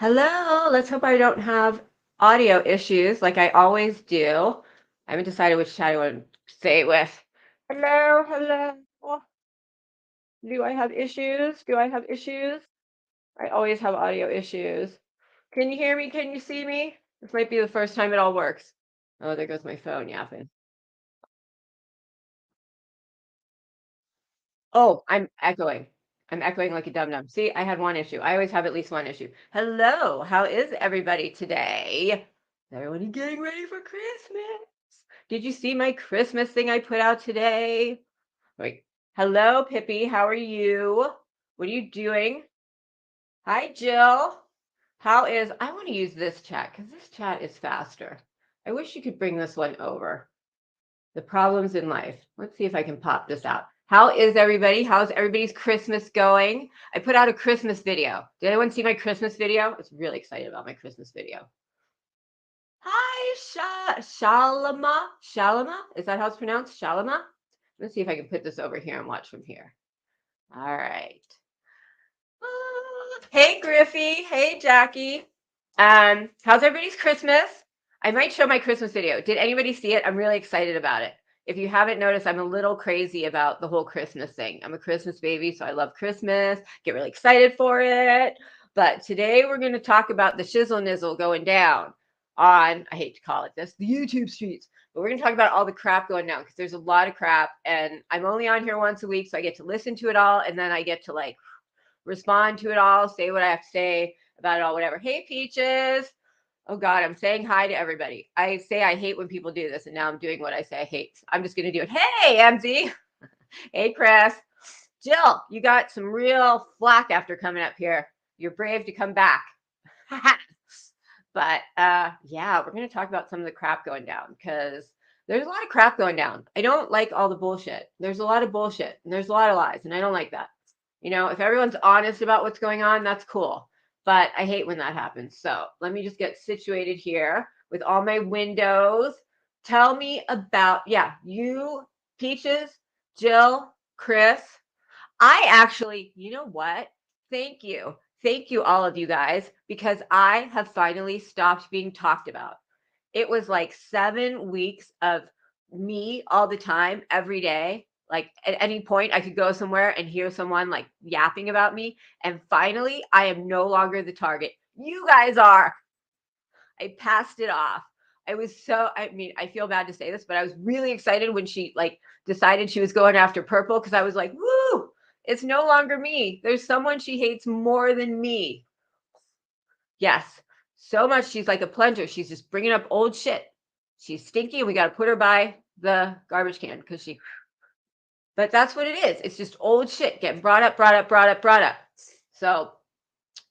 Hello, let's hope I don't have audio issues like I always do. I haven't decided which chat I want to say it with. Hello, hello. Oh, do I have issues? Do I have issues? I always have audio issues. Can you hear me? Can you see me? This might be the first time it all works. Oh, there goes my phone yapping. Oh, I'm echoing. I'm echoing like a dum-dum. See, I had one issue. I always have at least one issue. Hello, how is everybody today? Is everyone getting ready for Christmas? Did you see my Christmas thing I put out today? Wait. Hello, Pippi. How are you? What are you doing? Hi, Jill. I want to use this chat because this chat is faster. I wish you could bring this one over. The problems in life. Let's see if I can pop this out. How is everybody? How's everybody's Christmas going? I put out a Christmas video. Did anyone see my Christmas video? I was really excited about my Christmas video. Hi, Shalama. Shalama? Is that how it's pronounced? Shalama? Let's see if I can put this over here and watch from here. All right. Hey, Griffey. Hey, Jackie. How's everybody's Christmas? I might show my Christmas video. Did anybody see it? I'm really excited about it. If you haven't noticed, I'm a little crazy about the whole Christmas thing. I'm a Christmas baby, so I love Christmas, get really excited for it. But today we're going to talk about the shizzle nizzle going down on, I hate to call it this, the YouTube streets. But we're going to talk about all the crap going down because there's a lot of crap. And I'm only on here once a week, so I get to listen to it all. And then I get to like respond to it all, say what I have to say about it all, whatever. Hey, Peaches. Oh God, I'm saying hi to everybody. I say I hate when people do this, and now I'm doing what I say I hate. I'm just gonna do it. Hey, MZ. Hey, Chris. Jill, you got some real flack after coming up here. You're brave to come back. But yeah, we're gonna talk about some of the crap going down because there's a lot of crap going down. I don't like all the bullshit. There's a lot of bullshit and there's a lot of lies, and I don't like that. If everyone's honest about what's going on, that's cool. But I hate when that happens. So let me just get situated here with all my windows. Tell me about, yeah, you, Peaches, Jill, Chris. I actually, you know what? Thank you. Thank you, all of you guys, because I have finally stopped being talked about. It was like 7 weeks of me all the time, every day. Like at any point, I could go somewhere and hear someone like yapping about me. And finally, I am no longer the target. You guys are. I passed it off. I feel bad to say this, but I was really excited when she like decided she was going after purple because I was like, woo, it's no longer me. There's someone she hates more than me. Yes, so much. She's like a plunger. She's just bringing up old shit. She's stinky and we got to put her by the garbage can because but that's what it is. It's just old shit getting brought up, brought up, brought up, brought up. So,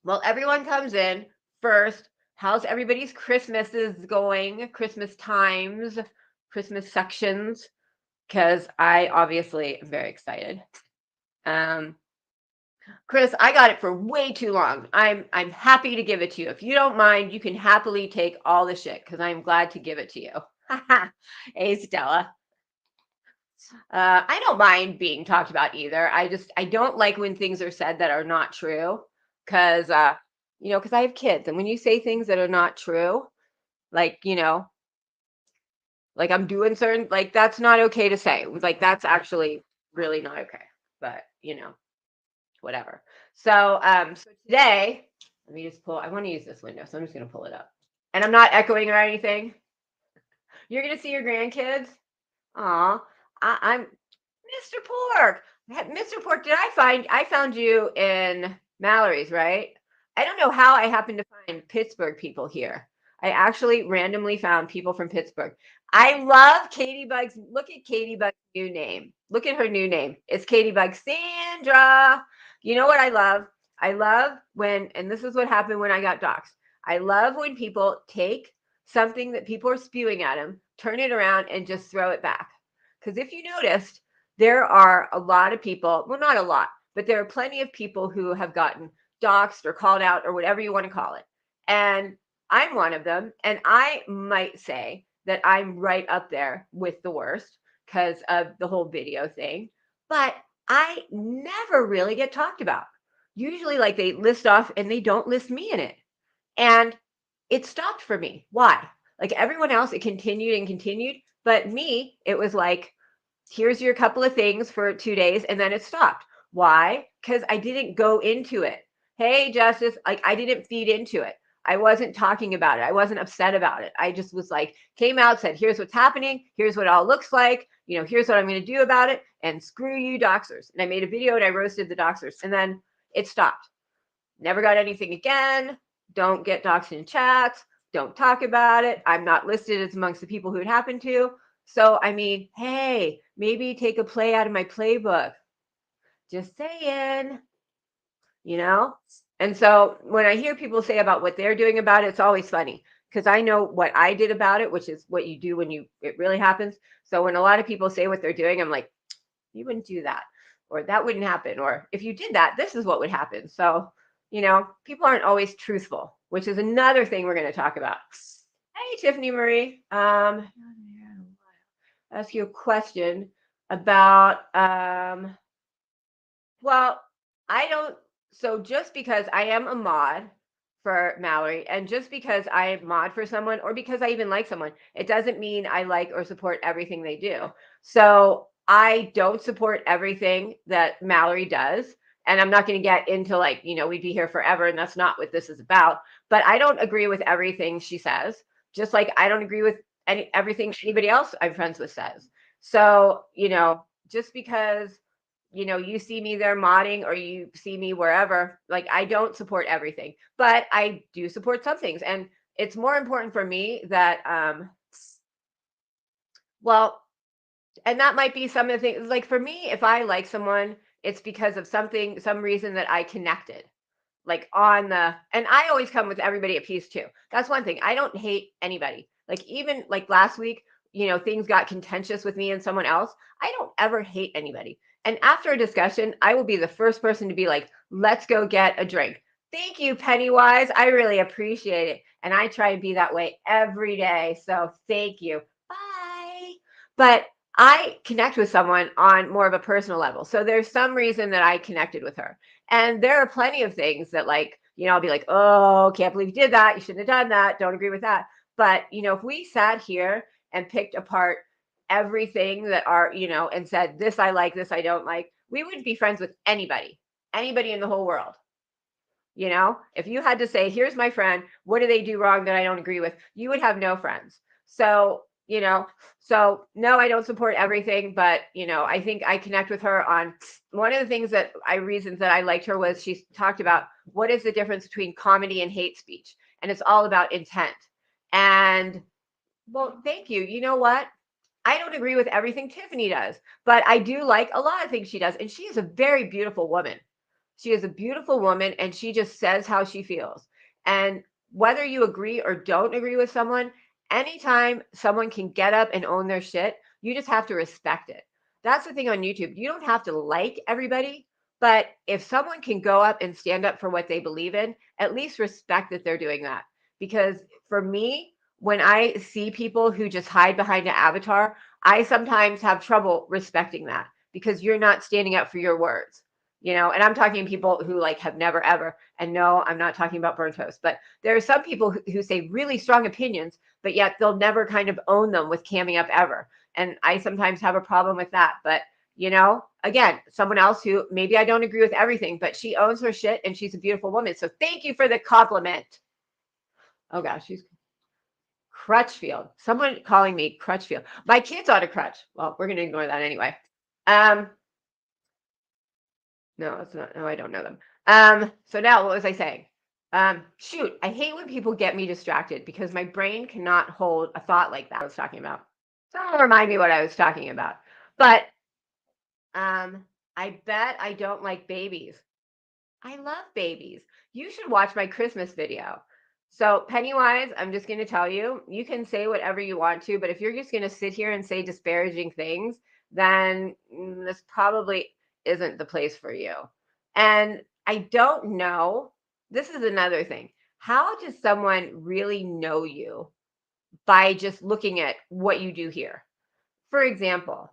well, everyone comes in first. How's everybody's Christmases going? Christmas times, Christmas sections, because I obviously am very excited. Chris, I got it for way too long. I'm happy to give it to you. If you don't mind, you can happily take all the shit because I'm glad to give it to you. Hey, Stella. I don't mind being talked about either. I don't like when things are said that are not true because because I have kids, and when you say things that are not true, like like I'm doing certain, like that's not okay to say. Like that's actually really not okay. But whatever. So today, let me just pull. I want to use this window, so I'm just gonna pull it up, and I'm not echoing or anything. You're gonna see your grandkids. Aw, I'm Mr. Pork. Mr. Pork, I found you in Mallory's, right? I don't know how I happened to find Pittsburgh people here. I actually randomly found people from Pittsburgh. I love Katie Bugs. Look at Katie Bugs' new name. Look at her new name. It's Katie Bugs Sandra. You know what I love? I love when, and this is what happened when I got doxxed. I love when people take something that people are spewing at them, turn it around, and just throw it back. Because if you noticed, there are a lot of people, well, not a lot, but there are plenty of people who have gotten doxxed or called out or whatever you want to call it. And I'm one of them. And I might say that I'm right up there with the worst because of the whole video thing. But I never really get talked about. Usually, like they list off and they don't list me in it. And it stopped for me. Why? Like everyone else, it continued and continued. But me, it was like, here's your couple of things for 2 days, and then it stopped. Why? Because I didn't go into it. Hey, Justice, like I didn't feed into it. I wasn't talking about it. I wasn't upset about it. I just was like, came out, said, here's what's happening. Here's what it all looks like. Here's what I'm going to do about it. And screw you, doxers. And I made a video and I roasted the doxers. And then it stopped. Never got anything again. Don't get doxed in chats. Don't talk about it. I'm not listed as amongst the people who it happened to. So, I mean, hey, maybe take a play out of my playbook. Just saying, you know? And so when I hear people say about what they're doing about it, it's always funny because I know what I did about it, which is what you do when it really happens. So when a lot of people say what they're doing, I'm like, you wouldn't do that, or that wouldn't happen, or if you did that, this is what would happen. So, people aren't always truthful, which is another thing we're going to talk about. Hey, Tiffany Marie. Ask you a question about well, I don't. So just because I am a mod for Mallory, and just because I mod for someone, or because I even like someone, it doesn't mean I like or support everything they do. So I don't support everything that Mallory does. And I'm not going to get into like, we'd be here forever, and that's not what this is about. But I don't agree with everything she says, just like I don't agree with everything anybody else I'm friends with says. So, just because you see me there modding, or you see me wherever, like I don't support everything, but I do support some things. And it's more important for me that, well, and that might be some of the things, like for me, if I like someone, it's because of some reason that I connected, like and I always come with everybody at peace too. That's one thing. I don't hate anybody. Like even like last week, things got contentious with me and someone else. I don't ever hate anybody. And after a discussion, I will be the first person to be like, let's go get a drink. Thank you, Pennywise. I really appreciate it. And I try and be that way every day. So thank you. Bye. But I connect with someone on more of a personal level. So there's some reason that I connected with her. And there are plenty of things that, like, I'll be like, oh, can't believe you did that. You shouldn't have done that. Don't agree with that. But, if we sat here and picked apart everything that and said, this I like, this I don't like, we wouldn't be friends with anybody in the whole world. If you had to say, here's my friend, what do they do wrong that I don't agree with? You would have no friends. So, so no, I don't support everything, but I think I connect with her on one of the things reasons that I liked her was she talked about what is the difference between comedy and hate speech. And it's all about intent. And well, thank you. You know what? I don't agree with everything Tiffany does, but I do like a lot of things she does. And she is a very beautiful woman. She is a beautiful woman, and she just says how she feels. And whether you agree or don't agree with someone, anytime someone can get up and own their shit, you just have to respect it. That's the thing on YouTube. You don't have to like everybody, but if someone can go up and stand up for what they believe in, at least respect that they're doing that. Because for me, when I see people who just hide behind an avatar, I sometimes have trouble respecting that because you're not standing up for your words. And I'm talking people who like have never ever, and no, I'm not talking about burnt toast, but there are some people who say really strong opinions, but yet they'll never kind of own them with camming up ever. And I sometimes have a problem with that. But, again, someone else who maybe I don't agree with everything, but she owns her shit and she's a beautiful woman. So thank you for the compliment. Oh gosh, she's Crutchfield. Someone calling me Crutchfield. My kid's on a crutch. Well, we're going to ignore that anyway. No, it's not. No, I don't know them. So now what was I saying? Shoot, I hate when people get me distracted because my brain cannot hold a thought like that I was talking about. Someone remind me what I was talking about. But I bet I don't like babies. I love babies. You should watch my Christmas video. So Pennywise, I'm just going to tell you, you can say whatever you want to, but if you're just going to sit here and say disparaging things, then this probably isn't the place for you. And I don't know. This is another thing. How does someone really know you by just looking at what you do here? For example,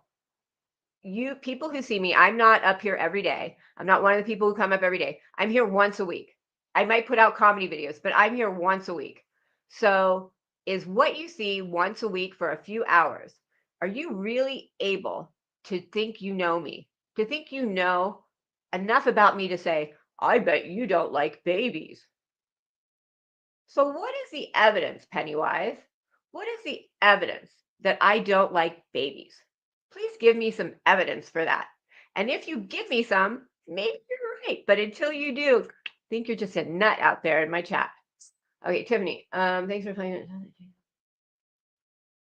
you people who see me, I'm not up here every day. I'm not one of the people who come up every day. I'm here once a week. I might put out comedy videos, but I'm here once a week. So is what you see once a week for a few hours, are you really able to think you know me, to think you know enough about me to say, I bet you don't like babies? So, what is the evidence, Pennywise? What is the evidence that I don't like babies? Please give me some evidence for that. And if you give me some, maybe you're right. But until you do, I think you're just a nut out there in my chat. Okay, Tiffany. Thanks for playing it.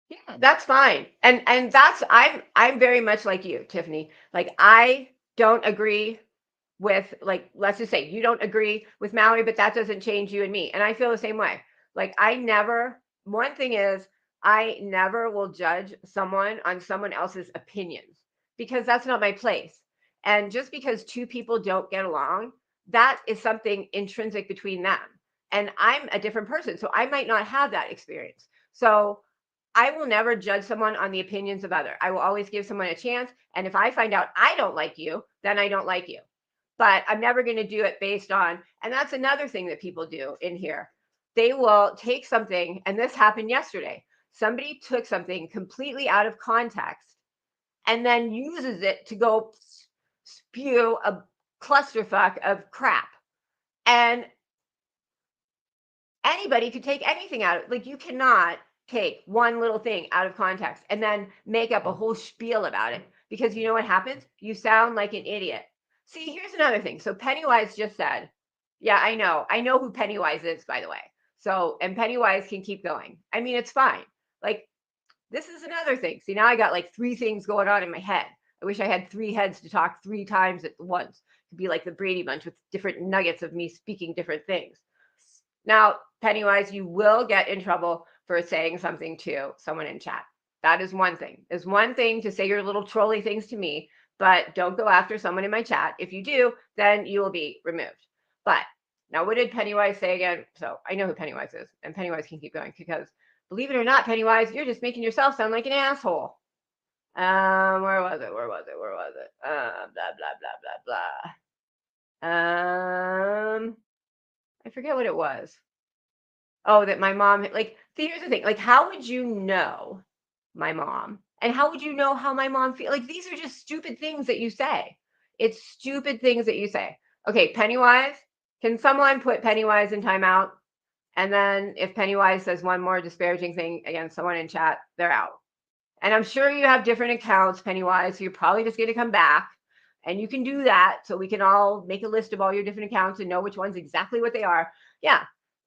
Yeah, that's fine. And that's I'm very much like you, Tiffany. Like I don't agree with, like, let's just say you don't agree with Mallory, but that doesn't change you and me. And I feel the same way. Like I never, one thing is I never will judge someone on someone else's opinions because that's not my place. And just because two people don't get along, that is something intrinsic between them. And I'm a different person, so I might not have that experience. So I will never judge someone on the opinions of other. I will always give someone a chance. And if I find out I don't like you, then I don't like you. But I'm never going to do it based on, and that's another thing that people do in here. They will take something, and this happened yesterday. Somebody took something completely out of context and then uses it to go spew a clusterfuck of crap. And anybody could take anything out of, like, you cannot take one little thing out of context and then make up a whole spiel about it, because you know what happens? You sound like an idiot. See, here's another thing. So Pennywise just said, yeah, I know who Pennywise is, by the way. So, and Pennywise can keep going. I mean, it's fine. Like, this is another thing. See, now I got like three things going on in my head. I wish I had three heads to talk three times at once. To be like the Brady Bunch with different nuggets of me speaking different things. Now, Pennywise, you will get in trouble for saying something to someone in chat. That is one thing. It's one thing to say your little trolly things to me, but don't go after someone in my chat. If you do, then you will be removed. But now, what did Pennywise say again? So I know who Pennywise is, and Pennywise can keep going because, believe it or not, Pennywise, you're just making yourself sound like an asshole. Where was it? Where was it? Where was it? Blah blah blah blah blah. I forget what it was. Oh, that my mom, like, see, here's the thing. Like, how would you know my mom? And how would you know how my mom feels? Like, these are just stupid things that you say. It's stupid things that you say. Okay, Pennywise, can someone put Pennywise in timeout? And then if Pennywise says one more disparaging thing against someone in chat, they're out. And I'm sure you have different accounts, Pennywise, so you're probably just going to come back. And you can do that so we can all make a list of all your different accounts and know which ones exactly what they are. Yeah,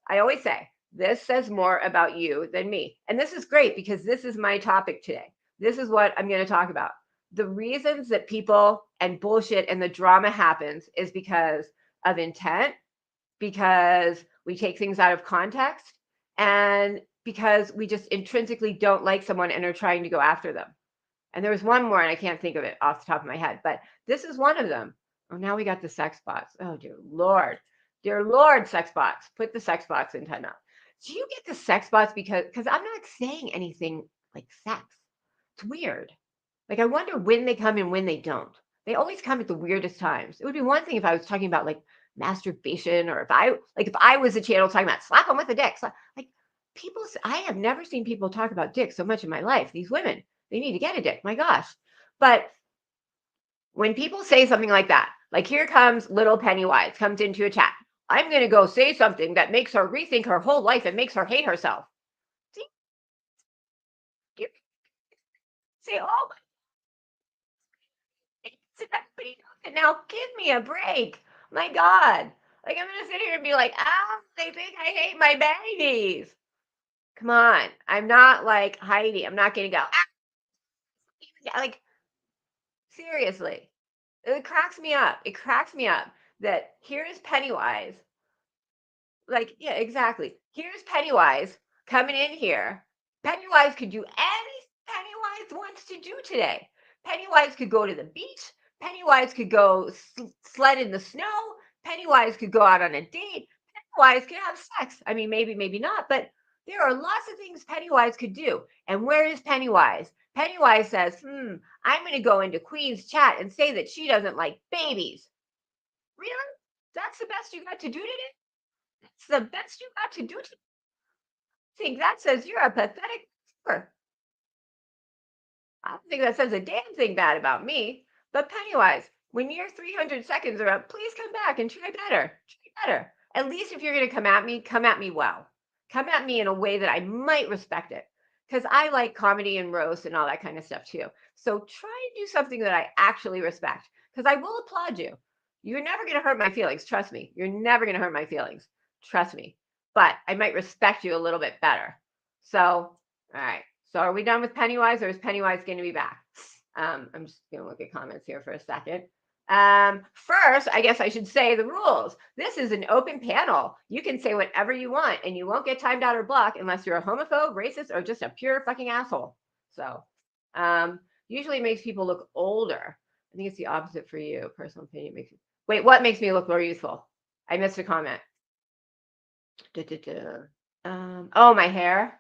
I always say, this says more about you than me. And this is great because this is my topic today. This is what I'm going to talk about. The reasons that people and bullshit and the drama happens is because of intent, because we take things out of context, and because we just intrinsically don't like someone and are trying to go after them. And there was one more, and I can't think of it off the top of my head, but this is one of them. Oh, now we got the sex bots. Oh, dear Lord. Dear Lord, sex bots. Put the sex bots in timeout. Do you get the sex bots because I'm not saying anything like sex? It's weird. Like, I wonder when they come and when they don't. They always come at the weirdest times. It would be one thing if I was talking about like masturbation, or if I was a channel talking about slap them with a dick. Like, people, I have never seen people talk about dick so much in my life. These women, they need to get a dick. My gosh. But when people say something like that, like, here comes little Pennywise, comes into a chat. I'm going to go say something that makes her rethink her whole life and makes her hate herself. See? You say, oh my, everybody knows it now. Give me a break. My God. Like, I'm going to sit here and be like, they think I hate my babies. Come on. I'm not like Heidi. I'm not going to go, like, seriously. It cracks me up. It cracks me up that here's Pennywise. Like, yeah, exactly. Here's Pennywise coming in here. Pennywise could do anything Pennywise wants to do today. Pennywise could go to the beach. Pennywise could go sled in the snow. Pennywise could go out on a date. Pennywise could have sex. I mean, maybe not, but there are lots of things Pennywise could do. And where is Pennywise? Pennywise says, I'm going to go into Queen's chat and say that she doesn't like babies. Really? That's the best you got to do today? It's the best you got to do. To think that says you're a pathetic. I don't think that says a damn thing bad about me. But Pennywise, when your 300 seconds are up, please come back and try better. Try better. At least if you're going to come at me well. Come at me in a way that I might respect it. Because I like comedy and roast and all that kind of stuff too. So try and do something that I actually respect. Because I will applaud you. You're never going to hurt my feelings. Trust me. You're never going to hurt my feelings. Trust me. But I might respect you a little bit better. So, all right. So are we done with Pennywise, or is Pennywise going to be back? I'm just going to look at comments here for a second. First, I guess I should say the rules. This is an open panel. You can say whatever you want, and you won't get timed out or blocked unless you're a homophobe, racist, or just a pure fucking asshole. So, usually it makes people look older. I think it's the opposite for you. Personal opinion makes you. Wait, what makes me look more youthful? I missed a comment. Oh, my hair.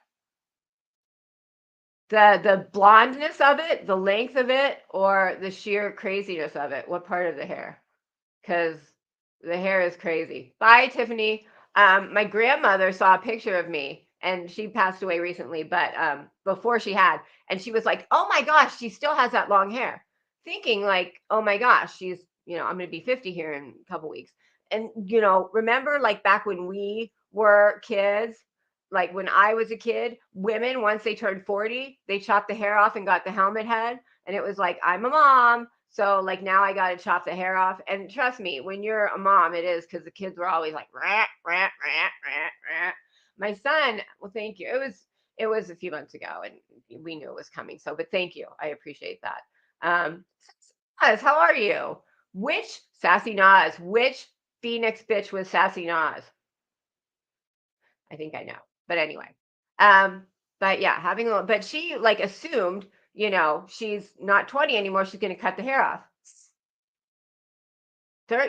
The blondness of it, the length of it, or the sheer craziness of it? What part of the hair? Because the hair is crazy. Bye, Tiffany. My grandmother saw a picture of me, and she passed away recently, but before she had, and she was like, "Oh my gosh, she still has that long hair," thinking like, "Oh my gosh, she's I'm going to be 50 here in a couple weeks." And remember like back when we were kids, like when I was a kid, women, once they turned 40, they chopped the hair off and got the helmet head. And it was like, I'm a mom. So like now I got to chop the hair off. And trust me, when you're a mom, it is, because the kids were always like, rat, rat, rat, rat, rat. My son, well, thank you. It was a few months ago and we knew it was coming. So, but thank you. I appreciate that. Nas, how are you? Which Sassy Nas, which Phoenix bitch was Sassy Nas? I think I know. But anyway. But yeah, but she like assumed, she's not 20 anymore. She's going to cut the hair off.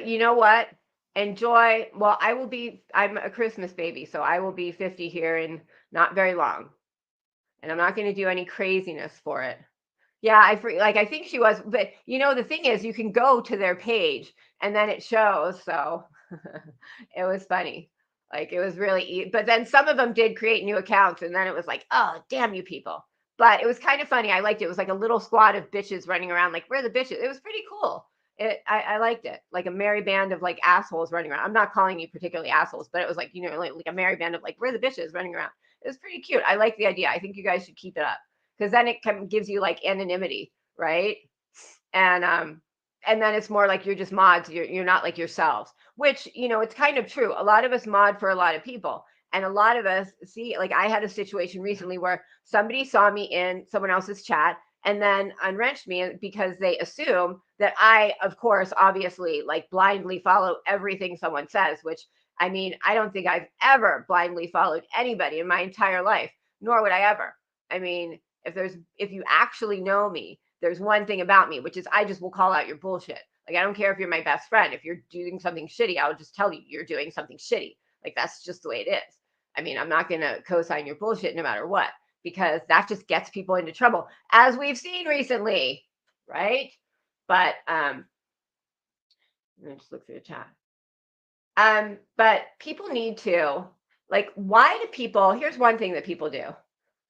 You know what? Enjoy. Well, I'm a Christmas baby, so I will be 50 here in not very long. And I'm not going to do any craziness for it. Yeah, I think she was, but the thing is you can go to their page and then it shows. So it was funny. Like it was really, but then some of them did create new accounts and then it was like, oh, damn you people. But it was kind of funny. I liked it. It was like a little squad of bitches running around like, where are the bitches? It was pretty cool. I liked it. Like a merry band of like assholes running around. I'm not calling you particularly assholes, but it was like, like a merry band of like, where are the bitches running around? It was pretty cute. I like the idea. I think you guys should keep it up because then it gives you like anonymity, right? And then it's more like you're just mods. You're not like yourselves, which it's kind of true. A lot of us mod for a lot of people, and a lot of us see. Like I had a situation recently where somebody saw me in someone else's chat and then unwrenched me because they assume that I, of course, obviously, like blindly follow everything someone says. Which I mean, I don't think I've ever blindly followed anybody in my entire life, nor would I ever. I mean, if you actually know me, there's one thing about me, which is I just will call out your bullshit. Like, I don't care if you're my best friend. If you're doing something shitty, I'll just tell you you're doing something shitty. Like, that's just the way it is. I mean, I'm not going to co-sign your bullshit no matter what, because that just gets people into trouble, as we've seen recently, right? But let me just look through the chat. But people need to, like, why do people, here's one thing that people do.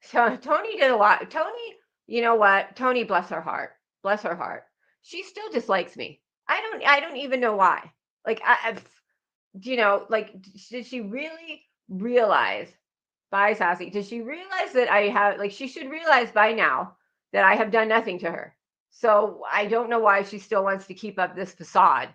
So Tony did a lot. Tony, you know what? Tony, bless her heart. Bless her heart. She still dislikes me. I don't even know why. Like like, did she really realize, bye Sassy, did she realize that I have, like, she should realize by now that I have done nothing to her. So I don't know why she still wants to keep up this facade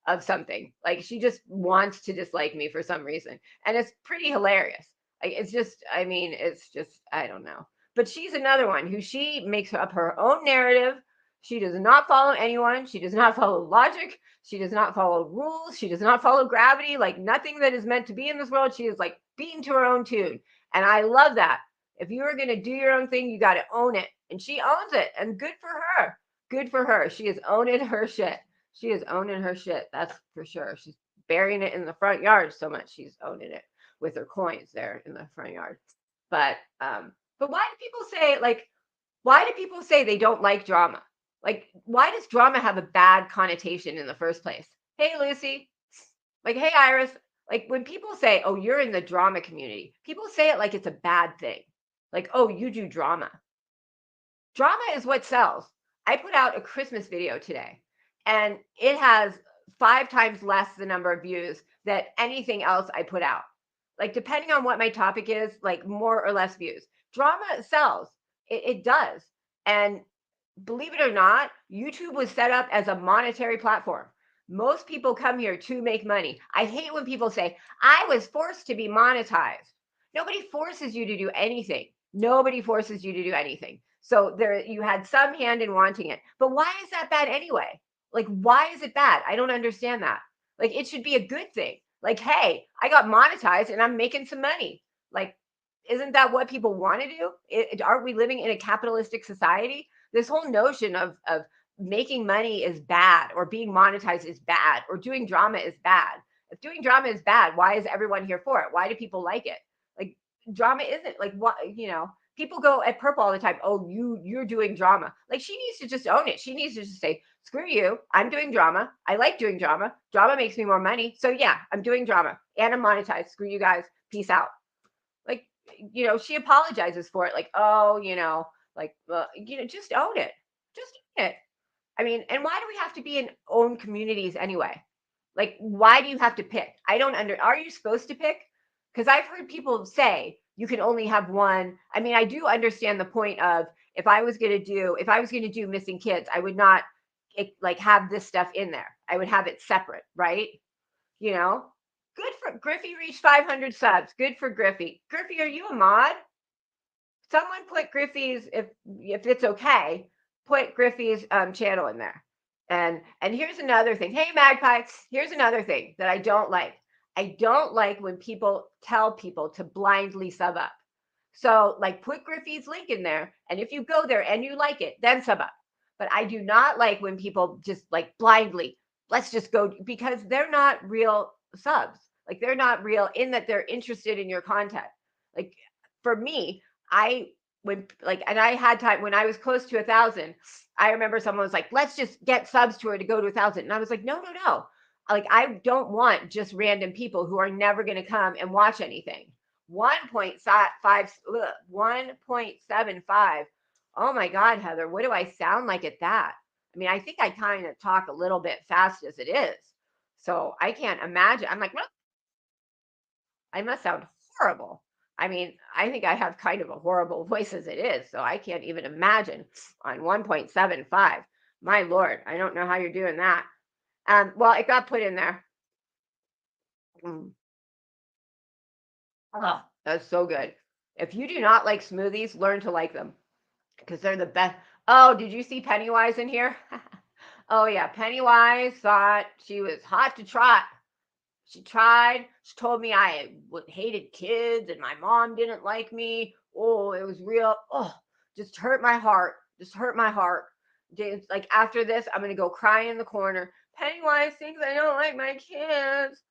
of something. Like she just wants to dislike me for some reason. And it's pretty hilarious. Like it's just, I mean, it's just, I don't know. But she's another one who she makes up her own narrative. She does not follow anyone. She does not follow logic. She does not follow rules. She does not follow gravity. Like nothing that is meant to be in this world. She is like beaten to her own tune. And I love that. If you are going to do your own thing, you got to own it. And she owns it. And good for her. Good for her. She is owning her shit. She is owning her shit. That's for sure. She's burying it in the front yard so much. She's owning it with her coins there in the front yard. But why do people say, like, why do people say they don't like drama? Like, why does drama have a bad connotation in the first place? Hey, Lucy. Like, hey, Iris. Like when people say, "Oh, you're in the drama community," people say it like it's a bad thing. Like, "Oh, you do drama." Drama is what sells. I put out a Christmas video today, and it has 5 times less the number of views that anything else I put out. Like, depending on what my topic is, like, more or less views. Drama sells. It does. And believe it or not, YouTube was set up as a monetary platform. Most people come here to make money. I hate when people say, I was forced to be monetized. Nobody forces you to do anything. Nobody forces you to do anything. So there you had some hand in wanting it. But why is that bad anyway? Like, why is it bad? I don't understand that. Like, it should be a good thing. Like, hey, I got monetized and I'm making some money. Like, isn't that what people want to do? Aren't we living in a capitalistic society? This whole notion of making money is bad, or being monetized is bad, or doing drama is bad. If doing drama is bad, why is everyone here for it? Why do people like it? Like, drama isn't like, what, people go at Purple all the time. Oh, you're doing drama. Like, she needs to just own it. She needs to just say, screw you. I'm doing drama. I like doing drama. Drama makes me more money. So yeah, I'm doing drama and I'm monetized. Screw you guys. Peace out. Like, she apologizes for it. Like, oh, like, just own it. Just own it. I mean, and why do we have to be in own communities anyway? Like, why do you have to pick? I don't are you supposed to pick? Because I've heard people say you can only have one. I mean, I do understand the point of, if I was going to do missing kids, I would not like have this stuff in there. I would have it separate, right? You know, good for Griffey reached 500 subs. Good for Griffey. Griffey, are you a mod? Someone put Griffey's, if it's okay, put Griffey's channel in there. And here's another thing. Hey, Magpies, here's another thing that I don't like. I don't like when people tell people to blindly sub up. So, like, put Griffey's link in there, and if you go there and you like it, then sub up. But I do not like when people just like blindly, let's just go, because they're not real subs. Like, they're not real in that they're interested in your content. Like, for me, and I had time when I was close to 1,000. I remember someone was like, let's just get subs to her to go to 1,000. And I was like, no, no, no. Like, I don't want just random people who are never going to come and watch anything. 1.75. Oh my God, Heather, what do I sound like at that? I mean, I think I kind of talk a little bit fast as it is. So I can't imagine. I'm like, well, I must sound horrible. I mean, I think I have kind of a horrible voice as it is. So I can't even imagine on 1.75. My Lord, I don't know how you're doing that. Well, it got put in there. Mm. Oh, that's so good. If you do not like smoothies, learn to like them, because they're the best. Oh, did you see Pennywise in here? Oh yeah, Pennywise thought she was hot to trot. She tried. She told me I hated kids and my mom didn't like me. Oh, it was real. Oh, just hurt my heart. Just hurt my heart. Just, like, after this, I'm gonna go cry in the corner. Pennywise thinks I don't like my kids.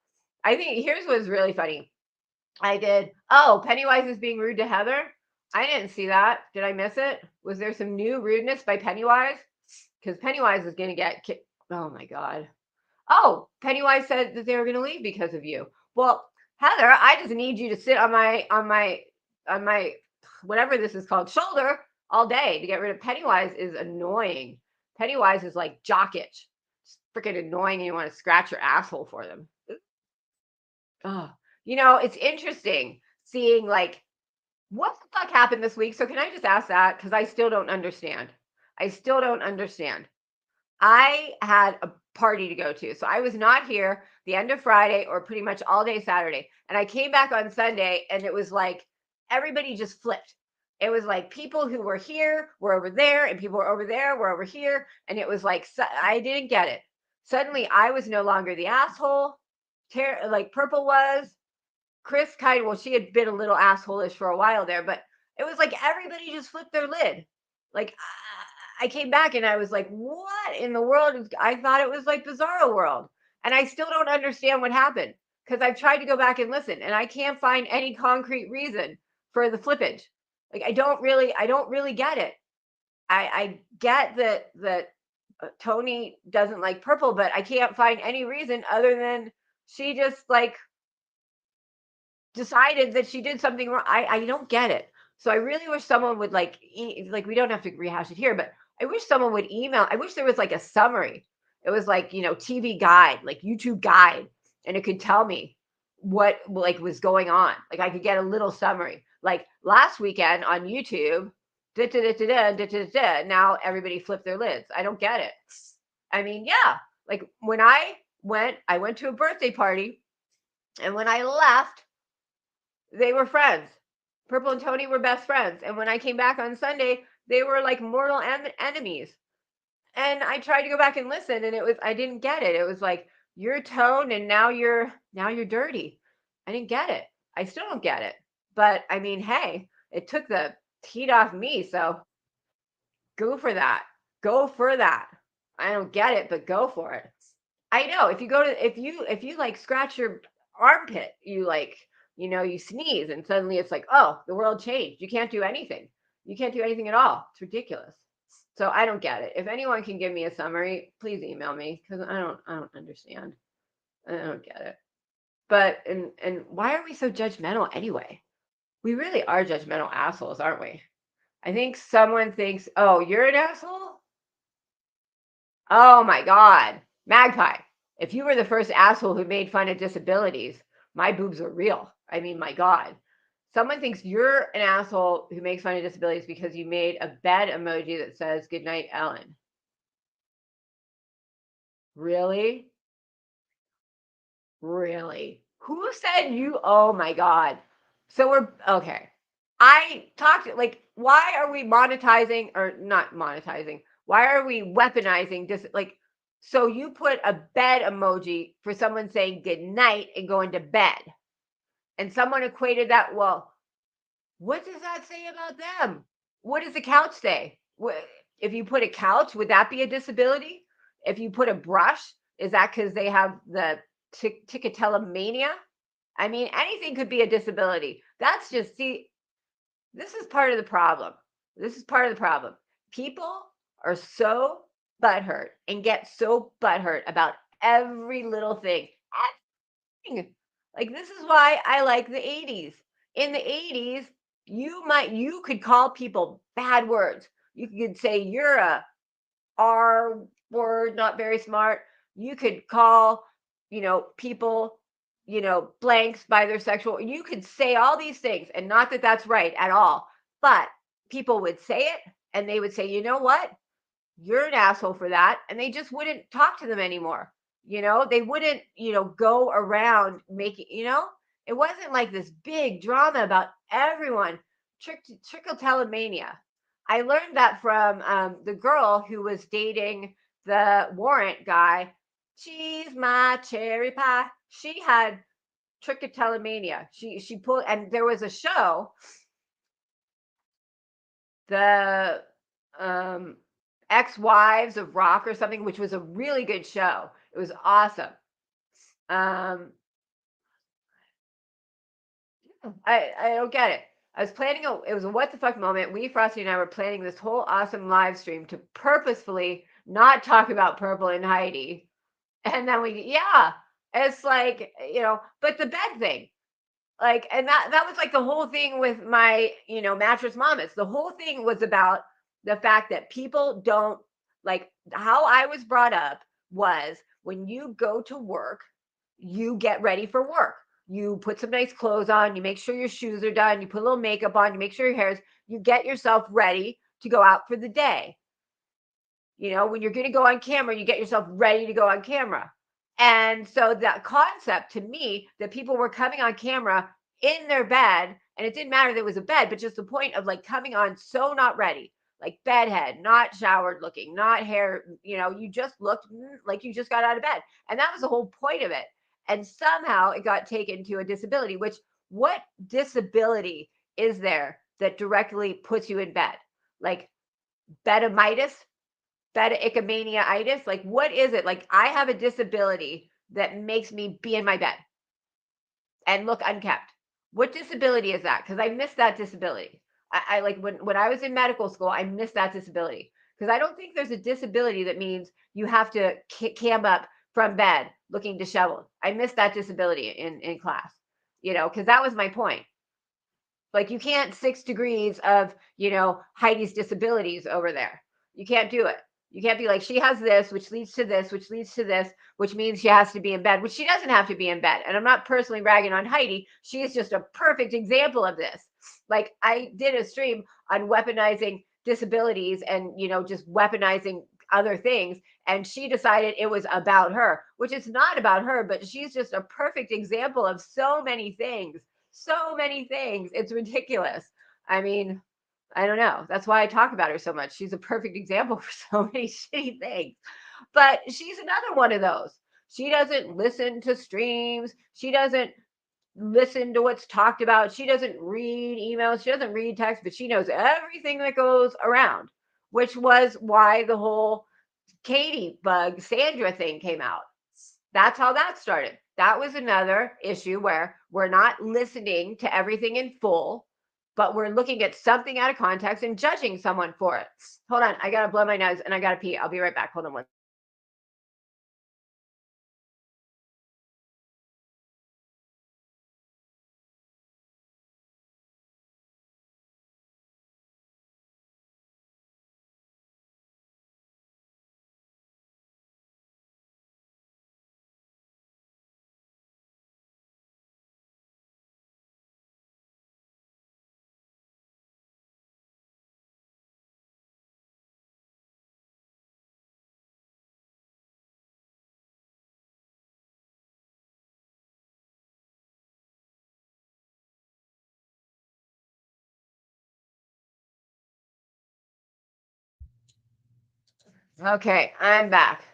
I think here's what's really funny. Oh, Pennywise is being rude to Heather. I didn't see that. Did I miss it? Was there some new rudeness by Pennywise? Because Pennywise is going to get kicked. Oh my God. Oh, Pennywise said that they were going to leave because of you. Well, Heather, I just need you to sit on my whatever this is called, shoulder all day to get rid of. Pennywise is annoying. Pennywise is like jock itch. It's freaking annoying, and you want to scratch your asshole for them. Oh, it's interesting seeing, like, what the fuck happened this week. So can I just ask that? Because I still don't understand. I still don't understand. I had a party to go to. So I was not here the end of Friday or pretty much all day Saturday. And I came back on Sunday, and it was like everybody just flipped. It was like people who were here were over there, and people were over there were over here. And it was like, I didn't get it. Suddenly I was no longer the asshole. Like Purple was. Chris she had been a little asshole-ish for a while there, but it was like everybody just flipped their lid. Like, I came back and I was like, what in the world? I thought it was like Bizarro World. And I still don't understand what happened, because I've tried to go back and listen, and I can't find any concrete reason for the flippage. Like, I don't really get it. I get that Tony doesn't like Purple, but I can't find any reason other than she just, like, decided that she did something wrong. I don't get it. So I really wish someone would like we don't have to rehash it here, but I wish someone would email. I wish there was like a summary. It was like, TV guide, like YouTube guide, and it could tell me what like was going on. Like I could get a little summary. Like last weekend on YouTube, da, da, da, da, da, da, da, da, now everybody flipped their lids. I don't get it. I mean, yeah, like when I went to a birthday party, and when I left, they were friends. Purple and Tony were best friends. And when I came back on Sunday, they were like mortal enemies. And I tried to go back and listen, and I didn't get it. It was like your tone, and now you're dirty. I didn't get it. I still don't get it. But I mean, hey, it took the heat off me, so go for that. Go for that. I don't get it, but go for it. I know if you like scratch your armpit, you sneeze, and suddenly it's like, oh, the world changed. You can't do anything. You can't do anything at all. It's ridiculous. So I don't get it. If anyone can give me a summary, please email me, because I don't understand. I don't get it. But and why are we so judgmental anyway? We really are judgmental assholes, aren't we? I think someone thinks, oh, you're an asshole? Oh my God. Magpie. If you were the first asshole who made fun of disabilities, my boobs are real. I mean, my God. Someone thinks you're an asshole who makes fun of disabilities because you made a bed emoji that says "Good night, Ellen." Really? Really? Who said you? Oh my God. So we're okay. I talked like, why are we monetizing or not monetizing? Why are we weaponizing this? Like, so you put a bed emoji for someone saying good night and going to bed, and someone equated that. Well, what does that say about them? What does the couch say? If you put a couch, would that be a disability? If you put a brush, is that because they have the trichotillomania? I mean, anything could be a disability. That's just, see, this is part of the problem. This is part of the problem. People are so butthurt and get so butthurt about every little thing. Everything. Like, this is why I like the 80s. In the 80s, you could call people bad words. You could say you're a R word, not very smart. You could call, people, blanks by their sexual. You could say all these things, and not that that's right at all. But people would say it, and they would say, you know what? You're an asshole for that. And they just wouldn't talk to them anymore. They wouldn't, go around making, it wasn't like this big drama about everyone. Trichotillomania. I learned that from the girl who was dating the warrant guy. She's my cherry pie. She had trichotillomania. She pulled, and there was a show, the Ex-Wives of Rock or something, which was a really good show. It was awesome. I don't get it. I was planning it was a what the fuck moment. Frosty and I were planning this whole awesome live stream to purposefully not talk about Purple and Heidi. And then it's like, but the bed thing, like, and that was like the whole thing with my, mattress mamas. The whole thing was about the fact that people don't, like, how I was brought up was, when you go to work, you get ready for work. You put some nice clothes on, you make sure your shoes are done, you put a little makeup on, you make sure your hair is, you get yourself ready to go out for the day. When you're going to go on camera, you get yourself ready to go on camera. And so that concept, to me, that people were coming on camera in their bed, and it didn't matter that it was a bed, but just the point of like coming on so not ready, like bedhead, not showered looking, not hair, you just looked like you just got out of bed. And that was the whole point of it. And somehow it got taken to a disability, which, what disability is there that directly puts you in bed? Like bedamitis, beta-icomania-itis? Like, what is it? Like, I have a disability that makes me be in my bed and look unkept. What disability is that? Because I missed that disability. I like, when I was in medical school, I missed that disability, because I don't think there's a disability that means you have to cam up from bed looking disheveled. I missed that disability in class. you know, because that was my point. Like, you can't 6 degrees of, you know, Heidi's disabilities over there. You can't do it. You can't be like, she has this, which leads to this, which leads to this, which means she has to be in bed, which she doesn't have to be in bed. And I'm not personally ragging on Heidi. She is just a perfect example of this. Like, I did a stream on weaponizing disabilities and, you know, just weaponizing other things. And she decided it was about her, which is not about her, but she's just a perfect example of so many things. So many things. It's ridiculous. I mean, I don't know. That's why I talk about her so much. She's a perfect example for so many shitty things. But she's another one of those. She doesn't listen to streams. She doesn't listen to what's talked about. She doesn't read emails. She doesn't read text, but she knows everything that goes around, which was why the whole Katie bug Sandra thing came out. That's how that started. That was another issue where we're not listening to everything in full, but we're looking at something out of context and judging someone for it. Hold on, I gotta blow my nose and I gotta pee. I'll be right back. Hold on one. Okay, I'm back.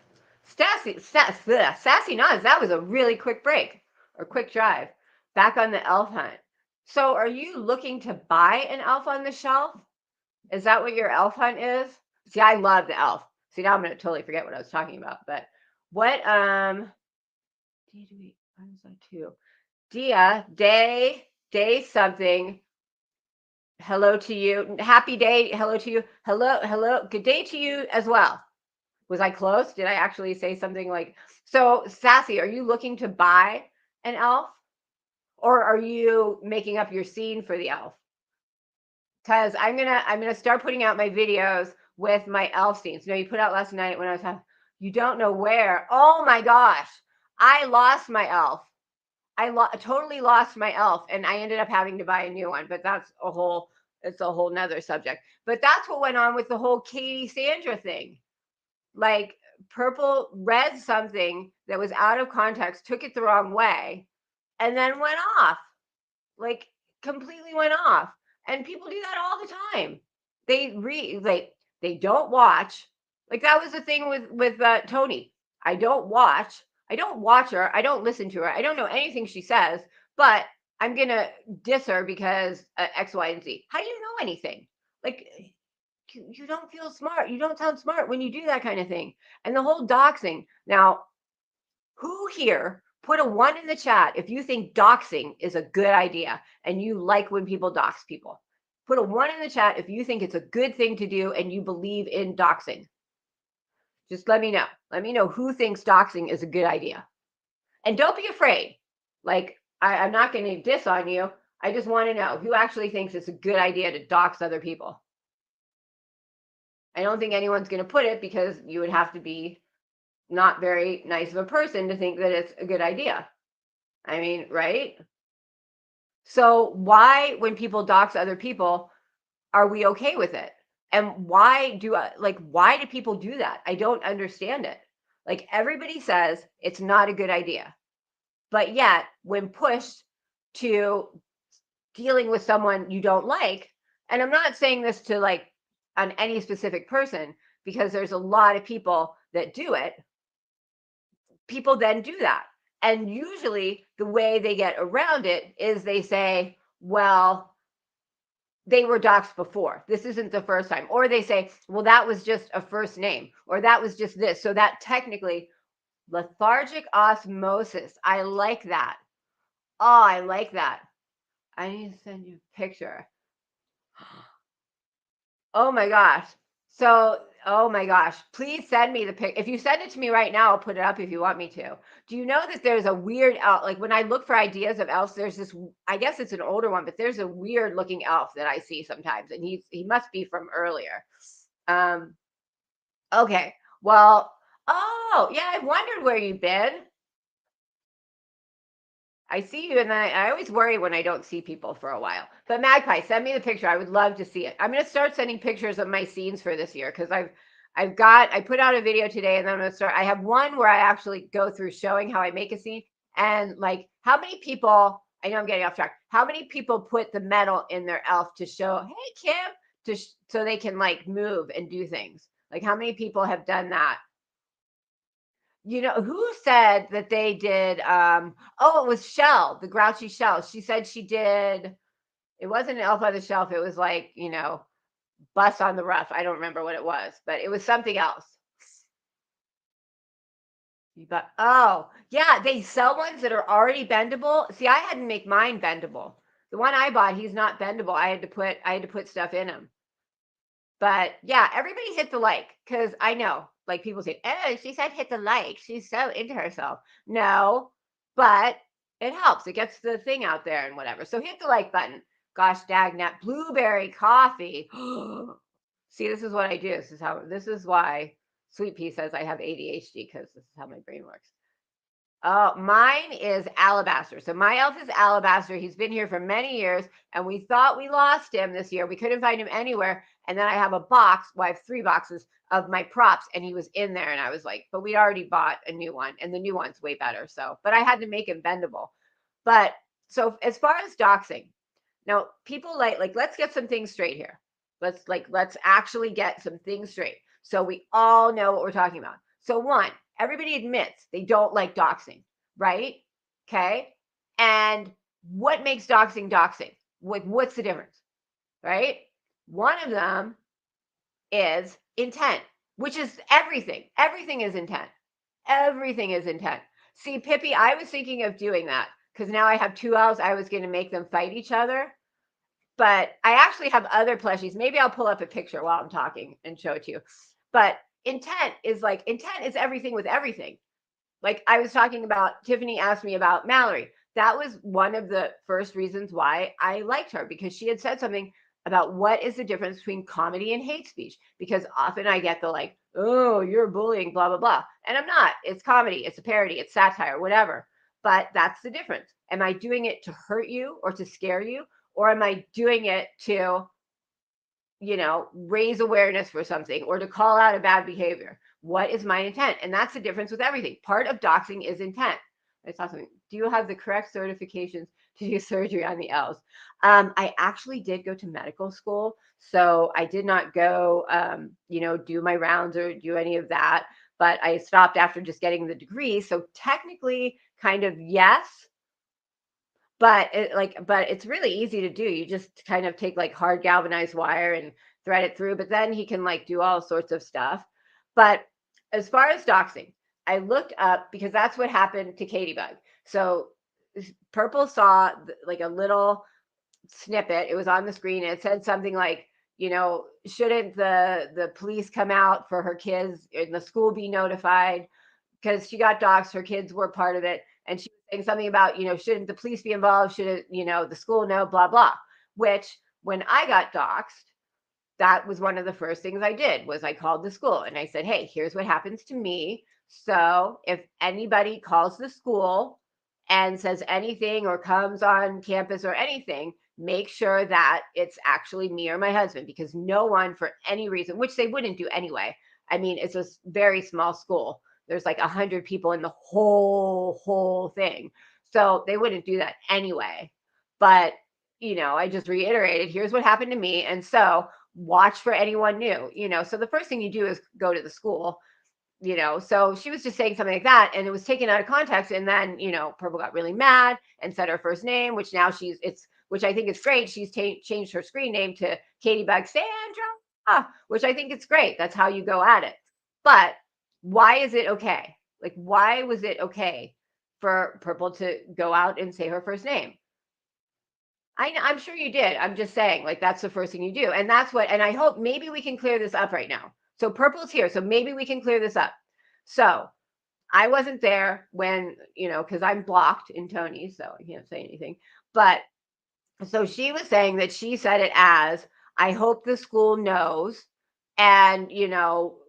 Sassy Nas, that was a really quick break or quick drive. Back on the elf hunt. So are you looking to buy an elf on the shelf? Is that what your elf hunt is? See, I love the elf. See, now I'm gonna totally forget what I was talking about. But what what was that too? Day something. Hello to you. Happy day. Hello to you. Hello. Good day to you as well. Was I close? Did I actually say something like so? Sassy, are you looking to buy an elf? Or are you making up your scene for the elf? Because I'm gonna start putting out my videos with my elf scenes. You know, you put out last night when I was having, you don't know where. Oh my gosh, I lost my elf. Totally lost my elf, and I ended up having to buy a new one. But it's a whole nother subject. But that's what went on with the whole Katie Sandra thing. Like, Purple read something that was out of context, took it the wrong way, and then went off. Like, completely went off. And people do that all the time. They don't watch. Like, that was the thing with Tony. I don't watch. I don't watch her. I don't listen to her. I don't know anything she says, but I'm gonna diss her because X, Y, and Z. How do you know anything? Like, you don't feel smart. You don't sound smart when you do that kind of thing. And the whole doxing. Now, who here put a 1 in the chat if you think doxing is a good idea and you like when people dox people? Put a 1 in the chat if you think it's a good thing to do and you believe in doxing. Just let me know. Let me know who thinks doxing is a good idea. And don't be afraid. Like, I'm not going to diss on you. I just want to know who actually thinks it's a good idea to dox other people. I don't think anyone's going to put it because you would have to be not very nice of a person to think that it's a good idea. I mean, right? So why, when people dox other people, are we okay with it? And why do people do that? I don't understand it. Like, everybody says it's not a good idea. But yet, when pushed to dealing with someone you don't like, and I'm not saying this to like on any specific person, because there's a lot of people that do it, people then do that. And usually the way they get around it is they say, well, they were doxxed before. This isn't the first time. Or they say, well, that was just a first name, or that was just this. So that technically, lethargic osmosis. I like that. Oh, I like that. I need to send you a picture. Oh my gosh. So, oh my gosh, please send me the pic. If you send it to me right now, I'll put it up if you want me to. Do you know that there's a weird elf? Like when I look for ideas of elves, there's this, I guess it's an older one, but there's a weird looking elf that I see sometimes, and he must be from earlier. Um, okay. Well, oh, yeah, I wondered where you've been. I see you, and I always worry when I don't see people for a while. But Magpie, send me the picture. I would love to see it. I'm going to start sending pictures of my scenes for this year because I put out a video today, and then I'm going to start. I have one where I actually go through showing how I make a scene, and like how many people. I know I'm getting off track. How many people put the metal in their elf to show, hey Kim, so they can like move and do things? Like how many people have done that? You know, who said that they did, oh, it was Shell, the grouchy Shell. She said she did it wasn't Elf on the Shelf, it was like, Bus on the Rough. I don't remember what it was, but it was something else. But oh, yeah, they sell ones that are already bendable. See, I had to make mine bendable. The one I bought, he's not bendable. I had to put stuff in him. But yeah, everybody hit the like because I know, like people say, oh, she said hit the like. She's so into herself. No, but it helps. It gets the thing out there and whatever. So hit the like button. Gosh, dagnat, blueberry coffee. See, this is what I do. This is why Sweet Pea says I have ADHD because this is how my brain works. Oh, mine is Alabaster. So my elf is Alabaster. He's been here for many years, and we thought we lost him this year. We couldn't find him anywhere. And then I have a box. Well, I have 3 boxes of my props, and he was in there. And I was like, but we'd already bought a new one, and the new one's way better. So, but I had to make him bendable. But so as far as doxing, now people like let's get some things straight here. Let's actually get some things straight. So we all know what we're talking about. So one, everybody admits they don't like doxing, right? Okay. And what makes doxing doxing? What's the difference? Right? One of them is intent, which is everything. Everything is intent. Everything is intent. See, Pippi, I was thinking of doing that because now I have 2 elves. I was going to make them fight each other, but I actually have other plushies. Maybe I'll pull up a picture while I'm talking and show it to you. But intent is everything with everything. Like I was talking about, Tiffany asked me about Mallory. That was one of the first reasons why I liked her because she had said something about what is the difference between comedy and hate speech. Because often I get the like, oh, you're bullying, blah, blah, blah. And I'm not. It's comedy, it's a parody, it's satire, whatever. But that's the difference. Am I doing it to hurt you or to scare you? Or am I doing it to, raise awareness for something or to call out a bad behavior? What is my intent? And that's the difference with everything. Part of doxing is intent. I saw something. Do you have the correct certifications to do surgery on the elves? I actually did go to medical school, so I did not go, do my rounds or do any of that. But I stopped after just getting the degree. So technically, kind of yes, but it's really easy to do. You just kind of take like hard galvanized wire and thread it through, but then he can like do all sorts of stuff. But as far as doxing, I looked up because that's what happened to Katybug. So Purple saw like a little snippet. It was on the screen. And it said something like, shouldn't the police come out for her kids and the school be notified? Because she got doxxed, her kids were part of it, and she was saying something about, shouldn't the police be involved? Should it, the school know? Blah blah. Which, when I got doxxed, that was one of the first things I did was I called the school and I said, hey, here's what happens to me. So if anybody calls the school and says anything or comes on campus or anything, make sure that it's actually me or my husband, because no one for any reason, which they wouldn't do anyway. I mean, it's a very small school. There's like 100 people in the whole thing. So they wouldn't do that anyway. But, I just reiterated, here's what happened to me. And so watch for anyone new, So the first thing you do is go to the school, So she was just saying something like that, and it was taken out of context. And then, Purple got really mad and said her first name, which now which I think is great. She's changed her screen name to Katybug Sandra, which I think it's great. That's how you go at it. But why is it okay? Like, why was it okay for Purple to go out and say her first name? I'm sure you did. I'm just saying, like, that's the first thing you do. And that's what, and I hope maybe we can clear this up right now. So purple's here. So maybe we can clear this up. So I wasn't there when, because I'm blocked in Tony's, so I can't say anything. But so she was saying that she said it as, I hope the school knows. And,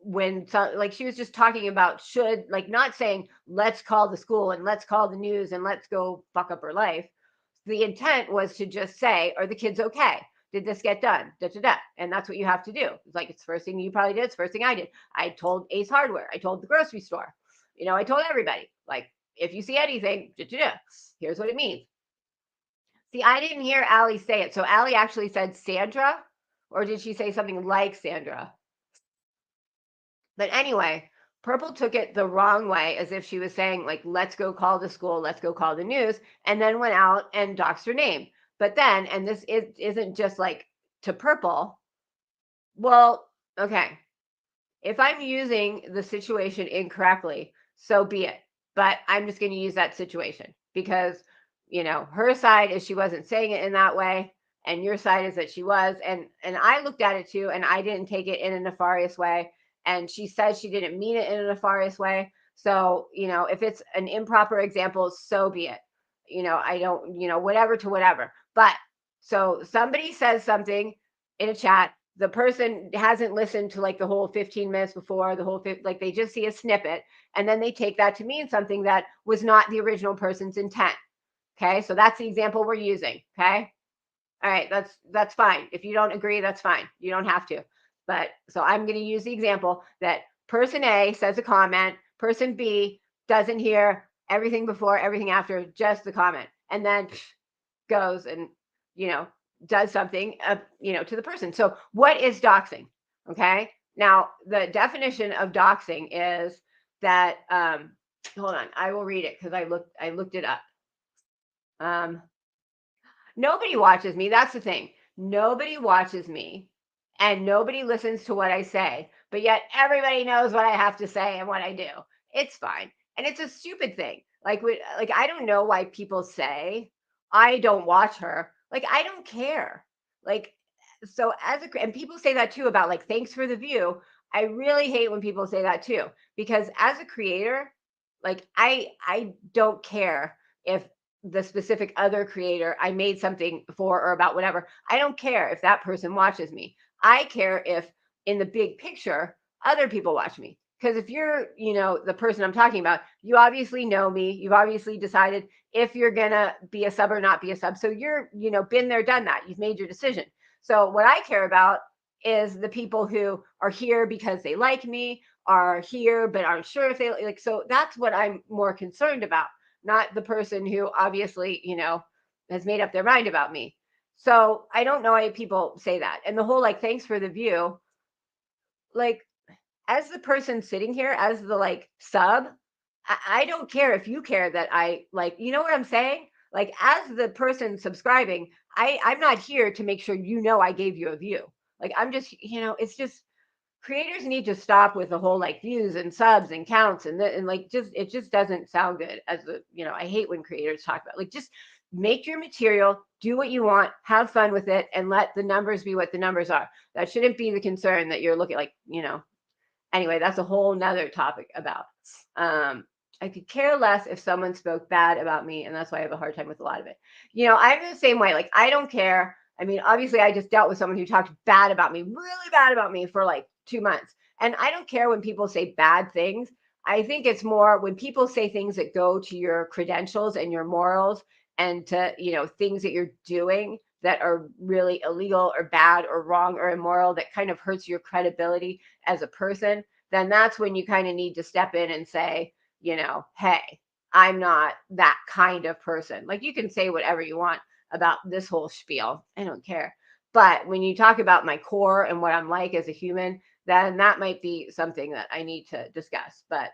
when like she was just talking about should, like not saying, let's call the school and let's call the news and let's go fuck up her life. The intent was to just say, are the kids okay? Did this get done? Da, da, da. And that's what you have to do. It's like, it's the first thing you probably did. It's the first thing I did. I told Ace Hardware. I told the grocery store. I told everybody, like, if you see anything, da, da, da, here's what it means. See, I didn't hear Allie say it. So Allie actually said Sandra, or did she say something like Sandra? But anyway, Purple took it the wrong way, as if she was saying, like, let's go call the school, let's go call the news, and then went out and doxed her name. But then, and this isn't just like to Purple, well, okay, if I'm using the situation incorrectly, so be it. But I'm just going to use that situation because, her side is she wasn't saying it in that way, and your side is that she was. And I looked at it too, and I didn't take it in a nefarious way. And she says she didn't mean it in a nefarious way. So, if it's an improper example, so be it. I don't, whatever to whatever. But so somebody says something in a chat, the person hasn't listened to like the whole 15 minutes before, the whole, like they just see a snippet, and then they take that to mean something that was not the original person's intent. Okay, so that's the example we're using. Okay, all right, that's fine. If you don't agree, that's fine. You don't have to. But so I'm going to use the example that person A says a comment, person B doesn't hear everything before, everything after, just the comment, and then goes and does something to the person. So what is doxing? Okay, now the definition of doxing is that hold on, I will read it because I looked it up. Nobody watches me. That's the thing. Nobody watches me and nobody listens to what I say, but yet everybody knows what I have to say and what I do. It's fine. And it's a stupid thing. Like I don't know why people say I don't watch her. Like I don't care. Like so and people say that too about like thanks for the view. I really hate when people say that too because as a creator, like I don't care if the specific other creator I made something for or about whatever. I don't care if that person watches me. I care if in the big picture, other people watch me. Because if you're, the person I'm talking about, you obviously know me. You've obviously decided if you're going to be a sub or not be a sub. So you're, been there, done that. You've made your decision. So what I care about is the people who are here because they like me, are here but aren't sure if they like. So that's what I'm more concerned about, not the person who obviously, has made up their mind about me. So I don't know why people say that. And the whole like, thanks for the view, like as the person sitting here, as the like sub, I don't care if you care that I like, you know what I'm saying? Like as the person subscribing, I'm not here to make sure I gave you a view. Like I'm just, it's just creators need to stop with the whole like views and subs and counts and like just it just doesn't sound good as a I hate when creators talk about like just make your material, do what you want, have fun with it, and let the numbers be what the numbers are. That shouldn't be the concern that you're looking like, anyway, that's a whole nother topic about I could care less if someone spoke bad about me, and that's why I have a hard time with a lot of it. I'm the same way. Like I don't care. I mean, obviously I just dealt with someone who talked bad about me, really bad about me for like 2 months. And I don't care when people say bad things. I think it's more when people say things that go to your credentials and your morals and to, things that you're doing that are really illegal or bad or wrong or immoral that kind of hurts your credibility as a person, then that's when you kind of need to step in and say, hey, I'm not that kind of person. Like you can say whatever you want about this whole spiel. I don't care. But when you talk about my core and what I'm like as a human, then that might be something that I need to discuss. But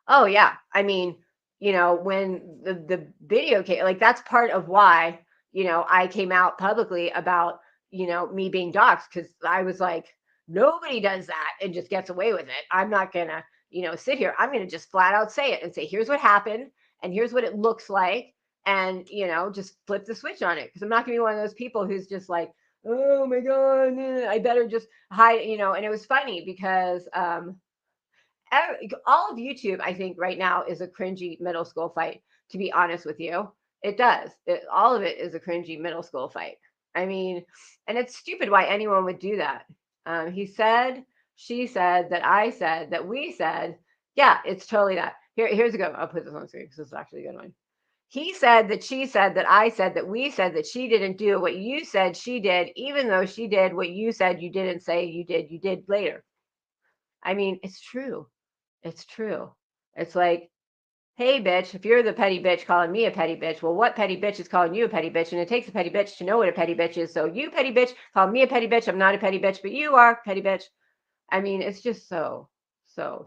oh yeah, I mean, when the video came, like that's part of why I came out publicly about me being doxxed because I was like, nobody does that and just gets away with it. I'm not gonna sit here. I'm gonna just flat out say it and say, here's what happened and here's what it looks like. and, just flip the switch on it. Cause I'm not gonna be one of those people who's just like, oh my God, I better just hide, and it was funny because, all of YouTube, I think right now is a cringy middle school fight, to be honest with you. It does. All of it is a cringy middle school fight. I mean, and it's stupid why anyone would do that. He said, she said, that I said, that we said. Yeah, it's totally that. Here's a good one. I'll put this on screen because this is actually a good one. He said, that she said, that I said, that we said, that she didn't do what you said she did, even though she did what you said you didn't say you did later. I mean, it's true. It's true. It's like, hey, bitch, if you're the petty bitch calling me a petty bitch, well, what petty bitch is calling you a petty bitch? And it takes a petty bitch to know what a petty bitch is. So you petty bitch call me a petty bitch. I'm not a petty bitch, but you are petty bitch. I mean, it's just so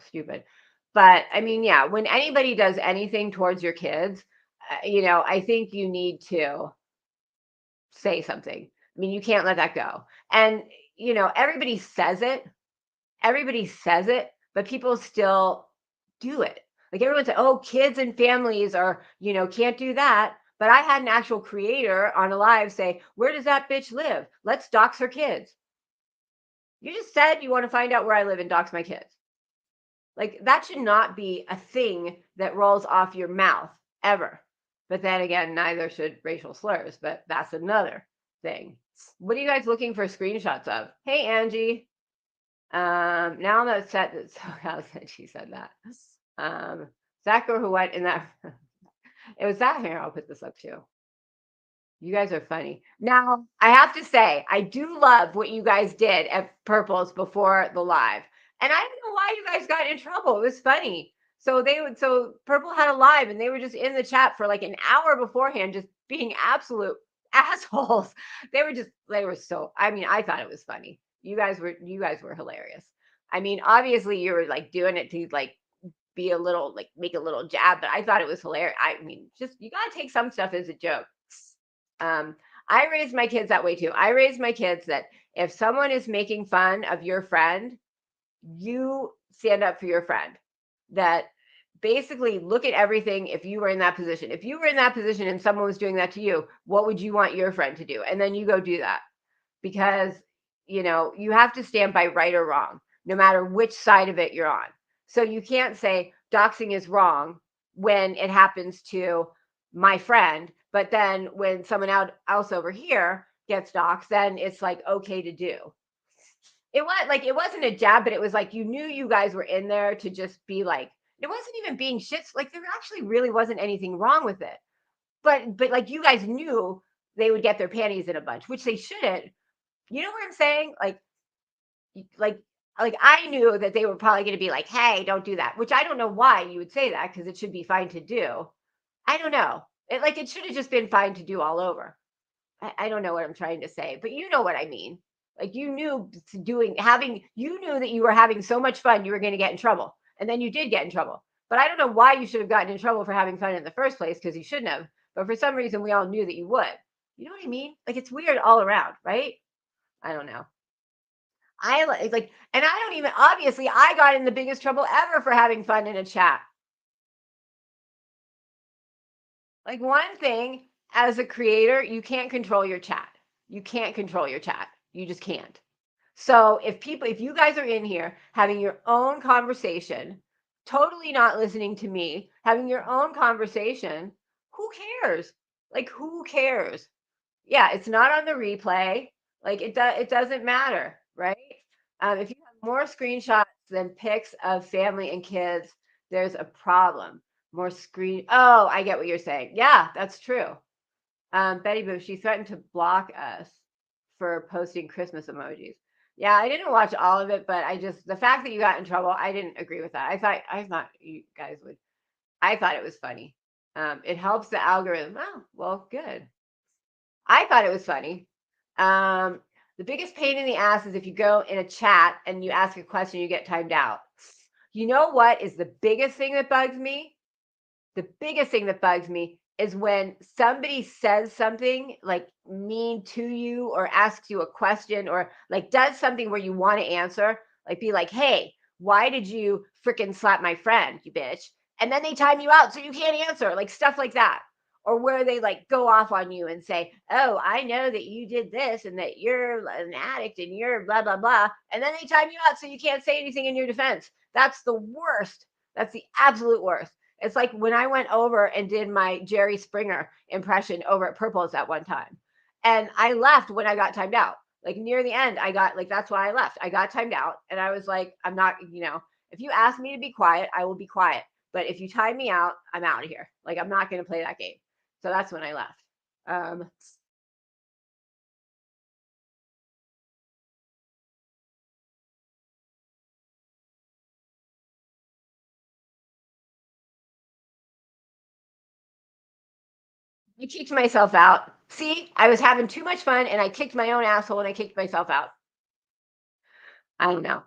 stupid. But I mean, yeah, when anybody does anything towards your kids, I think you need to say something. I mean, you can't let that go. And, everybody says it. Everybody says it, but people still do it. Like everyone said, oh, kids and families are, can't do that. But I had an actual creator on a live say, where does that bitch live? Let's dox her kids. You just said you want to find out where I live and dox my kids. Like that should not be a thing that rolls off your mouth ever. But then again, neither should racial slurs, but that's another thing. What are you guys looking for screenshots of? Hey, Angie. Now I'm upset that somehow said she said that. Zach or who went in that. It was that here. I'll put this up too. You guys are funny. Now, I have to say, I do love what you guys did at Purple's before the live. And I don't know why you guys got in trouble. It was funny. So Purple had a live and they were just in the chat for like an hour beforehand, just being absolute assholes. I thought it was funny. You guys were hilarious. I mean, obviously you were like doing it to like be a little like make a little jab, but I thought it was hilarious. I mean, just you gotta take some stuff as a joke. I raised my kids that way too. I raised my kids that if someone is making fun of your friend, you stand up for your friend. That basically look at everything. If you were in that position, and someone was doing that to you, what would you want your friend to do? And then you go do that, because you have to stand by right or wrong, no matter which side of it you're on. So you can't say doxing is wrong when it happens to my friend, but then when someone else over here gets doxed, then it's like okay to do. It wasn't a jab, but it was like you knew you guys were in there to just be like, it wasn't even being shits. Like there actually really wasn't anything wrong with it. But like you guys knew they would get their panties in a bunch, which they shouldn't. You know what I'm saying? Like I knew that they were probably going to be like, hey, don't do that, which I don't know why you would say that, because it should be fine to do. I don't know. It should have just been fine to do all over. I don't know what I'm trying to say, but you know what I mean. Like you knew you knew that you were having so much fun, you were going to get in trouble. And then you did get in trouble. But I don't know why you should have gotten in trouble for having fun in the first place, because you shouldn't have. But for some reason, we all knew that you would. You know what I mean? Like it's weird all around, right? I don't know. And I don't even, obviously, I got in the biggest trouble ever for having fun in a chat. Like one thing, as a creator, you can't control your chat. You can't control your chat. You just can't. So if you guys are in here having your own conversation, totally not listening to me, having your own conversation, who cares? Like, who cares? Yeah, it's not on the replay. Like it doesn't matter, right? If you have more screenshots than pics of family and kids, there's a problem. Oh, I get what you're saying. Yeah, that's true. Betty Boo, she threatened to block us for posting Christmas emojis. Yeah, I didn't watch all of it, but the fact that you got in trouble, I didn't agree with that. I thought you guys would. I thought it was funny. It helps the algorithm. Oh, well, good. I thought it was funny. The biggest pain in the ass is if you go in a chat and you ask a question, you get timed out. You know what is the biggest thing that bugs me? The biggest thing that bugs me is when somebody says something like mean to you, or asks you a question, or like does something where you want to answer, like be like, hey, why did you freaking slap my friend, you bitch? And then they time you out so you can't answer, like stuff like that. or where they like go off on you and say, oh, I know that you did this and that you're an addict and you're blah, blah, blah. And then they time you out so you can't say anything in your defense. That's the worst. That's the absolute worst. It's like when I went over and did my Jerry Springer impression over at Purple's at one time. And I left when I got timed out. Like near the end, I got like, that's why I left. I got timed out and I was like, I'm not, if you ask me to be quiet, I will be quiet. But if you time me out, I'm out of here. Like, I'm not going to play that game. So that's when I left. I kicked myself out. See, I was having too much fun and I kicked my own asshole and I kicked myself out. I don't know.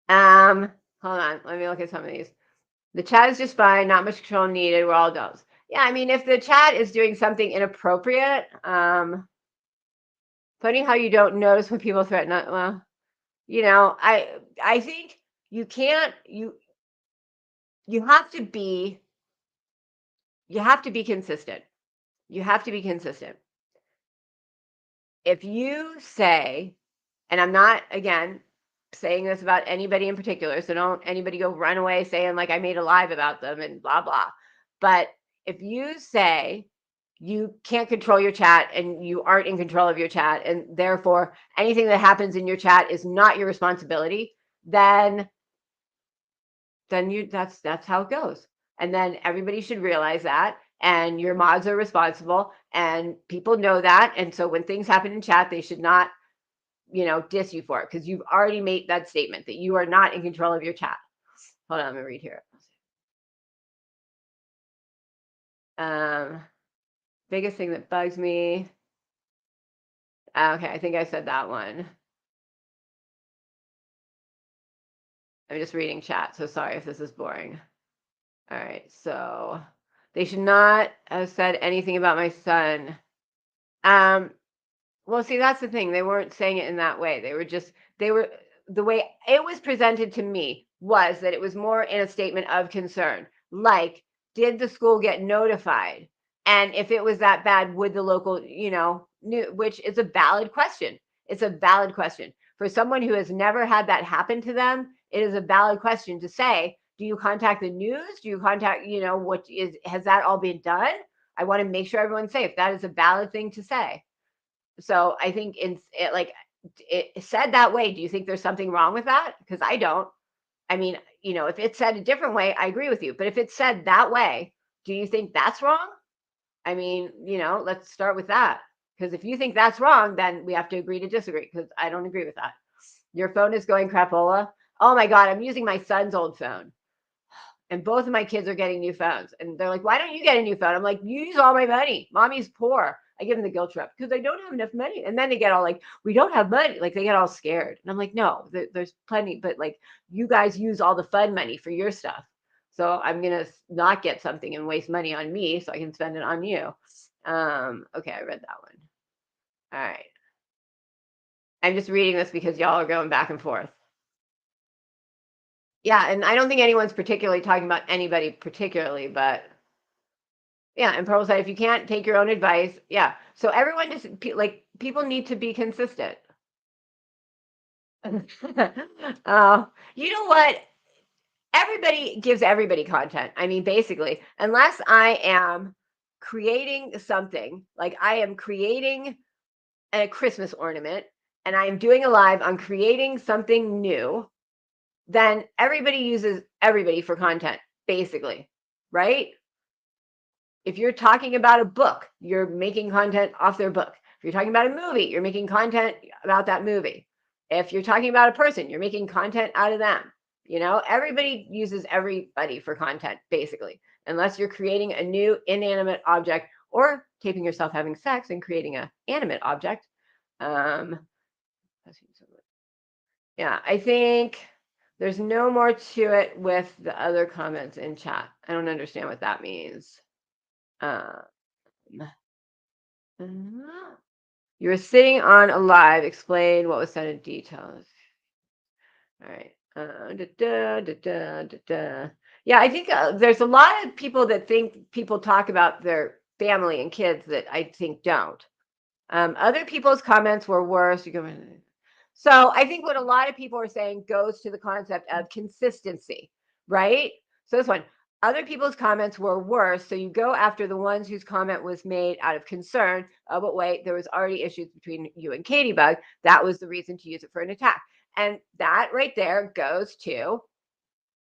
Hold on. Let me look at some of these. The chat is just fine. Not much control needed. We're all adults. Yeah, I mean, if the chat is doing something inappropriate, funny how you don't notice when people threaten. Well, I think you can't. You have to be. You have to be consistent. You have to be consistent. If you say, and I'm not again saying this about anybody in particular, so don't anybody go run away saying like I made a live about them and blah blah. But if you say you can't control your chat and you aren't in control of your chat and therefore anything that happens in your chat is not your responsibility, then that's how it goes. And then everybody should realize that, and your mods are responsible and people know that. And so when things happen in chat, they should not diss you for it because you've already made that statement that you are not in control of your chat. Hold on, let me read here. Biggest thing that bugs me. Okay, I think I said that one. I'm just reading chat, so sorry if this is boring. All right, so they should not have said anything about my son. Well, see, that's the thing. They weren't saying it in that way. The way it was presented to me was that it was more in a statement of concern. Like, did the school get notified? And if it was that bad, would the local, which is a valid question. It's a valid question. For someone who has never had that happen to them, it is a valid question to say, do you contact the news? Do you contact, has that all been done? I want to make sure everyone's safe. That is a valid thing to say. So I think it said that way. Do you think there's something wrong with that? Because I don't. I mean, if it said a different way, I agree with you. But if it said that way, do you think that's wrong? I mean, let's start with that. Because if you think that's wrong, then we have to agree to disagree. Because I don't agree with that. Your phone is going crapola. Oh my God, I'm using my son's old phone. And both of my kids are getting new phones. And they're like, why don't you get a new phone? I'm like, you use all my money. Mommy's poor. I give them the guilt trip because I don't have enough money. And then they get all like, we don't have money. Like they get all scared. And I'm like, no, there's plenty. But like you guys use all the fun money for your stuff. So I'm going to not get something and waste money on me so I can spend it on you. Okay, I read that one. All right. I'm just reading this because y'all are going back and forth. Yeah, and I don't think anyone's particularly talking about anybody particularly, but yeah, and Pearl said if you can't take your own advice, yeah. So everyone just like people need to be consistent. You know what? Everybody gives everybody content. I mean, basically, unless I am creating something, like I am creating a Christmas ornament and I am doing a live on creating something new, then everybody uses everybody for content, basically, right? If you're talking about a book, you're making content off their book. If you're talking about a movie, you're making content about that movie. If you're talking about a person, you're making content out of them. Everybody uses everybody for content, basically, unless you're creating a new inanimate object or taping yourself having sex and creating an animate object. Yeah, I think there's no more to it with the other comments in chat. I don't understand what that means. You were sitting on a live. Explain what was said in details. All right. Yeah, I think there's a lot of people that think people talk about their family and kids that I think don't. Other people's comments were worse. So I think what a lot of people are saying goes to the concept of consistency, right? So this one, other people's comments were worse. So you go after the ones whose comment was made out of concern. Oh, but wait, there was already issues between you and Bug. That was the reason to use it for an attack. And that right there goes to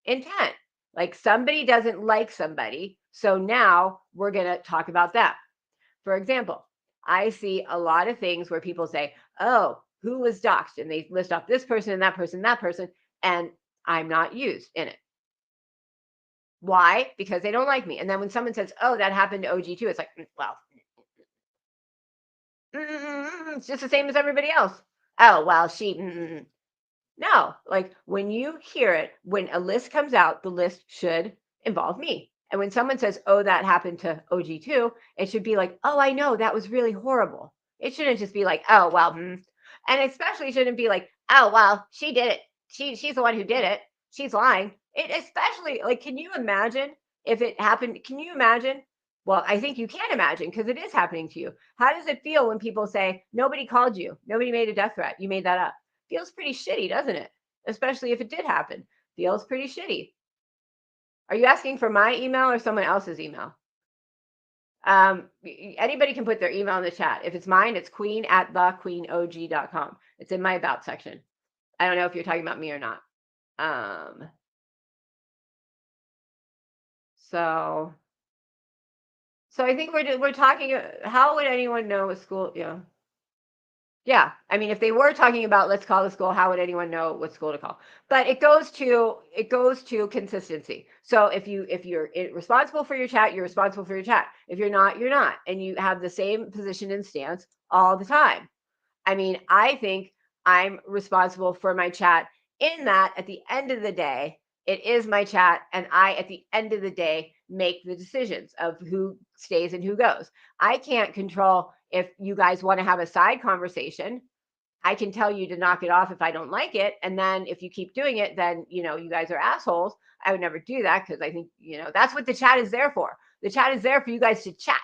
intent. Like somebody doesn't like somebody. So now we're going to talk about that. For example, I see a lot of things where people say, oh, who was doxxed? And they list off this person and that person, and I'm not used in it. Why? Because they don't like me. And then when someone says, oh, that happened to OG too, it's like, well, it's just the same as everybody else. Oh, well, she. No, like when you hear it, when a list comes out, the list should involve me. And when someone says, oh, that happened to OG too, it should be like, oh, I know that was really horrible. It shouldn't just be like, oh, well, and especially shouldn't be like, oh, well, she did it. She's the one who did it. She's lying. It especially like, can you imagine if it happened? Can you imagine? Well, I think you can imagine because it is happening to you. How does it feel when people say, nobody called you? Nobody made a death threat. You made that up. Feels pretty shitty, doesn't it? Especially if it did happen. Feels pretty shitty. Are you asking for my email or someone else's email? Anybody can put their email in the chat. If it's mine, it's queen@thequeenog.com. It's in my about section. I don't know if you're talking about me or not. So I think we're talking. How would anyone know what school? Yeah. Yeah, I mean, if they were talking about let's call the school, how would anyone know what school to call? But it goes to consistency. So if you're responsible for your chat, you're responsible for your chat. If you're not, you're not, and you have the same position and stance all the time. I mean, I think I'm responsible for my chat in that at the end of the day, it is my chat, and I at the end of the day make the decisions of who stays and who goes. I can't control if you guys want to have a side conversation. I can tell you to knock it off if I don't like it. And then if you keep doing it, then, you guys are assholes. I would never do that because I think, that's what the chat is there for. The chat is there for you guys to chat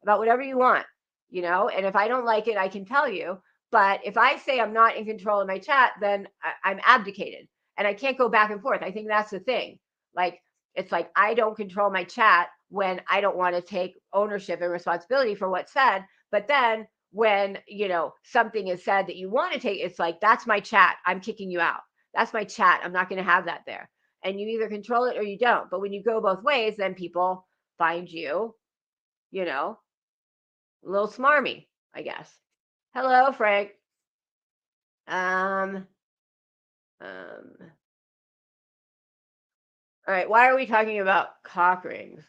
about whatever you want, and if I don't like it, I can tell you. But if I say I'm not in control of my chat, then I'm abdicated and I can't go back and forth. I think that's the thing. Like, it's like I don't control my chat when I don't want to take ownership and responsibility for what's said. But then when, something is said that you want to take, it's like, that's my chat. I'm kicking you out. That's my chat. I'm not going to have that there. And you either control it or you don't. But when you go both ways, then people find you, a little smarmy, I guess. Hello, Frank. All right. Why are we talking about cock rings?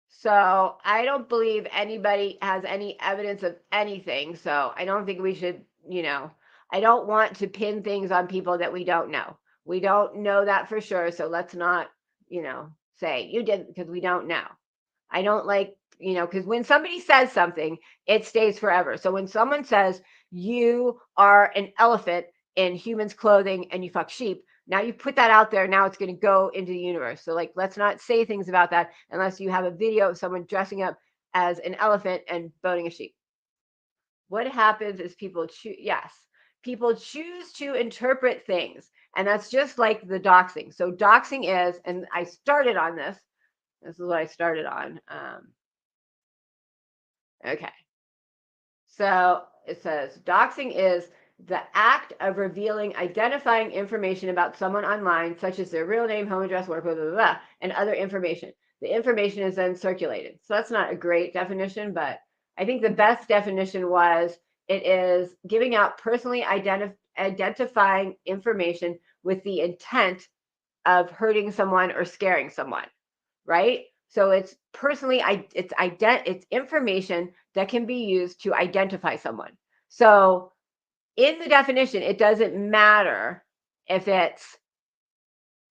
So I don't believe anybody has any evidence of anything. So I don't think we should, I don't want to pin things on people that we don't know. We don't know that for sure. So let's not, say you did because we don't know. I don't like, because when somebody says something, it stays forever. So when someone says you are an elephant in humans' clothing and you fuck sheep, now you put that out there. Now it's going to go into the universe. So like, let's not say things about that unless you have a video of someone dressing up as an elephant and boning a sheep. What happens is people choose. Yes, people choose to interpret things. And that's just like the doxing. So doxing is, and I started on this. This is what I started on. Okay. So it says doxing is the act of revealing identifying information about someone online, such as their real name, home address, work, blah, blah, blah, and other information. The information is then circulated. So that's not a great definition, but I think the best definition was it is giving out personally identifying information with the intent of hurting someone or scaring someone, right? So it's personally, it's information that can be used to identify someone. So in the definition, it doesn't matter if it's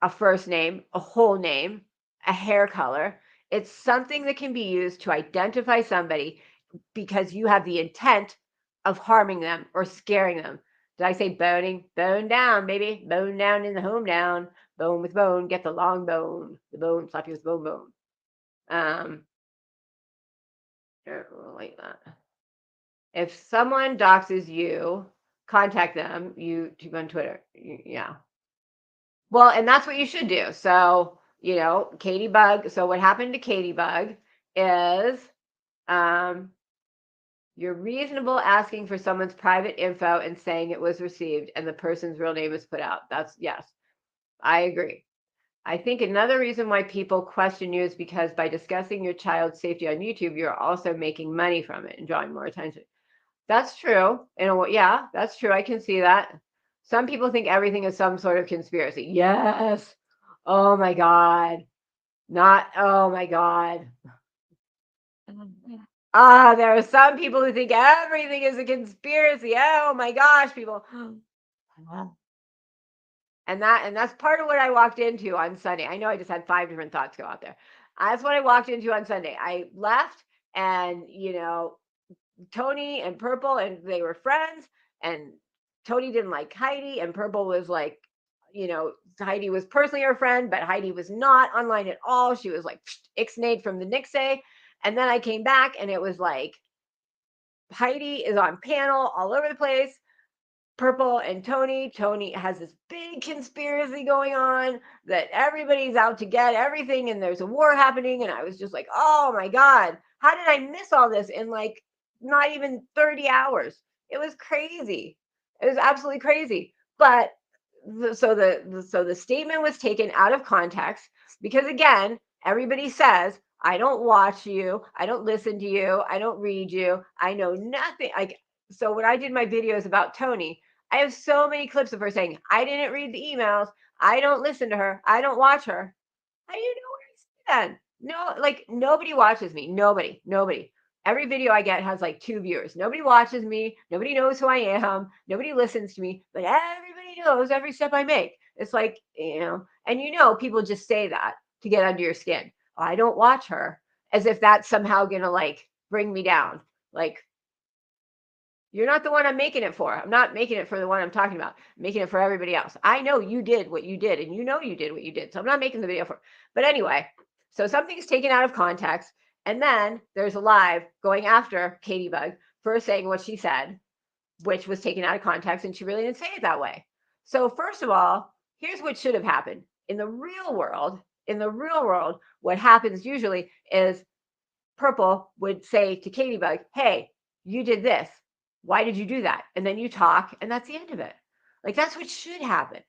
a first name, a whole name, a hair color. It's something that can be used to identify somebody because you have the intent of harming them or scaring them. Did I say boning? Bone down, baby. Bone down in the home down. Bone with bone. Get the long bone. The bone, slap you with bone. Like that. If someone doxes you, contact them. YouTube on Twitter. Yeah. Well, and that's what you should do. So, Katie Bug. So what happened to Katie Bug is um, you're reasonable asking for someone's private info and saying it was received and the person's real name is put out. That's yes, I agree. I think another reason why people question you is because by discussing your child's safety on YouTube, you're also making money from it and drawing more attention. That's true. Yeah, that's true. I can see that. Some people think everything is some sort of conspiracy. Yes. Oh my God. Oh my God. There are some people who think everything is a conspiracy. Oh my gosh, people. And that's part of what I walked into on Sunday. I know I just had 5 different thoughts go out there. That's what I walked into on Sunday. I left and, Tony and Purple, and they were friends, and Tony didn't like Heidi, and Purple was like, Heidi was personally her friend, but Heidi was not online at all. She was like ixnayed from the Nixay. And then I came back and it was like Heidi is on panel all over the place. Purple and Tony. Tony has this big conspiracy going on that everybody's out to get everything and there's a war happening. And I was just like, oh my God, how did I miss all this in like not even 30 hours? It was crazy. It was absolutely crazy. But so the statement was taken out of context because again, everybody says, I don't watch you, I don't listen to you, I don't read you, I know nothing. So when I did my videos about Tony, I have so many clips of her saying, I didn't read the emails, I don't listen to her, I don't watch her. How do you know where I see that? No, like nobody watches me. Nobody. Every video I get has like 2 viewers. Nobody watches me. Nobody knows who I am. Nobody listens to me, but everybody knows every step I make. It's like, and people just say that to get under your skin. Oh, I don't watch her, as if that's somehow going to like bring me down. Like, you're not the one I'm making it for. I'm not making it for the one I'm talking about. I'm making it for everybody else. I know you did what you did, and you know you did what you did. So I'm not making the video for. But anyway, so something's taken out of context, and then there's a live going after Katie Bug for saying what she said, which was taken out of context, and she really didn't say it that way. So first of all, here's what should have happened. In the real world, what happens usually is Purple would say to Katie Bug, hey, you did this. Why did you do that? And then you talk, and that's the end of it. Like, that's what should happen,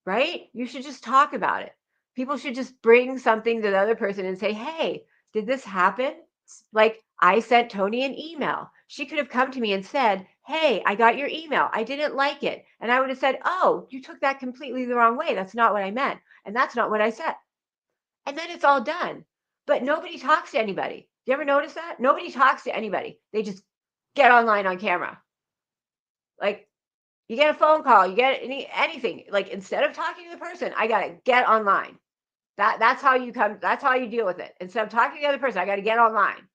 right? You should just talk about it. People should just bring something to the other person and say, hey, did this happen? Like, I sent Tony an email. She could have come to me and said, hey, I got your email. I didn't like it. And I would have said, oh, you took that completely the wrong way. That's not what I meant. And that's not what I said. And then it's all done. But nobody talks to anybody. Do you ever notice that? Nobody talks to anybody. They just get online on camera. Like, you get a phone call, you get anything. Like, instead of talking to the person, I gotta get online. That's how you come. That's how you deal with it. Instead of talking to the other person, I gotta get online.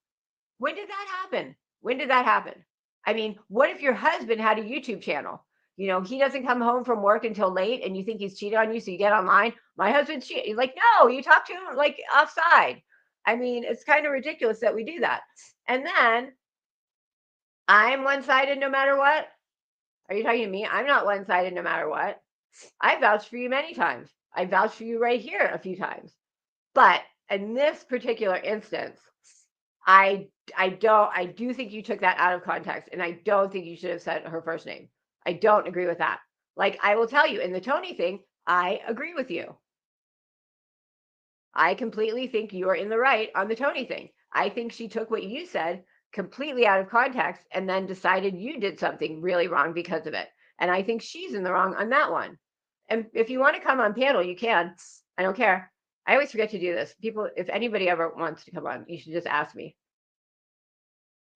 When did that happen? When did that happen? I mean, what if your husband had a YouTube channel? He doesn't come home from work until late, and you think he's cheated on you, so you get online. My husband's cheating. He's like, no, you talk to him like offside. I mean, it's kind of ridiculous that we do that. And then I'm one-sided no matter what. Are you talking to me? I'm not one-sided no matter what. I vouched for you many times. I vouched for you right here a few times. But in this particular instance, I do think you took that out of context, and I don't think you should have said her first name. I don't agree with that. Like, I will tell you, in the Tony thing, I agree with you. I completely think you are in the right on the Tony thing. I think she took what you said completely out of context and then decided you did something really wrong because of it. And I think she's in the wrong on that one. And if you want to come on panel, you can. I don't care. I always forget to do this. People, if anybody ever wants to come on, you should just ask me.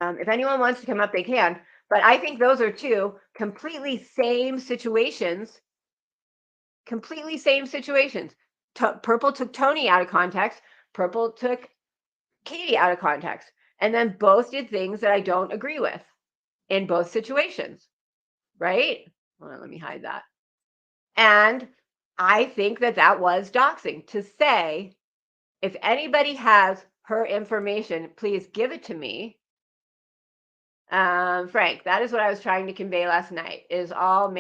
If anyone wants to come up, they can. But I think those are two completely same situations. Completely same situations. Purple took Tony out of context. Purple took Katie out of context. And then both did things that I don't agree with in both situations. Right? Hold on, let me hide that. And I think that was doxing to say, if anybody has her information, please give it to me. Frank, that is what I was trying to convey last night, is all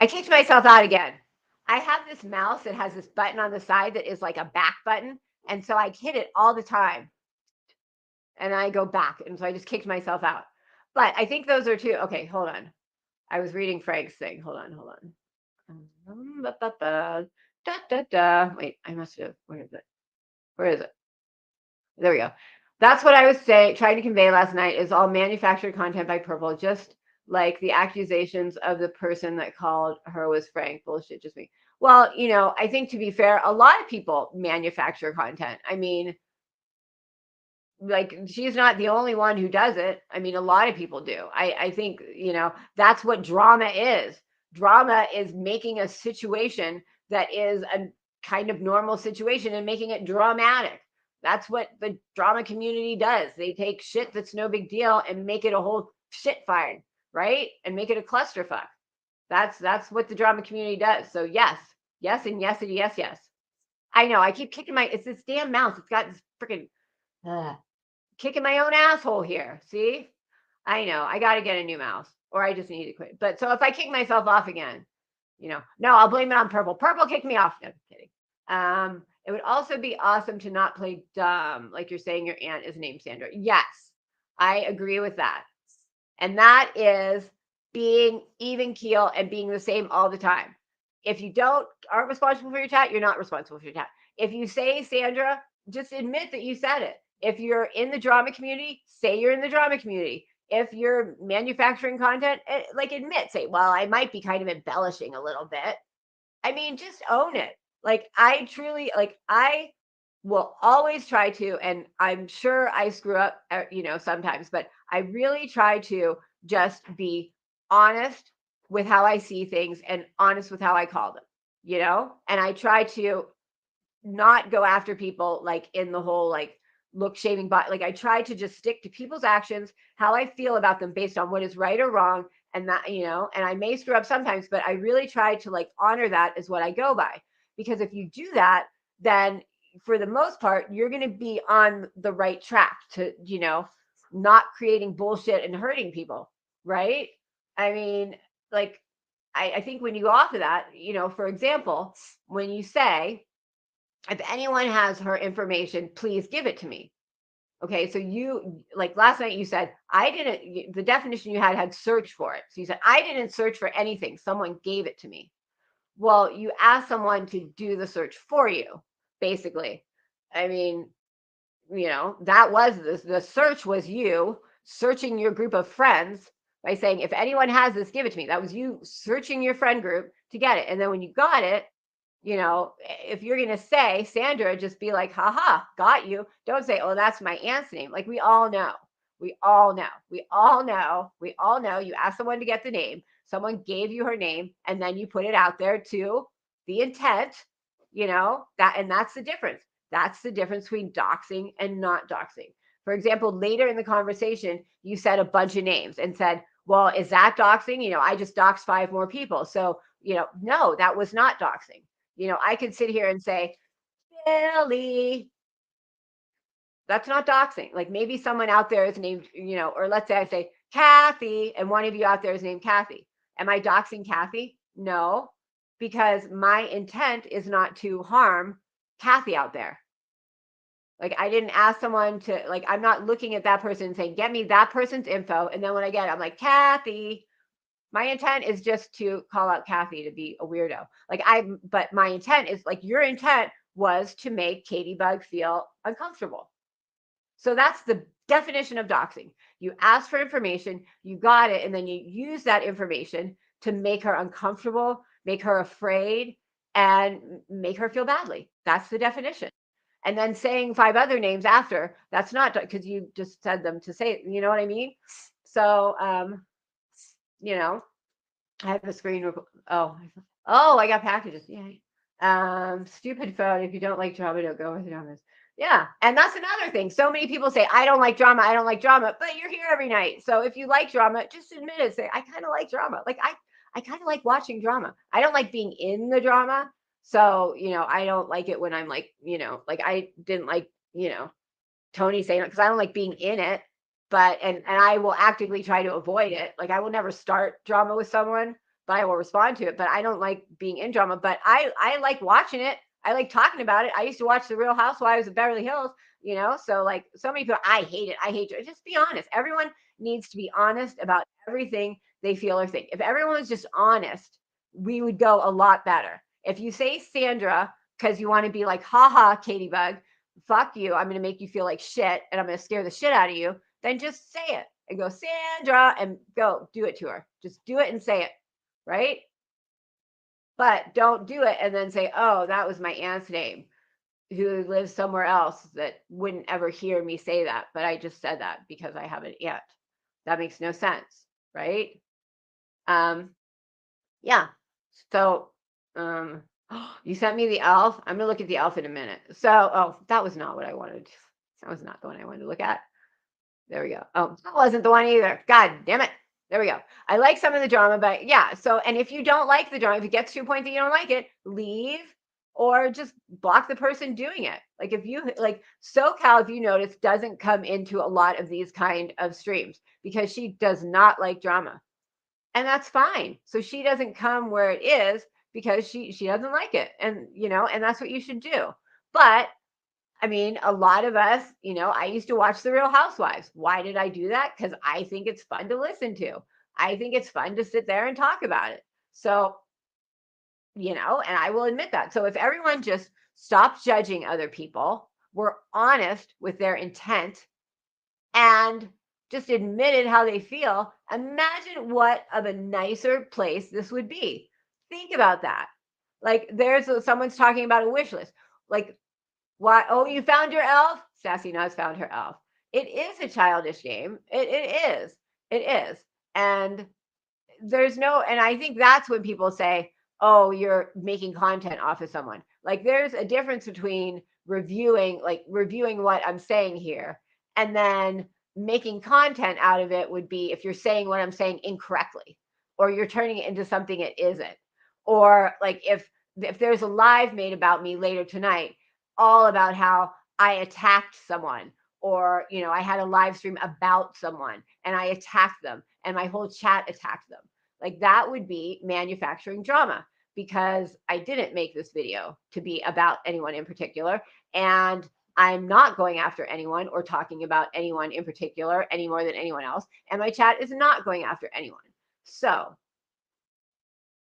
I kicked myself out again. I have this mouse that has this button on the side that is like a back button, and so I hit it all the time, and I go back, and so I just kicked myself out. But I think those are two. Okay, hold on. I was reading Frank's thing. Hold on, hold on. Da, da, da. Wait, I must have. Where is it? Where is it? There we go. That's what I was trying to convey last night is all manufactured content by Purple, just like the accusations of the person that called her was Frank. Bullshit, just me. Well, I think to be fair, a lot of people manufacture content. I mean, like she's not the only one who does it. I mean, a lot of people do. I think, that's what drama is. Drama is making a situation that is a kind of normal situation and making it dramatic. That's what the drama community does. They take shit that's no big deal and make it a whole shit fire, right? And make it a clusterfuck. That's what the drama community does. So yes, yes, and yes, and yes, yes. I know. I keep kicking it's this damn mouse. It's got this freaking kicking my own asshole here. See? I know. I got to get a new mouse or I just need to quit. But so if I kick myself off again, no, I'll blame it on Purple. Purple kicked me off. No, kidding. It would also be awesome to not play dumb, like you're saying your aunt is named Sandra. Yes, I agree with that. And that is being even keel and being the same all the time. If you aren't responsible for your chat, you're not responsible for your chat. If you say Sandra, just admit that you said it. If you're in the drama community, say you're in the drama community. If you're manufacturing content, like admit, say, well, I might be kind of embellishing a little bit. I mean, just own it. Like I truly, I will always try to, and I'm sure I screw up, sometimes, but I really try to just be honest with how I see things and honest with how I call them, and I try to not go after people like in the whole look shaming, but like I try to just stick to people's actions, how I feel about them based on what is right or wrong. And that, and I may screw up sometimes, but I really try to honor that as what I go by. Because if you do that, then for the most part, you're going to be on the right track to, not creating bullshit and hurting people. Right. I mean, I think when you go off of that, for example, when you say, if anyone has her information, please give it to me. Okay, so you, last night you said, the definition you had search for it. So you said, I didn't search for anything. Someone gave it to me. Well, you asked someone to do the search for you, basically. I mean, that was the search was you searching your group of friends by saying, if anyone has this, give it to me. That was you searching your friend group to get it. And then when you got it, if you're going to say Sandra, just be like, haha, got you. Don't say, oh, that's my aunt's name. Like we all know. We all know. We all know. We all know. You asked someone to get the name. Someone gave you her name and then you put it out there to the intent, that's the difference. That's the difference between doxing and not doxing. For example, later in the conversation, you said a bunch of names and said, well, is that doxing? I just doxed 5 more people. So, no, that was not doxing. I could sit here and say, Billy. That's not doxing. Like maybe someone out there is named, or let's say I say Kathy, and one of you out there is named Kathy. Am I doxing Kathy? No, because my intent is not to harm Kathy out there. Like I didn't ask someone to, I'm not looking at that person and saying, get me that person's info. And then when I get it, I'm like, Kathy. My intent is just to call out Kathy to be a weirdo. But my intent is your intent was to make Katie Bug feel uncomfortable. So that's the definition of doxing. You asked for information, you got it, and then you use that information to make her uncomfortable, make her afraid, and make her feel badly. That's the definition. And then saying 5 other names after, that's not because you just said them to say it. You know what I mean? So, I have a screen. Oh, I got packages. Yay. Stupid phone. If you don't like drama, don't go with dramas. Yeah. And that's another thing. So many people say, I don't like drama. I don't like drama, but you're here every night. So if you like drama, just admit it. Say, I kind of like drama. Like I kind of like watching drama. I don't like being in the drama. So, I don't like it when I'm like, like I didn't like, Tony saying it because I don't like being in it, but and I will actively try to avoid it. Like I will never start drama with someone, but I will respond to it. But I don't like being in drama. But I like watching it. I like talking about it. I used to watch The Real Housewives of Beverly Hills, so like so many people, I hate it. I hate it. Just be honest. Everyone needs to be honest about everything they feel or think. If everyone was just honest, we would go a lot better. If you say Sandra because you want to be like, haha, Katie Bug, fuck you, I'm going to make you feel like shit and I'm going to scare the shit out of you, then just say it and go, Sandra, and go do it to her. Just do it and say it, right? But don't do it and then say, oh, that was my aunt's name who lives somewhere else that wouldn't ever hear me say that. But I just said that because I have an aunt. That makes no sense, right? Yeah. So, you sent me the elf. I'm gonna look at the elf in a minute. So, oh, that was not what I wanted. That was not the one I wanted to look at. There we go. Oh, that wasn't the one either. God damn it. There we go. I like some of the drama, but yeah. So, and if you don't like the drama, if it gets to a point that you don't like it, leave or just block the person doing it. Like if you like SoCal, if you notice, doesn't come into a lot of these kind of streams because she does not like drama. And that's fine. So she doesn't come where it is because she doesn't like it. And and that's what you should do. But I mean, a lot of us, I used to watch The Real Housewives. Why did I do that? Because I think it's fun to listen to. I think it's fun to sit there and talk about it. So, and I will admit that. So if everyone just stopped judging other people, were honest with their intent, and just admitted how they feel, imagine what of a nicer place this would be. Think about that. Like someone's talking about a wish list. Like, why? Oh, you found your elf? Sassy Nuts found her elf. It is a childish game. It is. It is. And and I think that's when people say, oh, you're making content off of someone. Like there's a difference between reviewing what I'm saying here and then making content out of it would be if you're saying what I'm saying incorrectly or you're turning it into something it isn't. Or like if there's a live made about me later tonight, all about how I attacked someone or I had a live stream about someone and I attacked them and my whole chat attacked them. Like that would be manufacturing drama because I didn't make this video to be about anyone in particular. And I'm not going after anyone or talking about anyone in particular any more than anyone else. And my chat is not going after anyone. So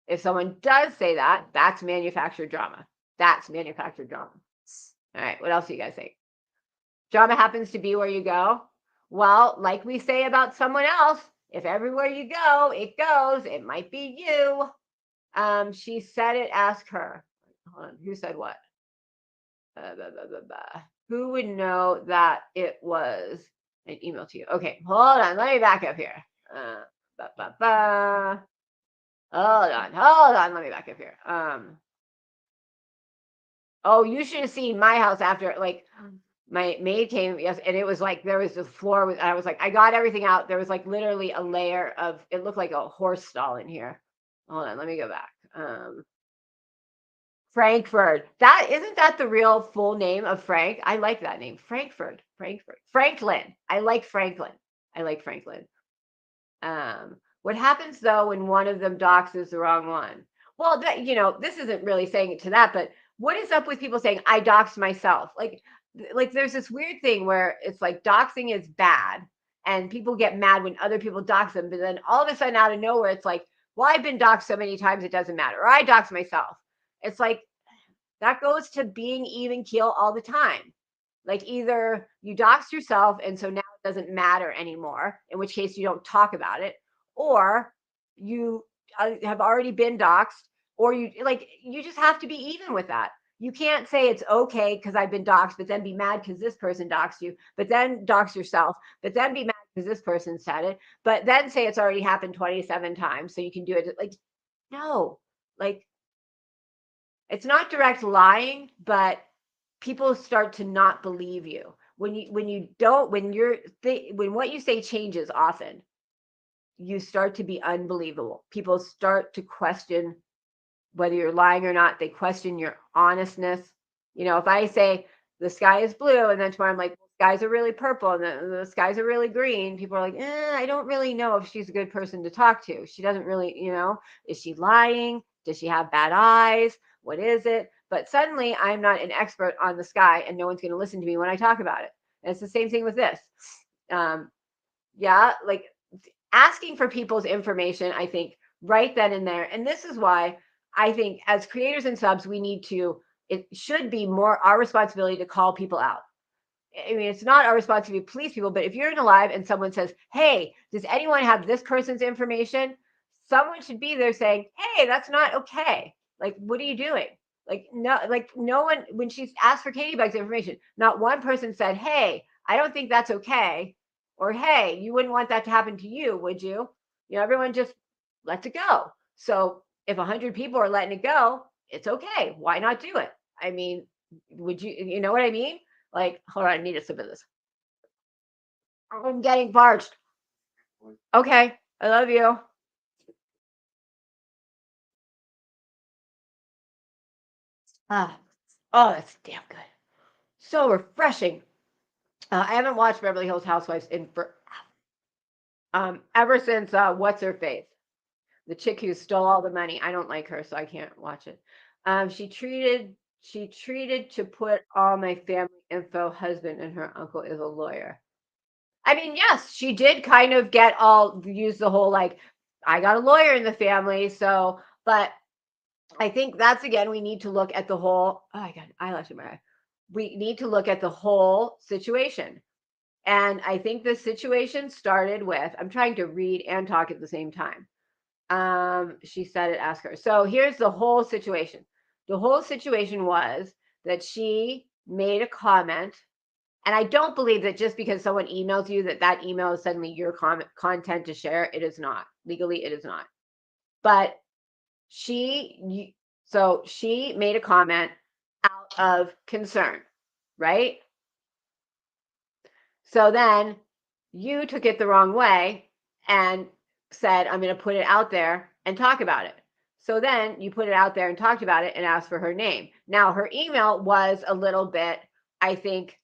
if someone does say that, that's manufactured drama. That's manufactured drama. All right. What else do you guys think? Drama happens to be where you go. Well, like we say about someone else, if everywhere you go, it goes, it might be you. She said it, ask her. Hold on, who said what? Who would know that it was an email to you? Okay, hold on, let me back up here. Hold on, let me back up here. Oh, you should have seen my house after, like, my maid came, yes, and it was like there was the floor with, I was like, I got everything out. There was like literally a layer of, it looked like a horse stall in here. Hold on, let me go back. Frankfurt. That isn't that the real full name of Frank? I like that name. Frankfurt. Franklin. I like Franklin. What happens though when one of them doxes the wrong one? Well, this isn't really saying it to that, but what is up with people saying I doxed myself? Like there's this weird thing where it's like doxing is bad and people get mad when other people dox them, but then all of a sudden out of nowhere it's like, well, I've been doxed so many times it doesn't matter, or I dox myself. It's like that goes to being even keel all the time. Like either you dox yourself and so now it doesn't matter anymore, in which case you don't talk about it, or you have already been doxed, or you just have to be even with that. You can't say it's okay because I've been doxed, but then be mad because this person doxed you, but then dox yourself, but then be mad because this person said it, but then say it's already happened 27 times so you can do it. Like, no, like it's not direct lying, but people start to not believe you. When what you say changes often, you start to be unbelievable. People start to question whether you're lying or not. They question your honestness. If I say the sky is blue and then tomorrow I'm like, skies are really purple and the skies are really green, people are like, I don't really know if she's a good person to talk to. She doesn't really, is she lying? Does she have bad eyes? What is it? But suddenly I'm not an expert on the sky and no one's going to listen to me when I talk about it. And it's the same thing with this. Yeah, like asking for people's information, I think, right then and there. And this is why I think as creators and subs, it should be more our responsibility to call people out. I mean, it's not our responsibility to police people, but if you're in a live and someone says, hey, does anyone have this person's information? Someone should be there saying, hey, that's not okay. Like, what are you doing? No one, when she asked for Katie Bug's information, not one person said, hey, I don't think that's okay. Or, hey, you wouldn't want that to happen to you, would you? Everyone just lets it go. So if 100 people are letting it go, it's okay. Why not do it? I mean, you know what I mean? Like, hold on, I need a sip of this. I'm getting parched. Okay, I love you. Ah, oh, that's damn good. So refreshing. I haven't watched Beverly Hills Housewives ever since what's her face, the chick who stole all the money. I don't like her, so I can't watch it. She treated to put all my family info. Husband and her uncle is a lawyer. I mean, yes, she did kind of use the whole like, I got a lawyer in the family, so, but I think that's again, we need to look at the whole. Oh, I got an eyelash in my eye. We need to look at the whole situation. And I think the situation started with, I'm trying to read and talk at the same time. She said it, ask her. So here's the whole situation. The whole situation was that she made a comment. And I don't believe that just because someone emails you that email is suddenly your content to share. It is not. Legally, it is not. But she made a comment out of concern, right? So then you took it the wrong way and said, I'm going to put it out there and talk about it. So then you put it out there and talked about it and asked for her name. Now, her email was a little bit, I think,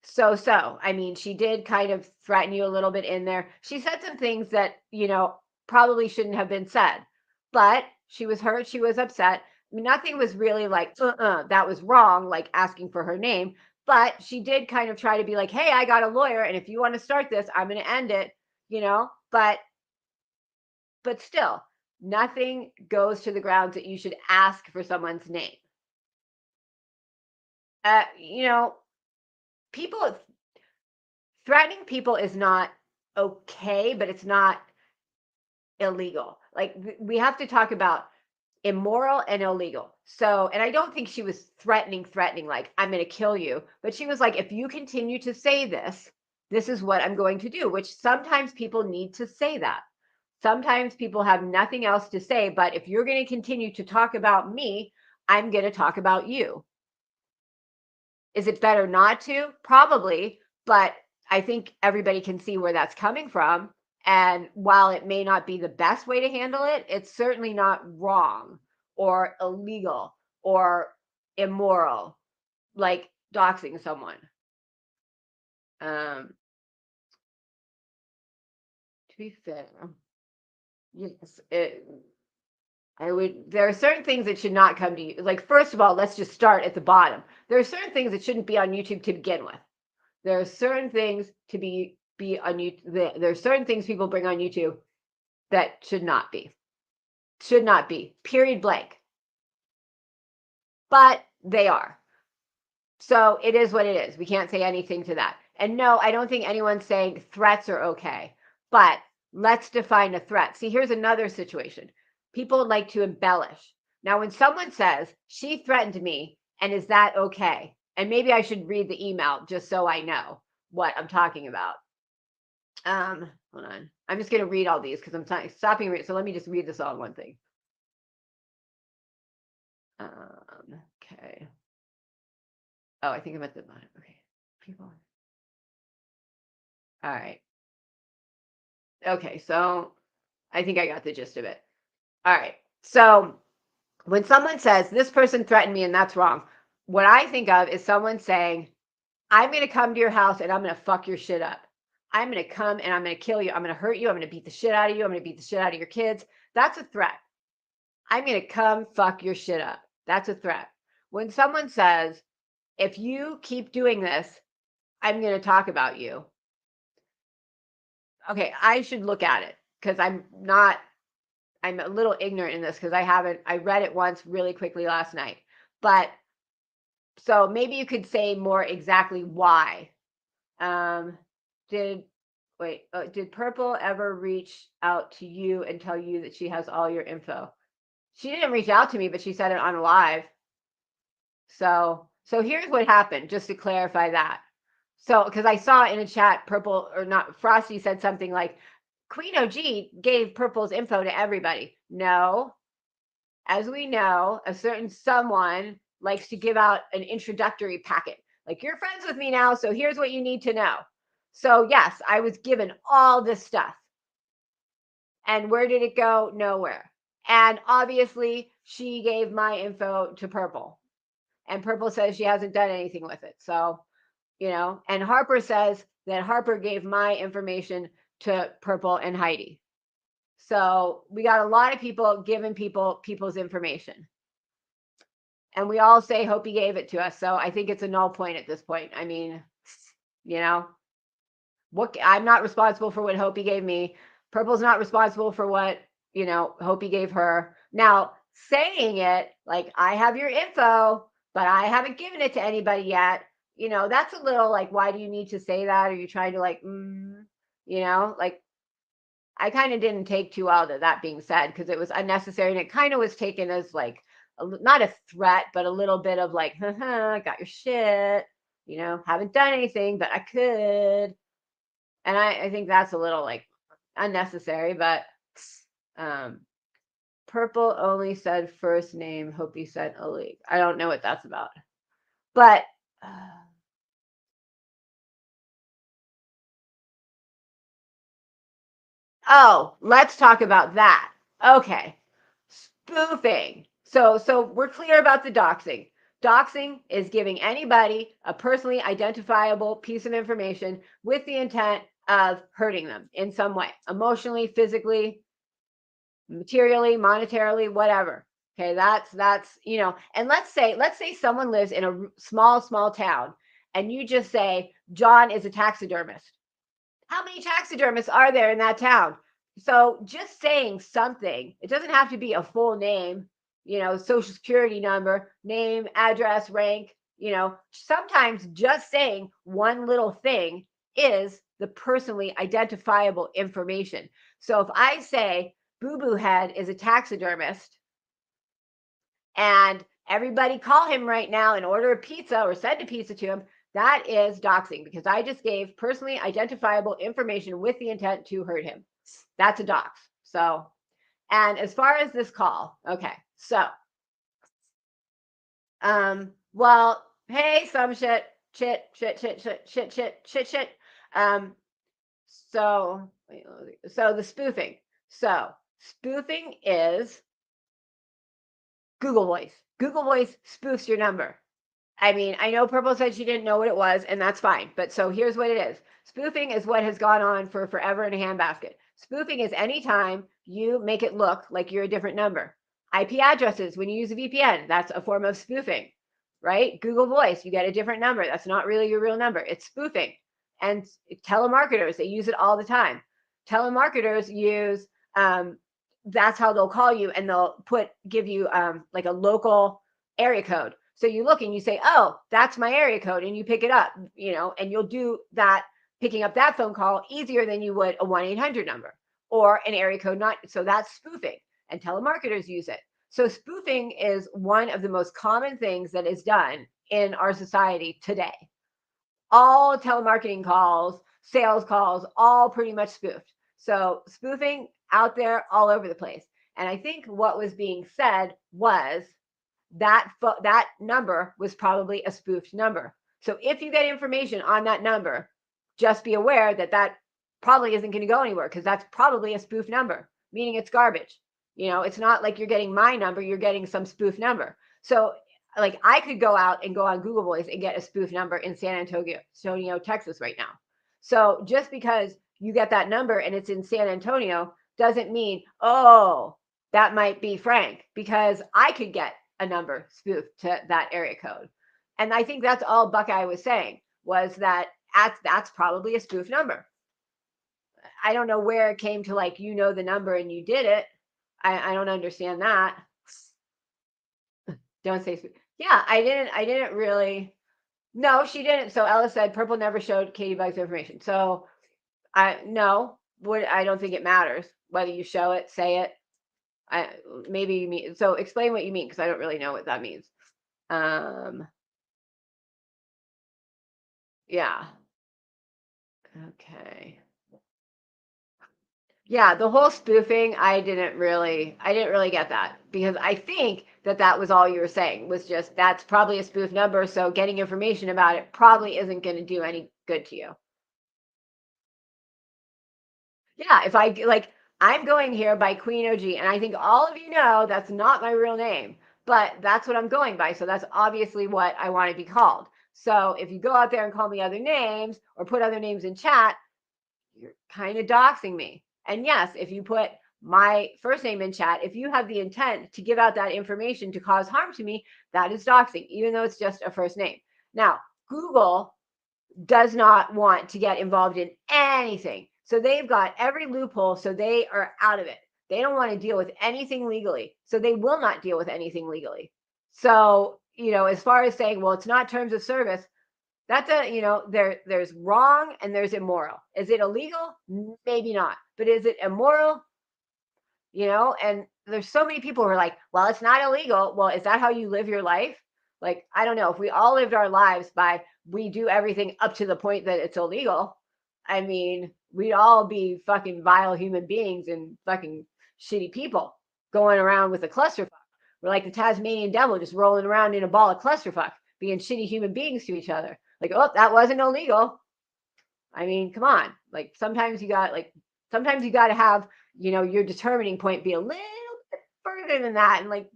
so. I mean, she did kind of threaten you a little bit in there. She said some things that, probably shouldn't have been said, but she was hurt. She was upset. I mean, nothing was really like, that was wrong, like asking for her name. But she did kind of try to be like, hey, I got a lawyer. And if you want to start this, I'm going to end it, but still, nothing goes to the grounds that you should ask for someone's name. People threatening people is not okay, but it's not illegal. Like we have to talk about immoral and illegal. So, and I don't think she was threatening like I'm going to kill you, but she was like, if you continue to say this, this is what I'm going to do, which sometimes people need to say that. Sometimes people have nothing else to say, but if you're going to continue to talk about me, I'm going to talk about you. Is it better not to? Probably, but I think everybody can see where that's coming from. And while it may not be the best way to handle it, it's certainly not wrong or illegal or immoral, like doxing someone. To be fair, yes, there are certain things that should not come to you. Like, first of all, let's just start at the bottom. There are certain things that shouldn't be on YouTube to begin with. There are certain things to be on YouTube. There are certain things people bring on YouTube that should not be. Should not be. Period blank. But they are. So it is what it is. We can't say anything to that. And no, I don't think anyone's saying threats are okay. But let's define a threat. See, here's another situation. People like to embellish. Now, when someone says, she threatened me, and is that okay? And maybe I should read the email just so I know what I'm talking about. Hold on. I'm just going to read all these because I'm stopping reading. So let me just read this all in one thing. Okay. Oh, I think I'm at the bottom. Okay. People. All right. Okay. So I think I got the gist of it. All right. So when someone says this person threatened me and that's wrong, what I think of is someone saying, I'm going to come to your house and I'm going to fuck your shit up. I'm going to come and I'm going to kill you. I'm going to hurt you. I'm going to beat the shit out of you. I'm going to beat the shit out of your kids. That's a threat. I'm going to come fuck your shit up. That's a threat. When someone says, if you keep doing this, I'm going to talk about you. Okay, I should look at it because I'm a little ignorant in this because I read it once really quickly last night. But so maybe you could say more exactly why. Did Purple ever reach out to you and tell you that she has all your info? She didn't reach out to me, but she said it on a live. So here's what happened, just to clarify that. So, because I saw in a chat, Purple, or not, Frosty said something like, Queen OG gave Purple's info to everybody. No. As we know, a certain someone likes to give out an introductory packet. Like, you're friends with me now, so here's what you need to know. So, yes, I was given all this stuff. And where did it go? Nowhere. And obviously, she gave my info to Purple. And Purple says she hasn't done anything with it. So, and Harper says that Harper gave my information to Purple and Heidi. So we got a lot of people giving people's information. And we all say Hopi gave it to us. So I think it's a null point at this point. I mean, I'm not responsible for what Hopi gave me. Purple's not responsible for what, Hopi gave her. Now, saying it like, I have your info, but I haven't given it to anybody yet, that's a little like, why do you need to say that? Are you trying to like, like, I kind of didn't take too well to that being said because it was unnecessary and it kind of was taken as like, not a threat, but a little bit of like, got your shit, haven't done anything, but I could. And I think that's a little like unnecessary, but Purple only said first name, Hopi said a league. I don't know what that's about. But oh, let's talk about that. Okay. Spoofing. So we're clear about the doxing. Doxing is giving anybody a personally identifiable piece of information with the intent of hurting them in some way, emotionally, physically, materially, monetarily, whatever. Okay, that's and let's say someone lives in a small town and you just say John is a taxidermist. How many taxidermists are there in that town? So just saying something, it doesn't have to be a full name, social security number, name, address, rank, sometimes just saying one little thing is the personally identifiable information. So if I say Boo Boo Head is a taxidermist and everybody call him right now and order a pizza or send a pizza to him, that is doxing because I just gave personally identifiable information with the intent to hurt him. That's a dox. So, and as far as this call, okay, so, well, hey, some shit. So the spoofing. So spoofing is Google Voice. Google Voice spoofs your number. I mean, I know Purple said she didn't know what it was, and that's fine. But so here's what it is. Spoofing is what has gone on for forever in a handbasket. Spoofing is anytime you make it look like you're a different number. IP addresses, when you use a VPN, that's a form of spoofing, right? Google Voice, you get a different number. That's not really your real number. It's spoofing. And telemarketers, they use it all the time. Telemarketers use, that's how they'll call you and they'll give you like a local area code. So you look and you say, oh, that's my area code, and you pick it up, and you'll do that, picking up that phone call easier than you would a 1-800 number or an area code not. So that's spoofing, and telemarketers use it. So spoofing is one of the most common things that is done in our society today. All telemarketing calls, sales calls, all pretty much spoofed. So spoofing out there all over the place. And I think what was being said was that number was probably a spoofed number. So if you get information on that number, just be aware that that probably isn't going to go anywhere, because that's probably a spoof number, meaning it's garbage. It's not like you're getting my number, you're getting some spoof number. So like I could go out and go on Google Voice and get a spoof number in San Antonio, Texas right now. So just because you get that number and it's in San Antonio doesn't mean, oh, that might be Frank, because I could get a number spoofed to that area code. And I think that's all Buckeye was saying, was that that's probably a spoof number. I don't know where it came to like, the number and you did it. I don't understand that. Don't say spoof. Yeah, I didn't really. No, she didn't. So Ella said Purple never showed Katie Bugs information. So I don't think it matters whether you show it, say it. Maybe you mean, so explain what you mean, because I don't really know what that means. Yeah. Okay. Yeah, the whole spoofing, I didn't really get that, because I think that was all you were saying, was just that's probably a spoof number, so getting information about it probably isn't going to do any good to you. Yeah, if I'm going here by Queen OG, and I think all of you know that's not my real name, but that's what I'm going by, so that's obviously what I want to be called. So if you go out there and call me other names or put other names in chat, you're kind of doxing me. And yes, if you put my first name in chat, if you have the intent to give out that information to cause harm to me, that is doxing, even though it's just a first name. Now, Google does not want to get involved in anything. So they've got every loophole, so they are out of it. They don't want to deal with anything legally. So they will not deal with anything legally. So, as far as saying, well, it's not terms of service, that's there's wrong and there's immoral. Is it illegal? Maybe not. But is it immoral? And there's so many people who are like, well, it's not illegal. Well, is that how you live your life? Like, I don't know. If we all lived our lives by we do everything up to the point that it's illegal, I mean, we'd all be fucking vile human beings and fucking shitty people going around with a clusterfuck. We're like the Tasmanian devil, just rolling around in a ball of clusterfuck, being shitty human beings to each other. Like, oh, that wasn't illegal. I mean, come on. Like, sometimes you got to have, your determining point be a little bit further than that. And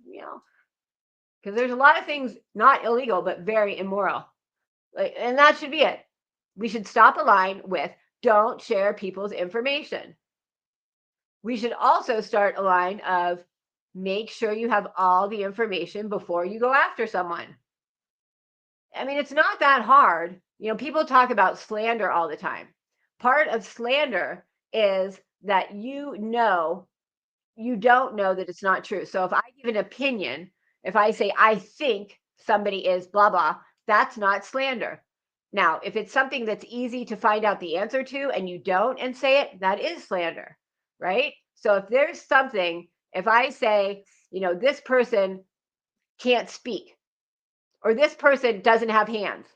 because there's a lot of things not illegal, but very immoral. And that should be it. We should stop a line with don't share people's information. We should also start a line of make sure you have all the information before you go after someone. I mean, it's not that hard. People talk about slander all the time. Part of slander is that you don't know that it's not true. So if I give an opinion, if I say, I think somebody is blah, blah, that's not slander. Now, if it's something that's easy to find out the answer to and you don't and say it, that is slander, right? So if there's something, if I say, this person can't speak, or this person doesn't have hands,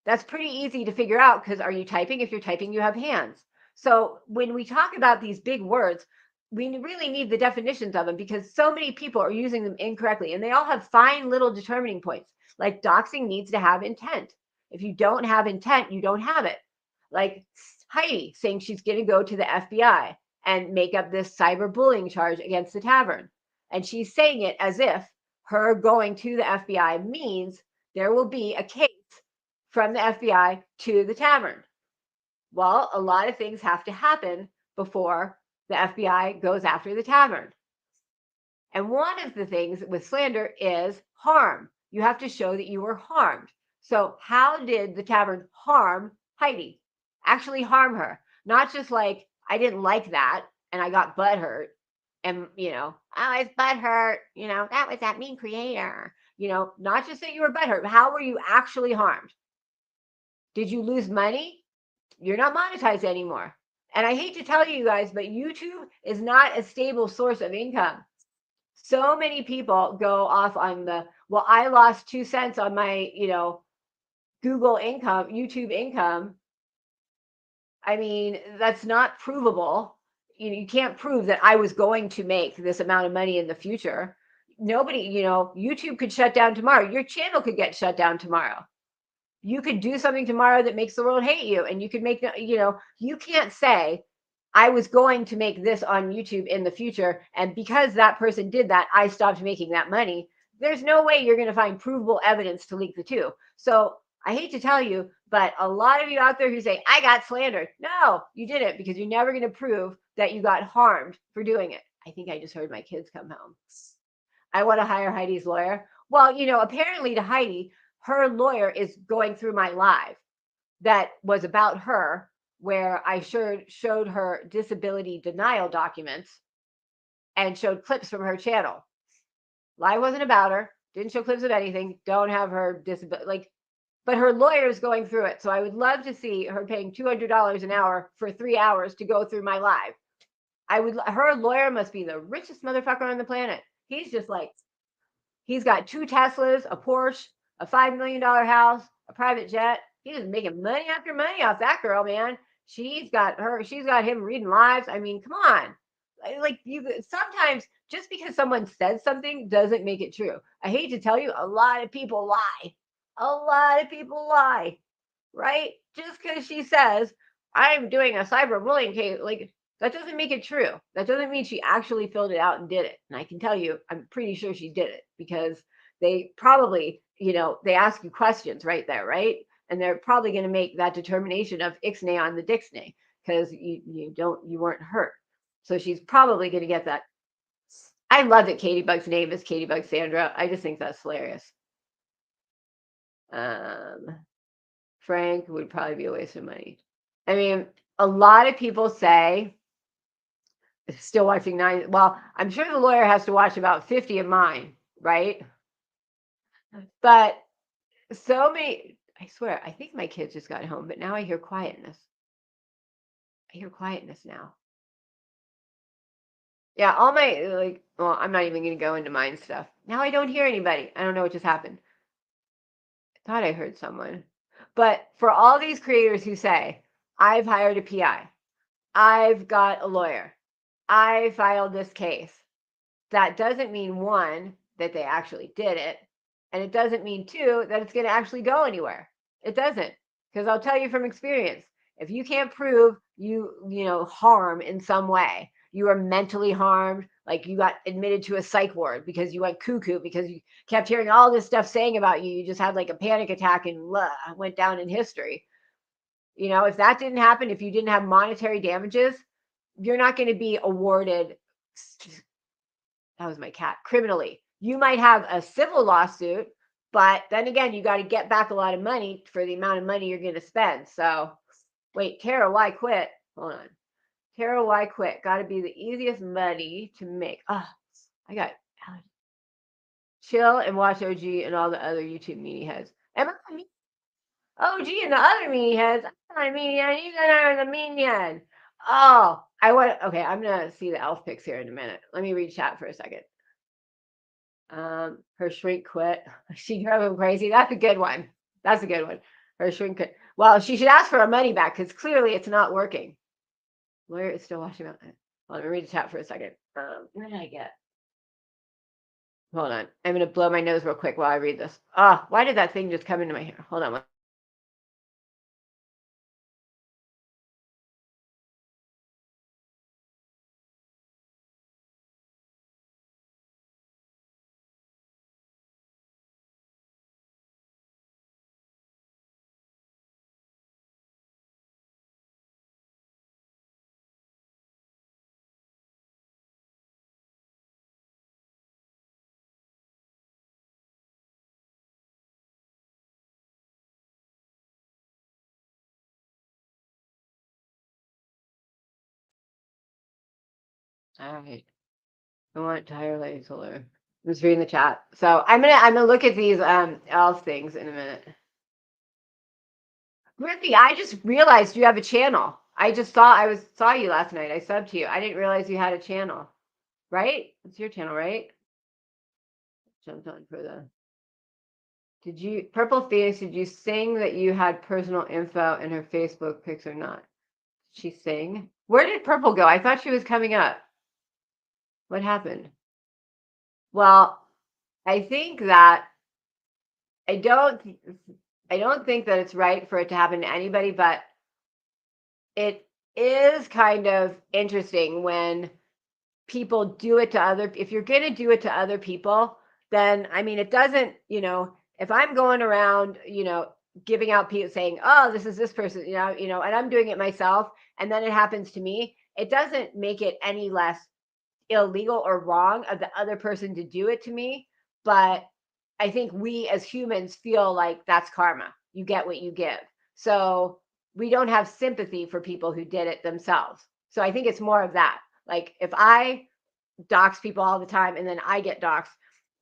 that's pretty easy to figure out, because are you typing? If you're typing, you have hands. So when we talk about these big words, we really need the definitions of them, because so many people are using them incorrectly, and they all have fine little determining points. Like doxing needs to have intent. If you don't have intent, you don't have it. Like Heidi saying she's going to go to the FBI and make up this cyberbullying charge against the tavern. And she's saying it as if her going to the FBI means there will be a case from the FBI to the tavern. Well, a lot of things have to happen before the FBI goes after the tavern. And one of the things with slander is harm. You have to show that you were harmed. So how did the tavern harm Heidi? Actually harm her. Not just like, I didn't like that and I got butthurt. And, I was butthurt. That was that mean creator. Not just that you were butthurt, but how were you actually harmed? Did you lose money? You're not monetized anymore. And I hate to tell you guys, but YouTube is not a stable source of income. So many people go off on well, I lost 2 cents on my, Google income, YouTube income. I mean, that's not provable. You can't prove that I was going to make this amount of money in the future. nobody, YouTube could shut down tomorrow. Your channel could get shut down tomorrow. You could do something tomorrow that makes the world hate you, and you could make, you can't say, I was going to make this on YouTube in the future, and because that person did that, I stopped making that money. There's no way you're going to find provable evidence to link the two. So I hate to tell you, but a lot of you out there who say, I got slandered. No, you didn't, because you're never going to prove that you got harmed for doing it. I think I just heard my kids come home. I want to hire Heidi's lawyer. Well, apparently to Heidi, her lawyer is going through my live that was about her, where I showed her disability denial documents and showed clips from her channel. Live wasn't about her. Didn't show clips of anything. Don't have her disability. But her lawyer is going through it. So I would love to see her paying $200 an hour for 3 hours to go through my live. Her lawyer must be the richest motherfucker on the planet. He's just like, he's got 2 Teslas, a Porsche, a $5 million house, a private jet. He's just making money after money off that girl, man. She's got him reading lives. I mean, come on. Sometimes just because someone says something doesn't make it true. I hate to tell you, a lot of people lie. A lot of people lie, right? Just because she says, I'm doing a cyberbullying case, that doesn't make it true. That doesn't mean she actually filled it out and did it. And I can tell you, I'm pretty sure she did it, because they probably, they ask you questions right there, right? And they're probably going to make that determination of ixnay on the dixnay, because you weren't hurt. So she's probably going to get that. I love that Katie Bug's name is Katie Bug Sandra. I just think that's hilarious. Frank would probably be a waste of money. I mean, a lot of people say, still watching 9. Well, I'm sure the lawyer has to watch about 50 of mine, right? But so many, I swear, I think my kids just got home, but now I hear quietness. I hear quietness now. Yeah, all my, well, I'm not even going to go into mine stuff. Now I don't hear anybody. I don't know what just happened. I thought I heard someone. But for all these creators who say, I've hired a PI, I've got a lawyer, I filed this case, that doesn't mean, 1, that they actually did it. And it doesn't mean, 2, that it's going to actually go anywhere. It doesn't. Because I'll tell you from experience, if you can't prove you harm in some way, you are mentally harmed, like you got admitted to a psych ward because you went cuckoo, because you kept hearing all this stuff saying about you, you just had like a panic attack and went down in history. If that didn't happen, if you didn't have monetary damages, you're not going to be awarded, that was my cat, criminally. You might have a civil lawsuit, but then again, you got to get back a lot of money for the amount of money you're going to spend. So wait, Tara, why quit? Hold on. Tara, why quit? Got to be the easiest money to make. Oh, I got chill and watch OG and all the other YouTube meanie heads. Am I OG and the other meanie heads? I'm not a meanie head. You guys are the meanie head. Oh, okay, I'm going to see the elf pics here in a minute. Let me read chat for a second. Her shrink quit. She drove him crazy. That's a good one. That's a good one. Her shrink quit. Well, she should ask for her money back, because clearly it's not working. Lawyer is still watching about it. Well, let me read the chat for a second. Where did I get? Hold on. I'm going to blow my nose real quick while I read this. Why did that thing just come into my hair? Hold on. All right. I want tire lights solar. I'm just reading the chat. So I'm gonna look at these elf things in a minute. Griffy, I just realized you have a channel. I saw you last night. I subbed to you. I didn't realize you had a channel. Right? It's your channel, right? Jumped on for the. Purple Phoenix, did you sing that you had personal info in her Facebook pics or not? Did she sing? Where did Purple go? I thought she was coming up. What happened? Well, I think that I don't think that it's right for it to happen to anybody, but it is kind of interesting when people do it to other, if you're going to do it to other people, then I mean, it doesn't, if I'm going around, giving out people saying, oh, this is this person, and I'm doing it myself, and then it happens to me, it doesn't make it any less illegal or wrong of the other person to do it to me. But I think we as humans feel like that's karma. You get what you give. So we don't have sympathy for people who did it themselves. So I think it's more of that. Like if I dox people all the time and then I get doxed,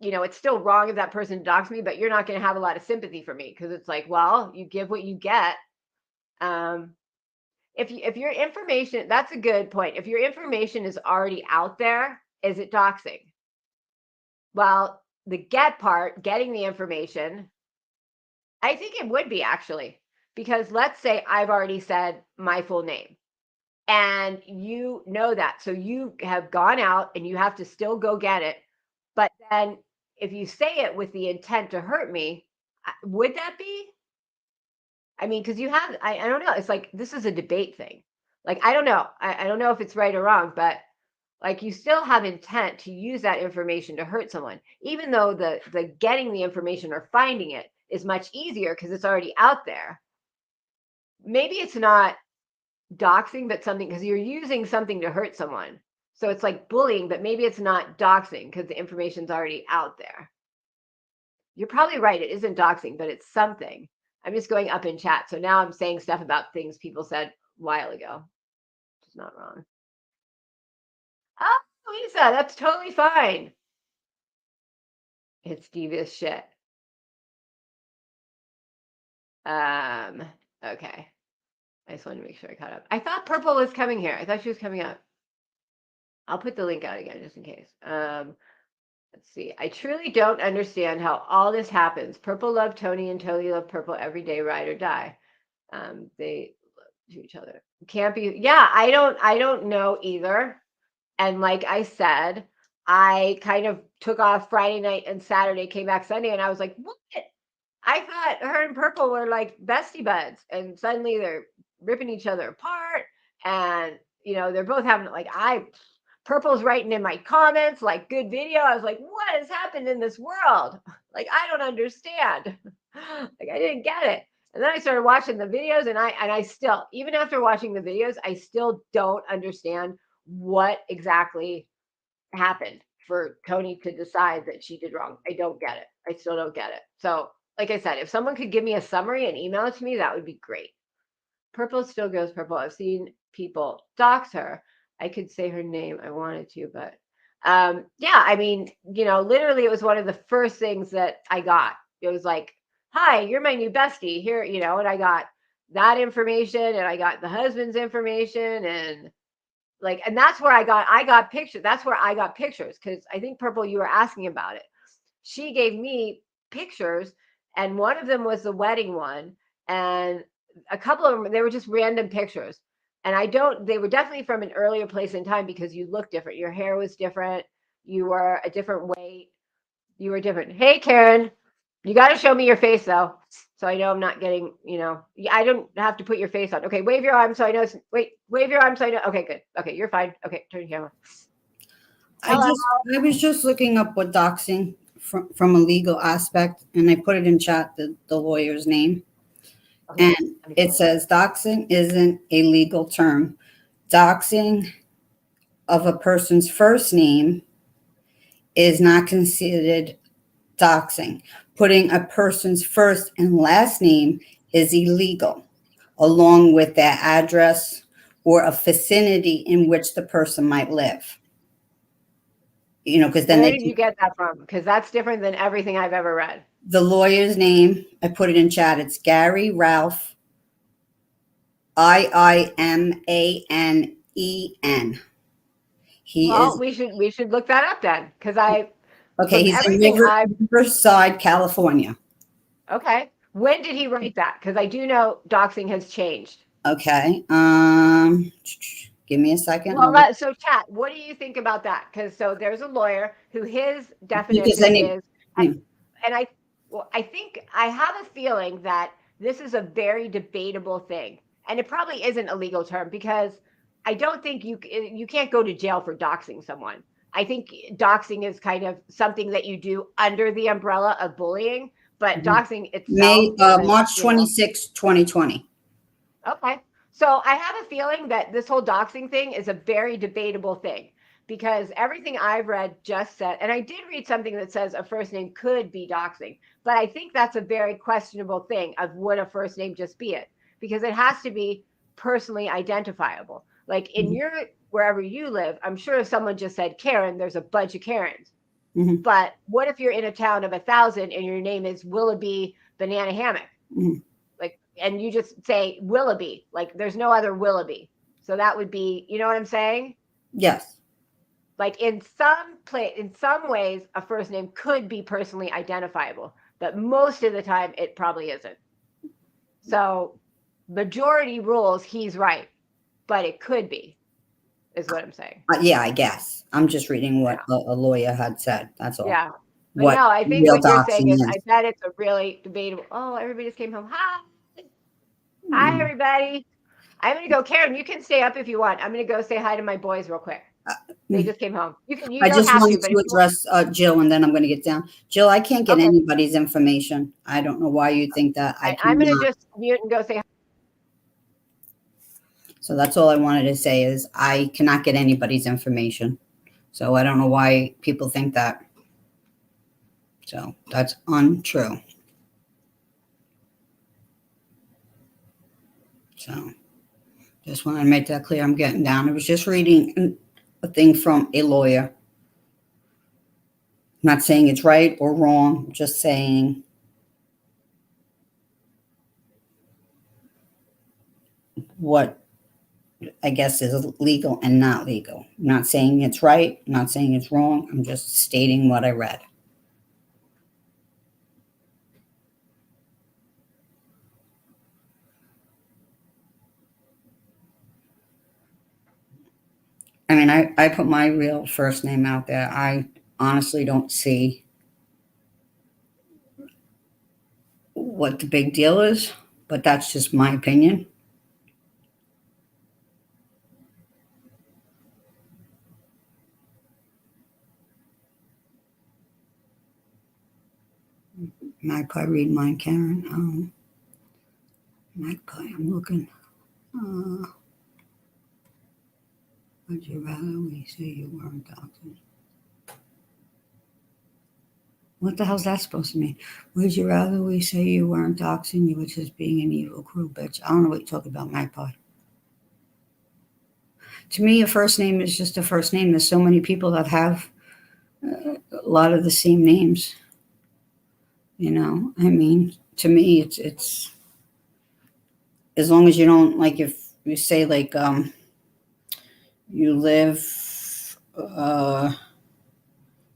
it's still wrong of that person to dox me, but you're not going to have a lot of sympathy for me because it's like, well, you give what you get. If your information, that's a good point. If your information is already out there, is it doxing? Well, the get part, getting the information, I think it would be actually, because let's say I've already said my full name and you know that. So you have gone out and you have to still go get it. But then if you say it with the intent to hurt me, would that be? I mean, because you have, I don't know. It's like, this is a debate thing. Like, I don't know. I don't know if it's right or wrong, but like you still have intent to use that information to hurt someone, even though the getting the information or finding it is much easier because it's already out there. Maybe it's not doxing, but something, because you're using something to hurt someone. So it's like bullying, but maybe it's not doxing because the information's already out there. You're probably right. It isn't doxing, but it's something. I'm just going up in chat. So now I'm saying stuff about things people said a while ago. It's not wrong. Oh, Lisa, that's totally fine. It's devious shit. Okay. I just wanted to make sure I caught up. I thought Purple was coming here. I thought she was coming up. I'll put the link out again just in case. Let's see. I truly don't understand how all this happens. Purple love Tony and Tony love Purple every day, ride or die. They love to each other. Can't be. Yeah, I don't know either. And like I said, I kind of took off Friday night and Saturday, came back Sunday, and I was like, what? I thought her and Purple were like bestie buds, and suddenly they're ripping each other apart. And they're both having like Purple's writing in my comments like good video. I was like, what has happened in this world? Like I don't understand. Like I didn't get it. And then I started watching the videos, and I still, even after watching the videos, I still don't understand what exactly happened for Tony to decide that she did wrong. I don't get it. I still don't get it. So, like I said, if someone could give me a summary and email it to me, that would be great. Purple still goes purple. I've seen people dox her. I could say her name. I wanted to, but yeah, I mean, literally it was one of the first things that I got. It was like, hi, you're my new bestie here, and I got that information and I got the husband's information and like, and that's where I got pictures. That's where I got pictures. Cause I think Purple, you were asking about it. She gave me pictures and one of them was the wedding one. And a couple of them, they were just random pictures. And they were definitely from an earlier place in time because you look different. Your hair was different. You were a different weight. You were different. Hey, Karen, you got to show me your face though. So I know I'm not getting, I don't have to put your face on. Okay, wave your arm so I know. Wave your arm so I know. Okay, good. Okay, you're fine. Okay, turn your camera. I was just looking up what doxing from a legal aspect, and I put it in chat, the lawyer's name. Okay. And it says doxing isn't a legal term. Doxing of a person's first name is not considered doxing. Putting a person's first and last name is illegal, along with their address or a vicinity in which the person might live. Because then where did you get that from? Because that's different than everything I've ever read. The lawyer's name, I put it in chat. It's Gary Ralph, IIMANEN. We should look that up then, because he's in Riverside, California. Okay, when did he write that? Because I do know doxing has changed. Okay, give me a second. Well, so chat, what do you think about that? Because so there's a lawyer who his definition is Yeah. And I think I have a feeling that this is a very debatable thing, and it probably isn't a legal term because I don't think you can't go to jail for doxing someone. I think doxing is kind of something that you do under the umbrella of bullying, but Mhm. doxing itself isn't, March 26, 2020. Okay. So I have a feeling that this whole doxing thing is a very debatable thing because everything I've read just said, and I did read something that says a first name could be doxing, but I think that's a very questionable thing of would a first name just be it? Because it has to be personally identifiable. Like in Mhm. your, wherever you live, I'm sure if someone just said Karen, there's a bunch of Karens. Mhm. But what if you're in a town of 1,000 and your name is Willoughby Banana Hammock? Mhm. Like, and you just say Willoughby, like there's no other Willoughby. So that would be, you know what I'm saying? Yes. Like in some ways, a first name could be personally identifiable, but most of the time it probably isn't. So majority rules, he's right, but it could be, is what I'm saying. Yeah, I guess. I'm just reading what Yeah. a lawyer had said. That's all. Yeah. But What no, I think real what you're saying doxing is, is. I bet it's a really debatable. Oh, everybody just came home. Hi. Hi, Mm. everybody. I'm going to go. Karen, you can stay up if you want. I'm going to go say hi to my boys real quick. They Mm. just came home. You I don't just have to, wanted but to if you want. address Jill, and then I'm going to get down. Jill, I can't get Okay. anybody's information. I don't know why you think that I I'm going to cannot. just mute and go say hi. So that's all I wanted to say is I cannot get anybody's information. So I don't know why people think that. So that's untrue. So just wanted to make that clear. I'm getting down. I was just reading a thing from a lawyer. I'm not saying it's right or wrong, just saying what I guess is legal and not legal. I'm not saying it's right, I'm not saying it's wrong. I'm just stating what I read. I mean, I put my real first name out there. I honestly don't see what the big deal is, but that's just my opinion. Magpie, read mine, Karen. Magpie, I'm looking. Would you rather we say you weren't doxing? What the hell's that supposed to mean? Would you rather we say you weren't doxing, you were just being an evil crew bitch? I don't know what you're talking about, Magpie. To me, a first name is just a first name. There's so many people that have a lot of the same names. You know, I mean, to me, it's as long as you don't like if you say like you live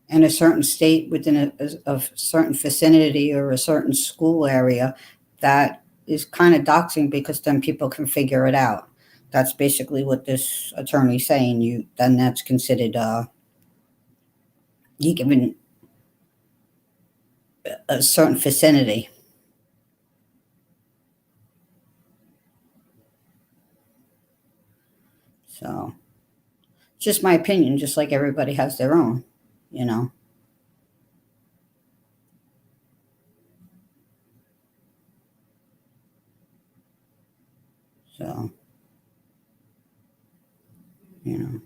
in a certain state within a certain vicinity or a certain school area, that is kind of doxing because then people can figure it out. That's basically what this attorney's saying. You then that's considered you given a certain vicinity. So just my opinion, just like everybody has their own, you know. So, you know.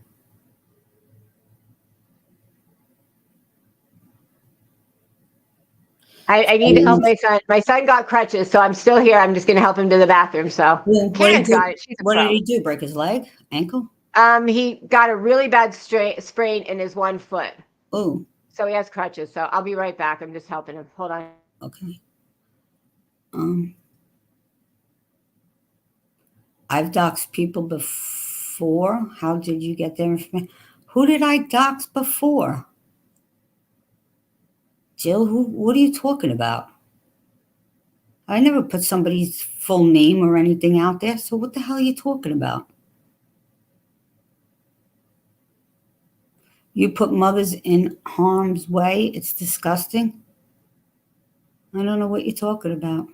I need to help my son. My son got crutches, so I'm still here. I'm just going to help him to the bathroom. So Well, Karen's got it. She's a what did pro. he do? Break his leg, ankle? He got a really bad sprain in his one foot. Oh, So he has crutches. So I'll be right back. I'm just helping him. Hold on. okay. Um, I've doxed people before. How did you get their information? Who did I dox before? Jill, who? What are you talking about? I never put somebody's full name or anything out there. So what the hell are you talking about? You put mothers in harm's way. It's disgusting. I don't know what you're talking about.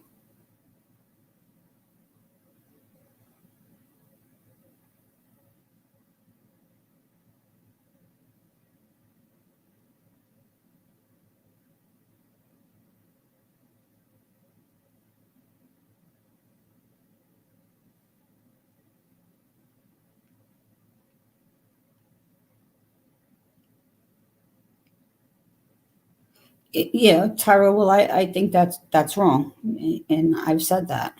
Yeah, Tara, well, I think that's wrong. And I've said that.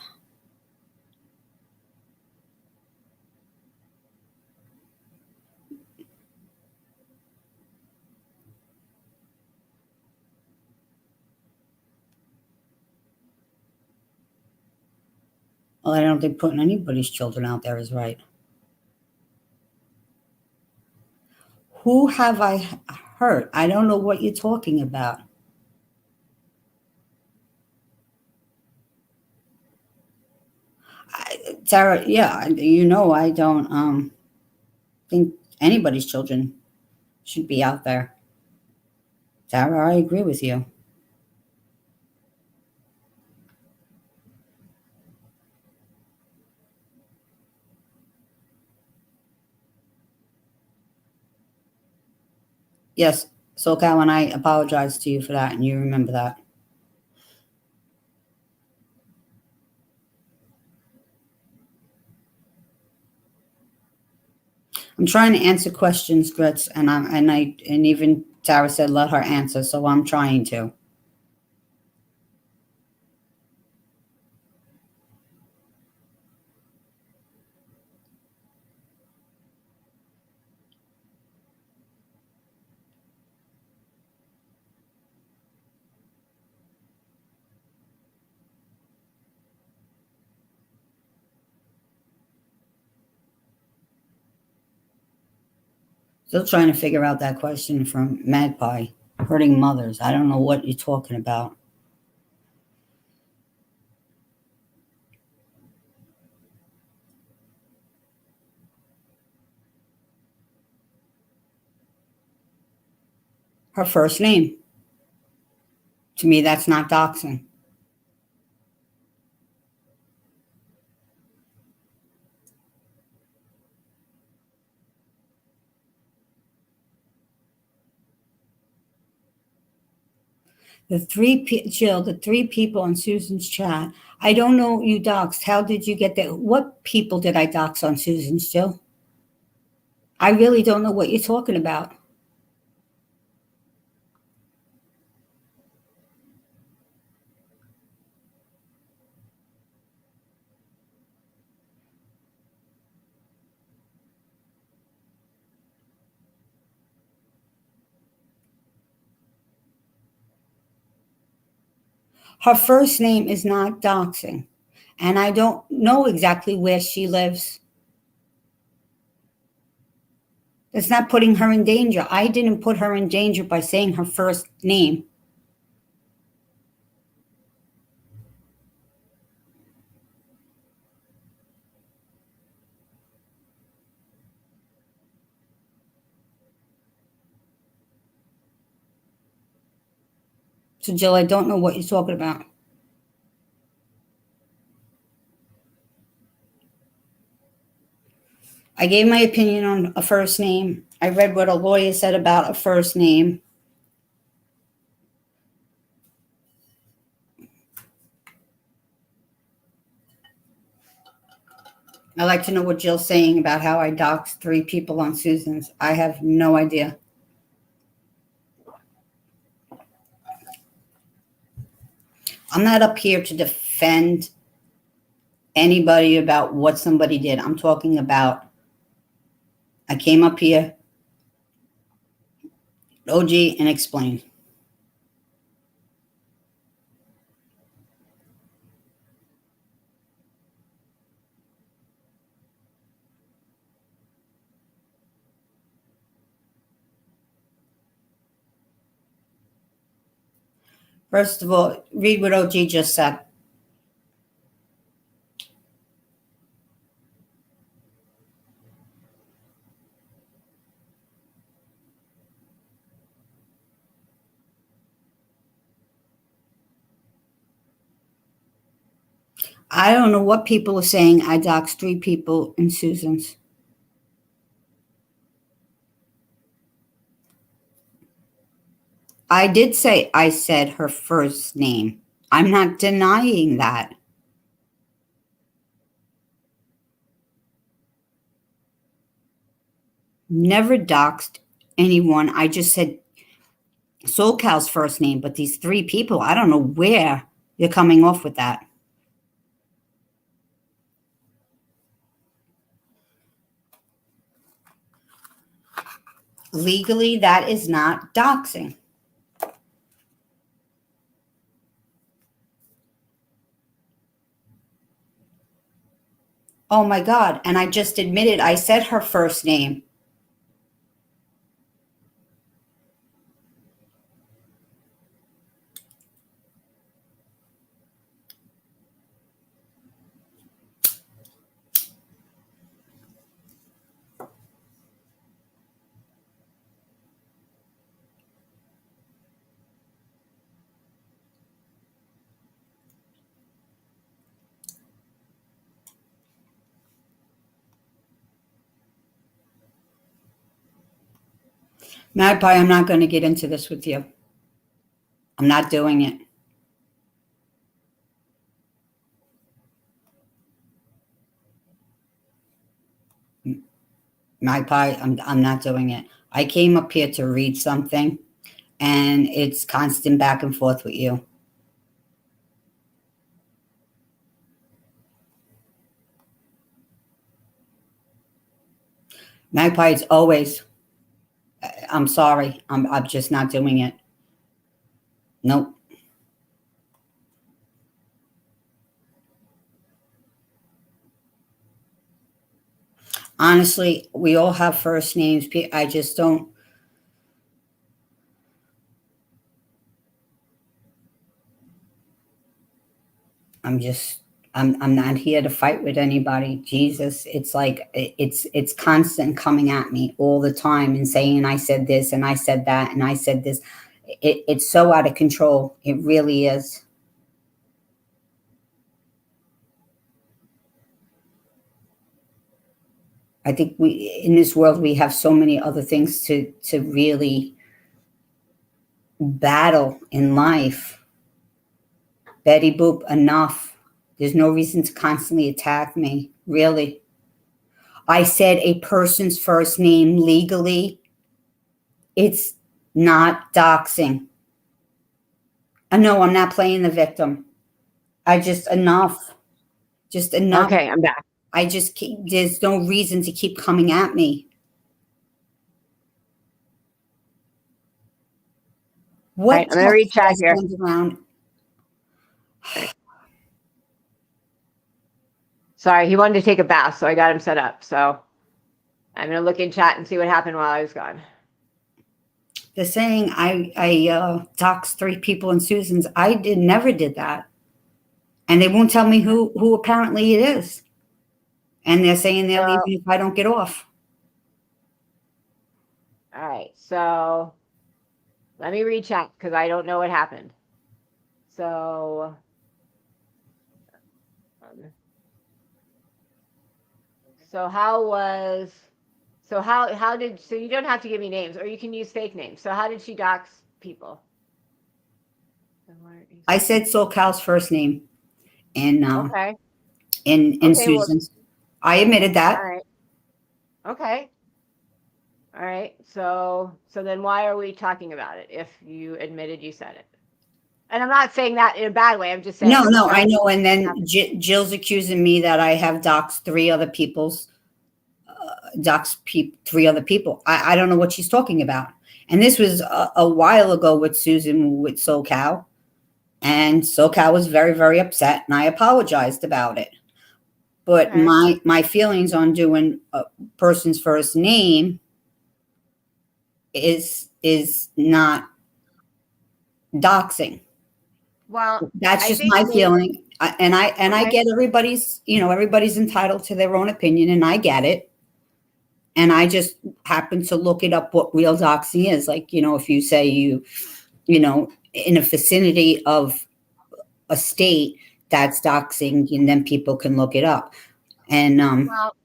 Well, I don't think putting anybody's children out there is right. Who have I hurt? I don't know what you're talking about. Tara, yeah, I don't think anybody's children should be out there. Tara, I agree with you. Yes, SoCal, and I apologize to you for that, and you remember that. I'm trying to answer questions, Grits, and even Tara said let her answer, so I'm trying to. Still trying to figure out that question from Magpie. Hurting mothers. I don't know what you're talking about. Her first name. To me, that's not doxing. Jill, the three people on Susan's chat. I don't know you doxed. How did you get that? What people did I dox on Susan's, Jill? I really don't know what you're talking about. Her first name is not doxing, and I don't know exactly where she lives. It's not putting her in danger. I didn't put her in danger by saying her first name. So, Jill, I don't know what you're talking about. I gave my opinion on a first name. I read what a lawyer said about a first name. I'd like to know what Jill's saying about how I doxed 3 people on Susan's. I have no idea. I'm not up here to defend anybody about what somebody did. I'm talking about, I came up here, OG, and explained. First of all, read what OG just said. I don't know what people are saying. I doxed 3 people in Susan's. I did say I said her first name. I'm not denying that. Never doxed anyone. I just said SoCal's first name, but these 3 people, I don't know where you're coming off with that. Legally, that is not doxing. Oh my God. And I just admitted I said her first name. Magpie, I'm not going to get into this with you. I'm not doing it. Magpie, I'm not doing it. I came up here to read something, and it's constant back and forth with you. Magpie, it's always, I'm sorry. I'm just not doing it. Nope. Honestly, we all have first names. I just don't. I'm not here to fight with anybody. Jesus, it's like it's constant coming at me all the time and saying I said this and I said that and I said this. It's so out of control. It really is. I think in this world we have so many other things to really battle in life. Betty Boop, enough. There's no reason to constantly attack me. Really. I said a person's first name legally. It's not doxing. No, I'm not playing the victim. Enough. Just enough. Okay, I'm back. There's no reason to keep coming at me. What? Right, I'm going to read chat here. Around? Sorry, he wanted to take a bath, so I got him set up. So I'm going to look in chat and see what happened while I was gone. They're saying I doxed 3 people in Susan's. I never did that. And they won't tell me who apparently it is. And they're saying they're leaving if I don't get off. All right, so let me read chat because I don't know what happened. So so you don't have to give me names, or you can use fake names. So how did she dox people? I said SoCal's first name in okay. in Susan's. Well, I admitted that. All right. Okay. All right. So then why are we talking about it if you admitted you said it? And I'm not saying that in a bad way. I'm just saying. No, I know. And then Jill's accusing me that I have doxed 3 other people's, 3 other people. I don't know what she's talking about. And this was a while ago with Susan with SoCal. And SoCal was very, very upset. And I apologized about it. But okay. my feelings on doing a person's first name is not doxing. Well, that's just my feeling. And I get everybody's entitled to their own opinion, and I get it. And I just happen to look it up what real doxing is. Like, if you say you in a vicinity of a state that's doxing, and then people can look it up. And Well,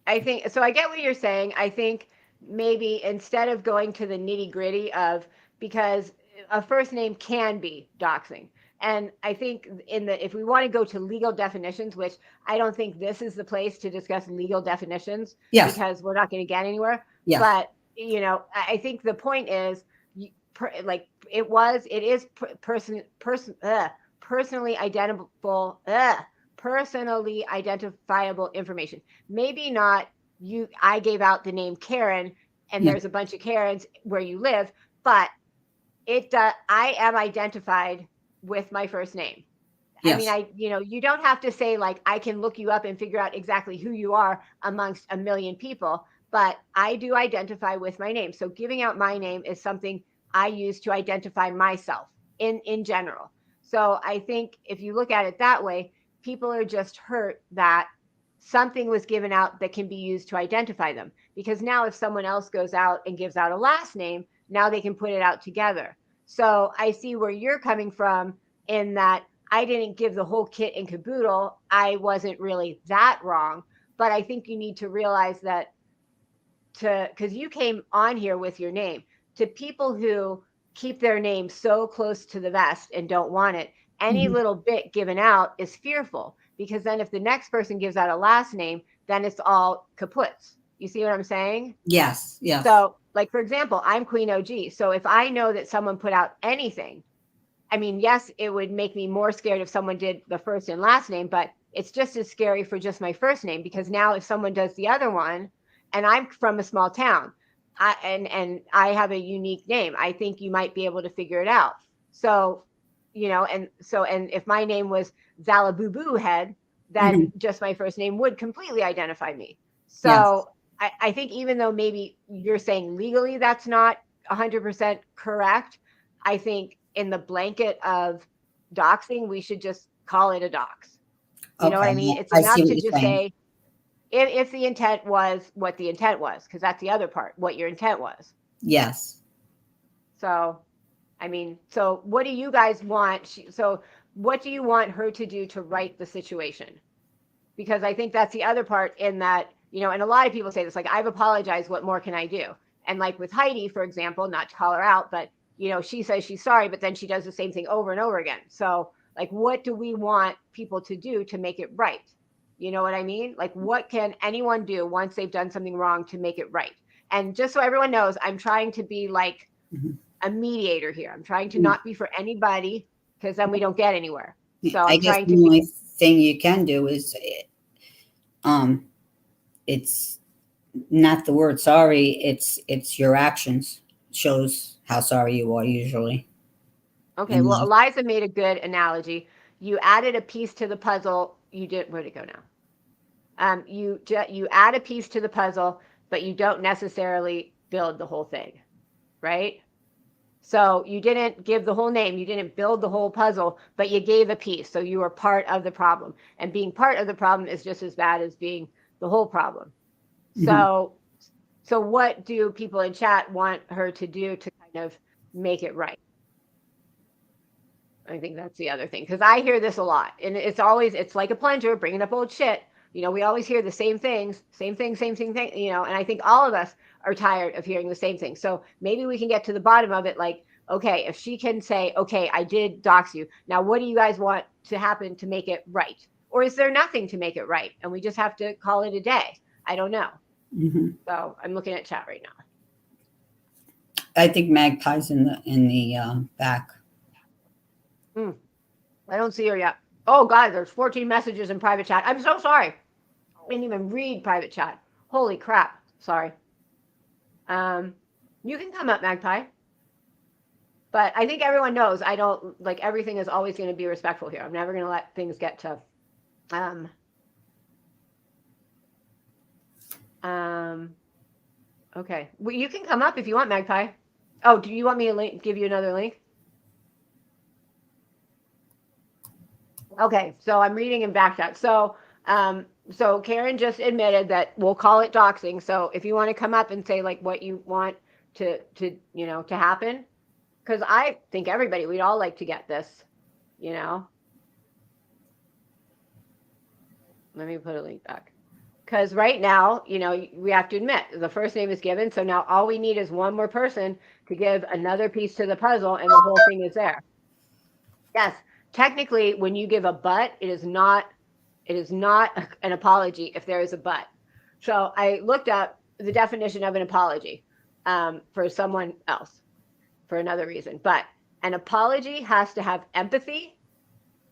I think so. I get what you're saying. I think maybe instead of going to the nitty gritty of, because a first name can be doxing. And I think if we want to go to legal definitions, which I don't think this is the place to discuss legal definitions, yes, because we're not going to get anywhere. yes, But I think the point is, like it is personally identifiable. Personally identifiable information. Maybe not you. I gave out the name Karen, and yeah, there's a bunch of Karens where you live, but I am identified with my first name. I mean, yes, you don't have to say like I can look you up and figure out exactly who you are amongst a million people, but I do identify with my name. So giving out my name is something I use to identify myself in general. So I think if you look at it that way, people are just hurt that something was given out that can be used to identify them. Because now if someone else goes out and gives out a last name, now they can put it out together. So I see where you're coming from in that I didn't give the whole kit and caboodle. I wasn't really that wrong. But I think you need to realize that because you came on here with your name, to people who keep their name so close to the vest and don't want it, any mhm, little bit given out is fearful, because then if the next person gives out a last name, then it's all kaputs. You see what I'm saying? yes, yes, So, like, for example, I'm Queen OG. So if I know that someone put out anything, I mean, yes, it would make me more scared if someone did the first and last name, but it's just as scary for just my first name, because now if someone does the other one, and I'm from a small town, and I have a unique name, I think you might be able to figure it out. So, and if my name was Zalaboo Head, then mhm, just my first name would completely identify me. yes, So I think even though maybe you're saying legally that's not 100% correct, I think in the blanket of doxing, we should just call it a dox. You know what okay, I yeah, mean? It's I see enough what to you're just saying. say if the intent was what the intent was, because that's the other part, what your intent was. Yes. So, I mean, so what do you guys want? So, what do you want her to do to right the situation? Because I think that's the other part in that, and a lot of people say this, like, I've apologized. What more can I do? And like with Heidi, for example, not to call her out, but, she says she's sorry, but then she does the same thing over and over again. So, like, what do we want people to do to make it right? You know what I mean? Like, what can anyone do once they've done something wrong to make it right? And just so everyone knows, I'm trying to be like Mhm. a mediator here. I'm trying to Mm. not be for anybody, because then we don't get anywhere. So I I'm guess trying the to be. only thing you can do is, um, it's not the word sorry. It's your actions shows how sorry you are usually. Okay, In well, life. Eliza made a good analogy. You added a piece to the puzzle. You did. Where'd it go now? You add a piece to the puzzle, but you don't necessarily build the whole thing, right? So you didn't give the whole name, you didn't build the whole puzzle, but you gave a piece. So you were part of the problem. And being part of the problem is just as bad as being the whole problem. Mhm. So what do people in chat want her to do to kind of make it right? I think that's the other thing, because I hear this a lot, and it's like a plunger bringing up old shit. We always hear the same things, same thing, same thing, and I think all of us are tired of hearing the same thing. So maybe we can get to the bottom of it. Like, okay, if she can say, okay, I did dox you. Now, what do you guys want to happen to make it right? Or is there nothing to make it right, and we just have to call it a day? I don't know. Mhm. So I'm looking at chat right now. I think Magpie's in the back. Hmm. I don't see her yet. Oh God, there's 14 messages in private chat. I'm so sorry. I didn't even read private chat. Holy crap. Sorry. Um, you can come up, Magpie. But I think everyone knows I don't like, everything is always going to be respectful here. I'm never going to let things get to um um okay. Well, you can come up if you want, Magpie. Oh, do you want me to give you another link? Okay, so I'm reading in back chat. So Karen just admitted that we'll call it doxing. So if you want to come up and say like what you want to happen, because I think we'd all like to get this, you know. Let me put a link back. Because right now, we have to admit the first name is given. So now all we need is one more person to give another piece to the puzzle, and the whole thing is there. Yes, technically, when you give a but, it is not an apology if there is a but. So I looked up the definition of an apology for someone else for another reason. But an apology has to have empathy,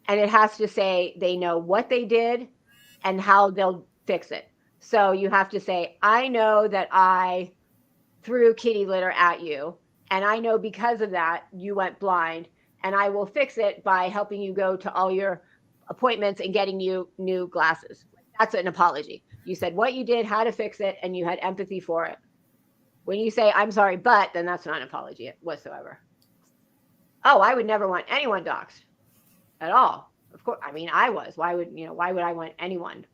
and it has to say they know what they did and how they'll fix it. So you have to say, I know that I threw kitty litter at you, and I know because of that you went blind, and I will fix it by helping you go to all your appointments and getting you new glasses. That's an apology. You said what you did, how to fix it, and you had empathy for it. When you say, I'm sorry, but, then that's not an apology whatsoever. Oh, I would never want anyone doxxed at all. Of course, I mean, I was. Why would I want anyone?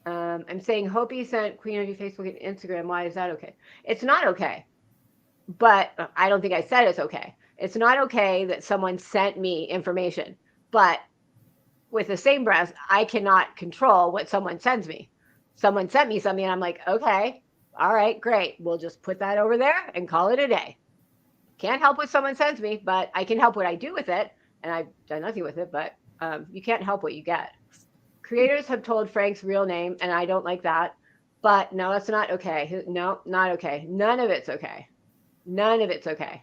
I'm saying Hopi sent Queen Energy Facebook and Instagram. Why is that okay? It's not okay. But I don't think I said it's okay. It's not okay that someone sent me information. But with the same breath, I cannot control what someone sends me. Someone sent me something and I'm like, okay, all right, great. We'll just put that over there and call it a day. Can't help what someone sends me, but I can help what I do with it. And I've done nothing with it, but you can't help what you get. Creators have told Frank's real name, and I don't like that. But no, that's not okay. No, not okay. None of it's okay. None of it's okay.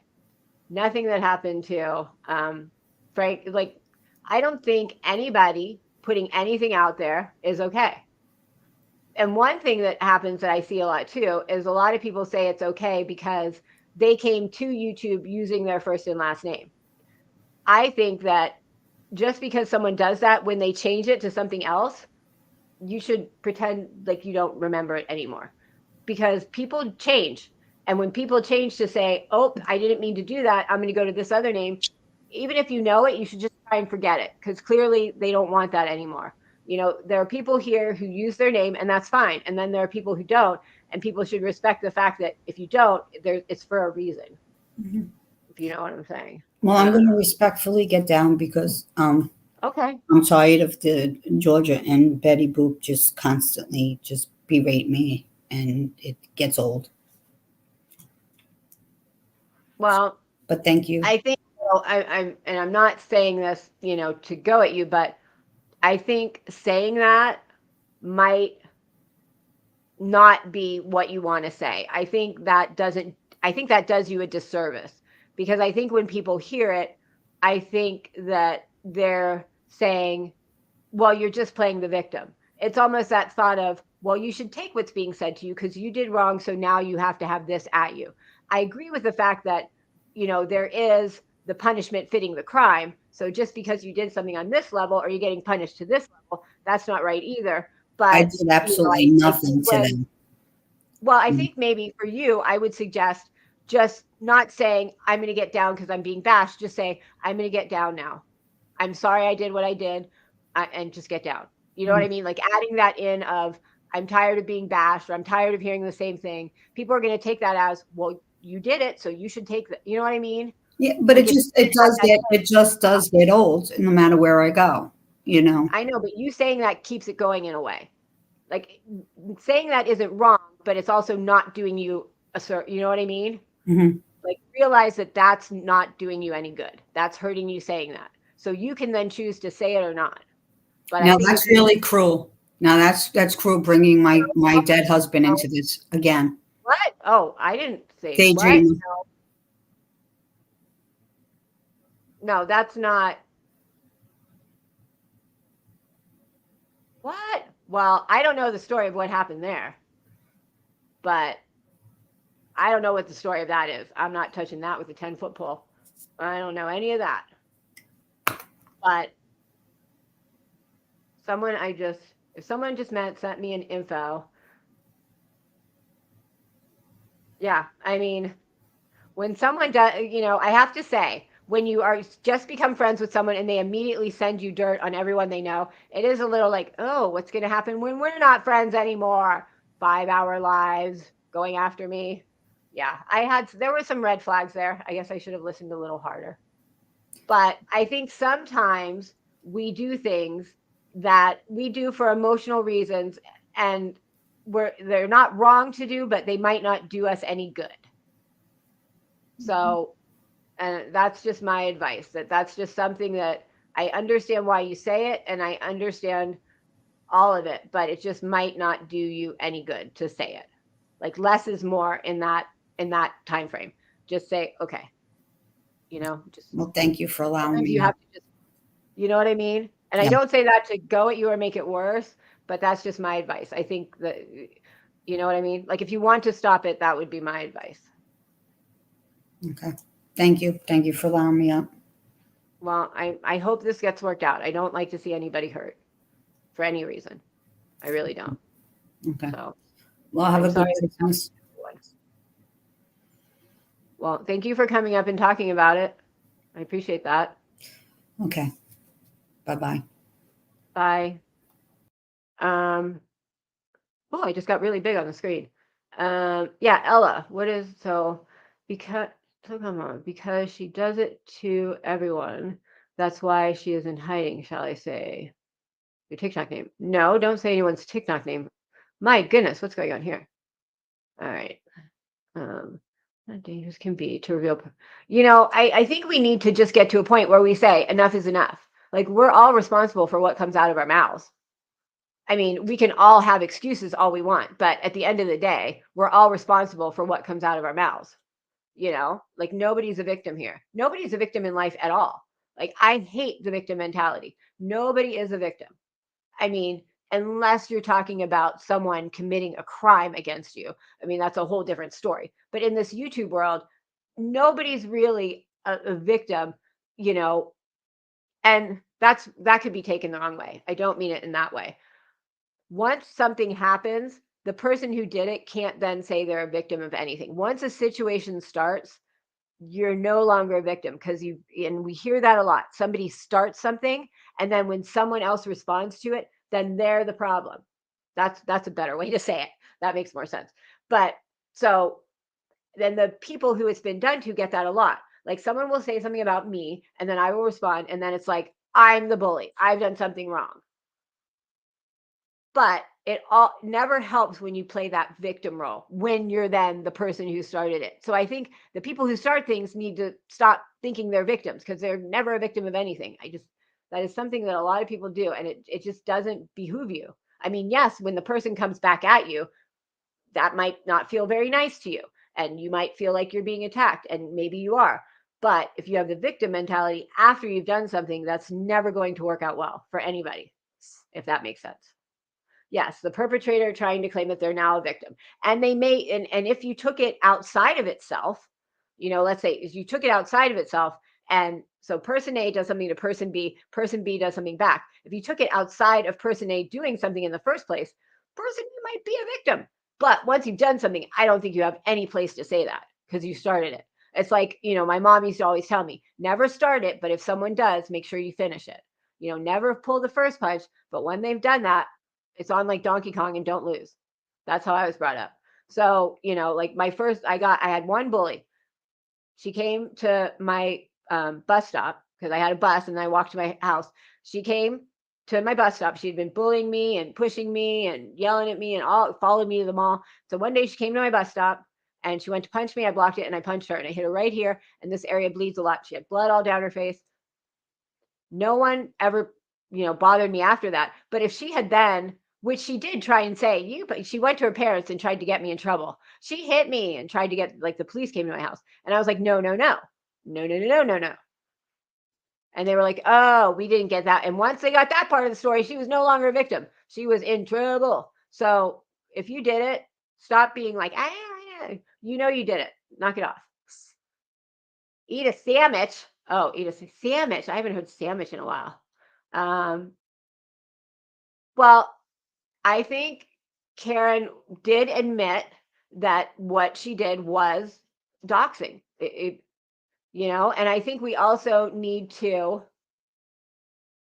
Nothing that happened to Frank, like, I don't think anybody putting anything out there is okay. And one thing that happens that I see a lot too is a lot of people say it's okay because they came to YouTube using their first and last name. I think that just because someone does that, when they change it to something else, you should pretend like you don't remember it anymore, because people change. And when people change to say, oh, I didn't mean to do that, I'm going to go to this other name, even if you know it, you should just try and forget it, because clearly they don't want that anymore. There are people here who use their name, and that's fine. And then there are people who don't, and people should respect the fact that if you don't, it's for a reason. Mm-hmm. If you know what I'm saying. Well, I'm going to respectfully get down because okay. I'm tired of the Georgia and Betty Boop just constantly just berate me, and it gets old. Well, but thank you. I think I'm not saying this, to go at you, but I think saying that might not be what you want to say. I think that does you a disservice, because I think when people hear it, I think that they're saying, well, you're just playing the victim. It's almost that thought of, well, you should take what's being said to you because you did wrong, so now you have to have this at you. I agree with the fact that, there is the punishment fitting the crime. So just because you did something on this level, or you're getting punished to this level, that's not right either. But I did absolutely nothing to them. Well, I think maybe for you, I would suggest just not saying, I'm going to get down because I'm being bashed. Just say, I'm going to get down now. I'm sorry I did what I did, and just get down. You know what I mean? Like adding that in of, I'm tired of being bashed, or I'm tired of hearing the same thing. People are going to take that as, well, you did it, so you should take that. You know what I mean? Yeah, but like it just does get old no matter where I go, I know, but you saying that keeps it going in a way. Like saying that isn't wrong, but it's also not doing you you know what I mean? Mm-hmm. Like realize that that's not doing you any good. That's hurting you saying that. So you can then choose to say it or not. But now that's really cruel. Now that's cruel, bringing my dead husband into this again. What? Oh, I didn't say Daydream. What? No, that's not. What? Well, I don't know the story of what happened there, but I don't know what the story of that is. I'm not touching that with a 10-foot pole. I don't know any of that. But if someone just sent me an info. Yeah, I mean, when someone does, I have to say, when you are just become friends with someone and they immediately send you dirt on everyone they know, it is a little like, oh, what's going to happen when we're not friends anymore? 5-hour lives going after me. Yeah, there were some red flags there. I guess I should have listened a little harder. But I think sometimes we do things that we do for emotional reasons, and they're not wrong to do, but they might not do us any good. So, and that's just my advice, that's just something that I understand why you say it, and I understand all of it, but it just might not do you any good to say it. Like, less is more in that time frame. Just say, okay, just Well, thank you for allowing sometimes me you up. have to just, you know what I mean? And I Yeah. don't say that to go at you or make it worse, but that's just my advice. I think that, you know what I mean? Like, if you want to stop it, that would be my advice. Okay. Thank you. Thank you for allowing me up. Well, I hope this gets worked out. I don't like to see anybody hurt for any reason. I really don't. Okay. So Well, have I'm a good sorry. Christmas. Well, thank you for coming up and talking about it. I appreciate that. Okay. Bye-bye. Bye. Oh, I just got really big on the screen. Yeah, Ella, because come on, because she does it to everyone. That's why she is in hiding, shall I say? Your TikTok name. No, don't say anyone's TikTok name. My goodness, what's going on here? All right. How dangerous can be to reveal. I think we need to just get to a point where we say enough is enough. Like, we're all responsible for what comes out of our mouths. I mean, we can all have excuses all we want, but at the end of the day, we're all responsible for what comes out of our mouths. Like, nobody's a victim here. Nobody's a victim in life at all. Like, I hate the victim mentality. Nobody is a victim. I mean, unless you're talking about someone committing a crime against you. I mean, that's a whole different story. But in this YouTube world, nobody's really a victim, and that could be taken the wrong way. I don't mean it in that way. Once something happens, the person who did it can't then say they're a victim of anything. Once a situation starts, you're no longer a victim, and we hear that a lot. Somebody starts something, and then when someone else responds to it, then they're the problem. That's a better way to say it. That makes more sense. But so then the people who it's been done to get that a lot. Like, someone will say something about me, and then I will respond, and then it's like, I'm the bully. I've done something wrong. But it all never helps when you play that victim role, when you're then the person who started it. So I think the people who start things need to stop thinking they're victims, because they're never a victim of anything. That is something that a lot of people do, and it just doesn't behoove you. I mean, yes, when the person comes back at you, that might not feel very nice to you, and you might feel like you're being attacked, and maybe you are. But if you have the victim mentality after you've done something, that's never going to work out well for anybody, if that makes sense. Yes, the perpetrator trying to claim that they're now a victim. And they may, and if you took it outside of itself, let's say if you took it outside of itself, and so person A does something to person B does something back. If you took it outside of person A doing something in the first place, person B might be a victim. But once you've done something, I don't think you have any place to say that, because you started it. It's like, my mom used to always tell me, never start it, but if someone does, make sure you finish it. Never pull the first punch, but when they've done that, it's on like Donkey Kong and don't lose. That's how I was brought up. So, like I had one bully. She came to my bus stop, because I had a bus and I walked to my house. She came to my bus stop. She'd been bullying me and pushing me and yelling at me and all followed me to the mall. So one day she came to my bus stop and she went to punch me. I blocked it and I punched her and I hit her right here. And this area bleeds a lot. She had blood all down her face. No one ever, bothered me after that. But if she had then, which she did try and say, she went to her parents and tried to get me in trouble. She hit me and tried to get, like, the police came to my house. And I was like, no, no, no, no, no, no, no, no, no. And they were like, oh, we didn't get that. And once they got that part of the story, she was no longer a victim. She was in trouble. So if you did it, stop being like, you did it. Knock it off. Eat a sandwich. Oh, eat a sandwich. I haven't heard sandwich in a while. Well, I think Karen did admit that what she did was doxing. And I think we also need to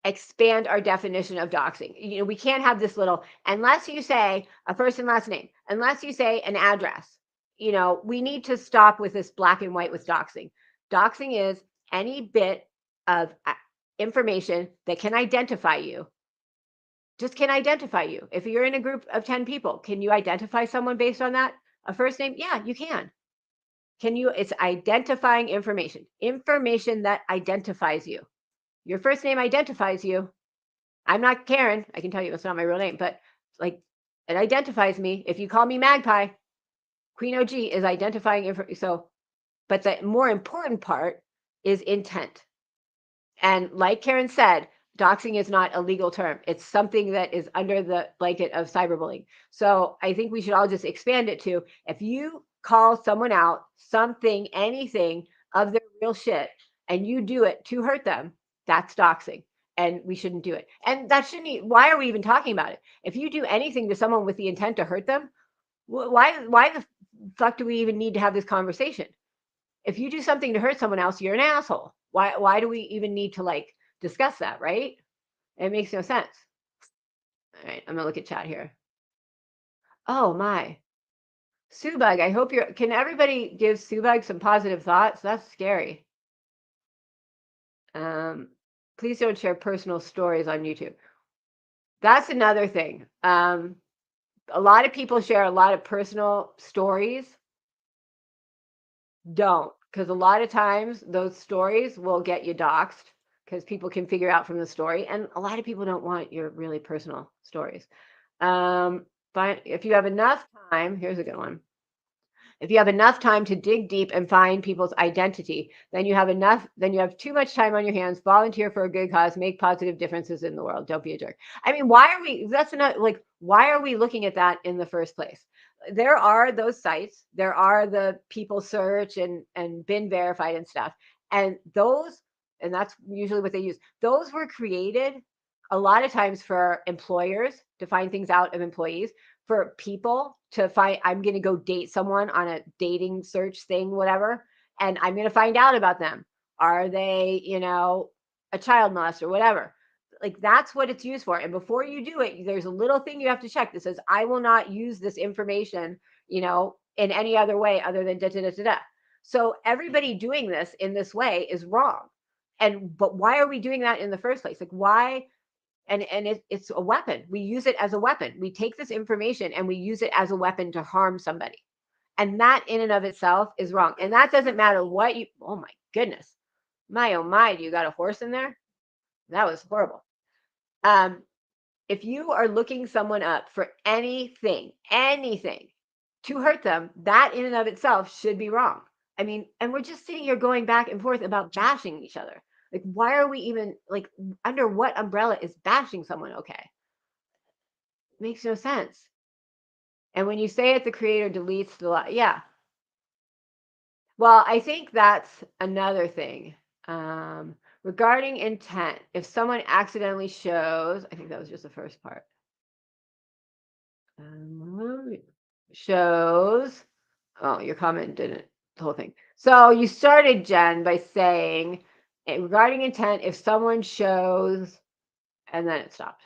expand our definition of doxing. We can't have this little, unless you say a first and last name, unless you say an address. We need to stop with this black and white with doxing. Doxing is any bit of information that can identify you just can identify you. If you're in a group of 10 people, can you identify someone based on that? A first name? Yeah, you can. Can you? It's identifying information, information that identifies you. Your first name identifies you. I'm not Karen. I can tell you that's not my real name, but like it identifies me. If you call me Magpie, Queen OG is identifying information. So, but the more important part is intent. And like Karen said, doxing is not a legal term. It's something that is under the blanket of cyberbullying. So I think we should all just expand it to if you call someone out, something, anything of their real shit, and you do it to hurt them, that's doxing. And we shouldn't do it. And that shouldn't, why are we even talking about it? If you do anything to someone with the intent to hurt them, why the fuck do we even need to have this conversation? If you do something to hurt someone else, you're an asshole. Why do we even need to like discuss that, right? It makes no sense. All right, I'm gonna look at chat here. Oh my. Subug, I hope you're can everybody give Subug some positive thoughts? That's scary. Please don't share personal stories on YouTube. That's another thing. A lot of people share a lot of personal stories. Don't, because a lot of times those stories will get you doxxed because people can figure out from the story, and a lot of people don't want your really personal stories. But if you have enough time, here's a good one. If you have enough time to dig deep and find people's identity, then you have too much time on your hands. Volunteer for a good cause, make positive differences in the world. Don't be a jerk. I mean, why are we looking at that in the first place? There are those sites, there are the people search and been verified and stuff. And that's usually what they use. Those were created a lot of times for employers to find things out of employees, for people to find, I'm going to go date someone on a dating search thing, whatever, and I'm going to find out about them. Are they, a child molester, whatever? Like that's what it's used for. And before you do it, there's a little thing you have to check that says, I will not use this information, in any other way other than da da da da da. So everybody doing this in this way is wrong. But why are we doing that in the first place? Like why? And it's a weapon. We use it as a weapon. We take this information and we use it as a weapon to harm somebody. And that in and of itself is wrong. And that doesn't matter what you, oh my goodness. My, oh my, do you got a horse in there? That was horrible. If you are looking someone up for anything to hurt them, that in and of itself should be wrong. I mean, and we're just sitting here going back and forth about bashing each other. Like, why are we even like under what umbrella is bashing someone okay? Makes no sense. And when you say it, the creator deletes the lot. Yeah. Well, I think that's another thing. Regarding intent, if someone accidentally shows, I think that was just the first part. Shows. Oh, your comment didn't, the whole thing. So you started, Jen, by saying, regarding intent, if someone shows, and then it stopped.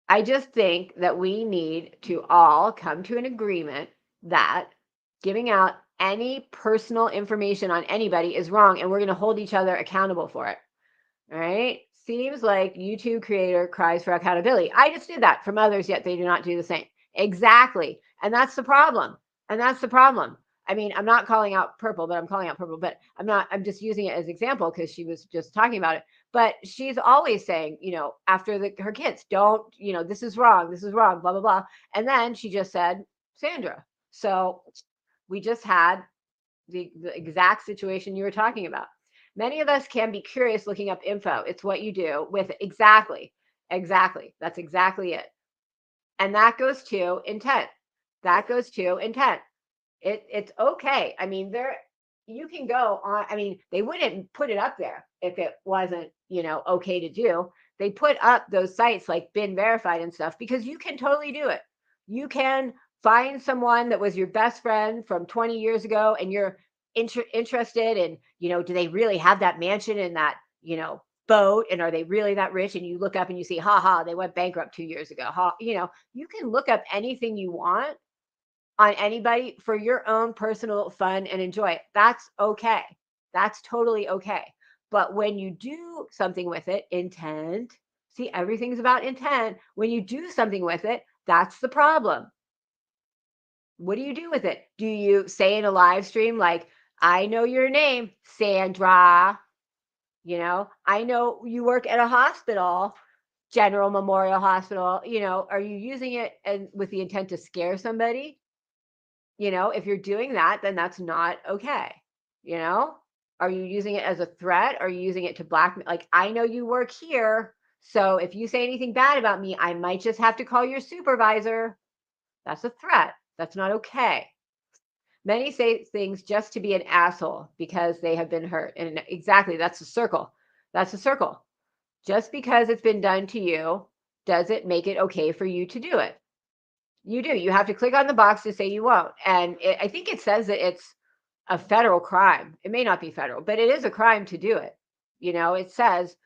I just think that we need to all come to an agreement that giving out any personal information on anybody is wrong, and we're going to hold each other accountable for it. All right. Seems like YouTube creator cries for accountability. I just did that from others, yet they do not do the same. Exactly. And that's the problem. I mean, I'm not calling out Purple, but I'm calling out Purple, but I'm just using it as example because she was just talking about it. But she's always saying, after her kids, don't, this is wrong, blah, blah, blah. And then she just said, Sandra. So we just had the exact situation you were talking about. Many of us can be curious looking up info. It's what you do with it. Exactly. That's exactly it. And that goes to intent. It's okay. I mean, you can go on. I mean, they wouldn't put it up there if it wasn't, okay to do. They put up those sites like been verified and stuff because you can totally do it. You can find someone that was your best friend from 20 years ago and you're interested in, do they really have that mansion and that, boat, and are they really that rich? And you look up and you see, they went bankrupt 2 years ago. You can look up anything you want on anybody for your own personal fun and enjoy it. That's okay. That's totally okay. But when you do something with it, intent, See, everything's about intent. When you do something with it, that's the problem. What do you do with it? Do you say in a live stream, like, I know your name, Sandra? You know, I know you work at a hospital, General Memorial Hospital. You know, are you using it with the intent to scare somebody? You know, if you're doing that, then that's not okay. You know, are you using it as a threat? Are you using it to blackmail? Like, I know you work here, so if you say anything bad about me, I might just have to call your supervisor. That's a threat. That's not okay. Many say things just to be an asshole because they have been hurt. And exactly, that's a circle. That's a circle. Just because it's been done to you, does it make it okay for you to do it? You do. You have to click on the box to say you won't. And I think it says that it's a federal crime. It may not be federal, but it is a crime to do it. You know, it says,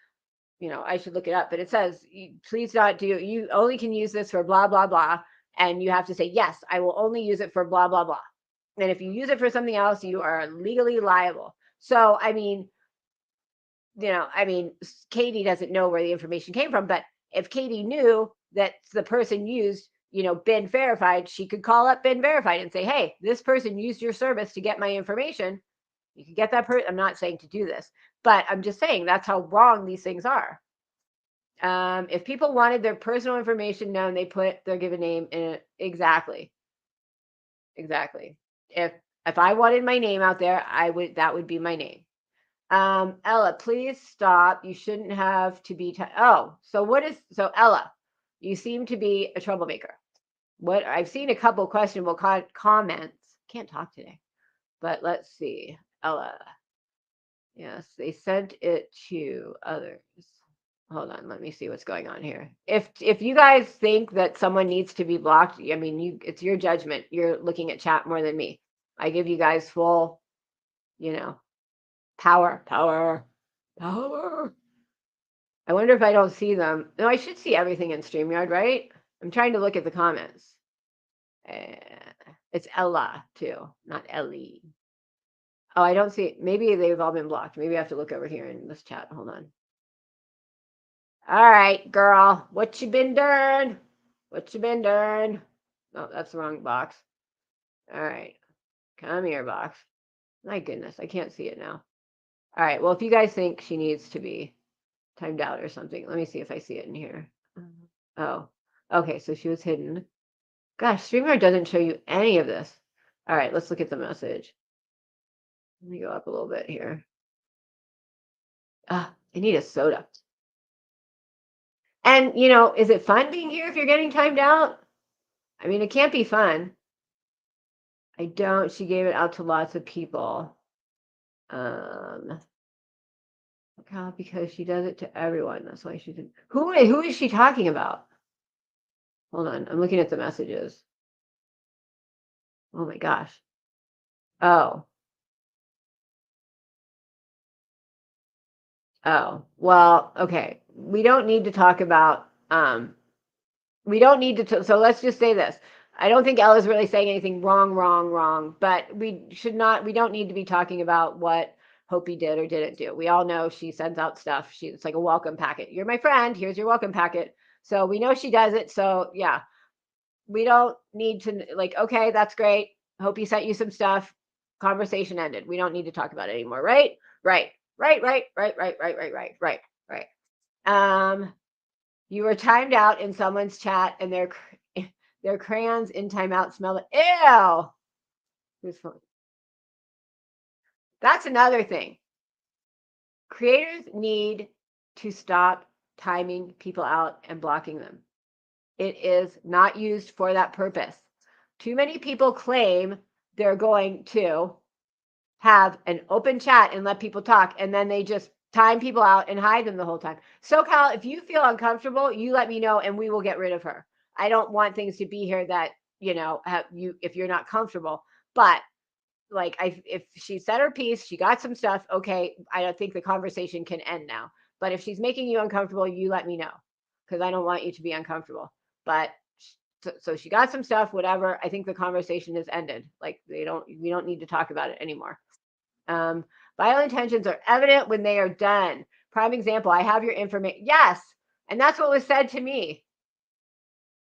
you know, I should look it up, but it says, please not do, you only can use this for blah, blah, blah. And you have to say, yes, I will only use it for blah, blah, blah. And if you use it for something else, you are legally liable. So, I mean, you know, I mean, Katie doesn't know where the information came from, but if Katie knew that the person used, you know, been verified, she could call up been verified and say, hey, this person used your service to get my information. You can get that person. I'm not saying to do this, but I'm just saying that's how wrong these things are. If people wanted their personal information known, they put their given name in it. Exactly. Exactly. If I wanted my name out there, that would be my name. Ella, please stop. You shouldn't have to be. So Ella, you seem to be a troublemaker. What I've seen a couple questionable comments. Can't talk today, but let's see. Ella, yes, they sent it to others. Hold on, let me see what's going on here. If you guys think that someone needs to be blocked, I mean, it's your judgment. You're looking at chat more than me. I give you guys full, you know, power. I wonder if I don't see them. No, I should see everything in StreamYard, right? I'm trying to look at the comments. It's Ella too, not Ellie. Oh, I don't see it. Maybe they've all been blocked. Maybe I have to look over here in this chat. Hold on. All right, girl. What you been doing? What you been doing? Oh, that's the wrong box. All right. Come here, box. My goodness, I can't see it now. All right. Well, if you guys think she needs to be timed out or something, let me see if I see it in here. Oh, okay. So she was hidden. Gosh, StreamYard doesn't show you any of this. All right, let's look at the message. Let me go up a little bit here. I need a soda. And, you know, is it fun being here if you're getting timed out? I mean, it can't be fun. She gave it out to lots of people. Because she does it to everyone. That's why she did. Who is she talking about? Hold on, I'm looking at the messages. Oh my gosh. Oh, well, okay. We don't need to talk about, we don't need to, so let's just say this. I don't think Ella's really saying anything wrong, but we don't need to be talking about what Hopi did or didn't do. We all know she sends out stuff. It's like a welcome packet. You're my friend. Here's your welcome packet. So we know she does it. So yeah, we don't need to, like, okay, that's great. Hopi sent you some stuff. Conversation ended. We don't need to talk about it anymore, right? Right. You were timed out in someone's chat and their crayons in timeout smell it. Ew. Who's phone? That's another thing. Creators need to stop timing people out and blocking them. It is not used for that purpose. Too many people claim they're going to have an open chat and let people talk, and then they just time people out and hide them the whole time. SoCal, if you feel uncomfortable, you let me know and we will get rid of her. I don't want things to be here that, you know, if you're not comfortable. But like, if she said her piece, she got some stuff, okay, I don't think the conversation can end now. But if she's making you uncomfortable, you let me know, because I don't want you to be uncomfortable. But so she got some stuff, whatever. I think the conversation has ended. Like, we don't need to talk about it anymore. Vile intentions are evident when they are done. Prime example, I have your information. Yes, And that's what was said to me.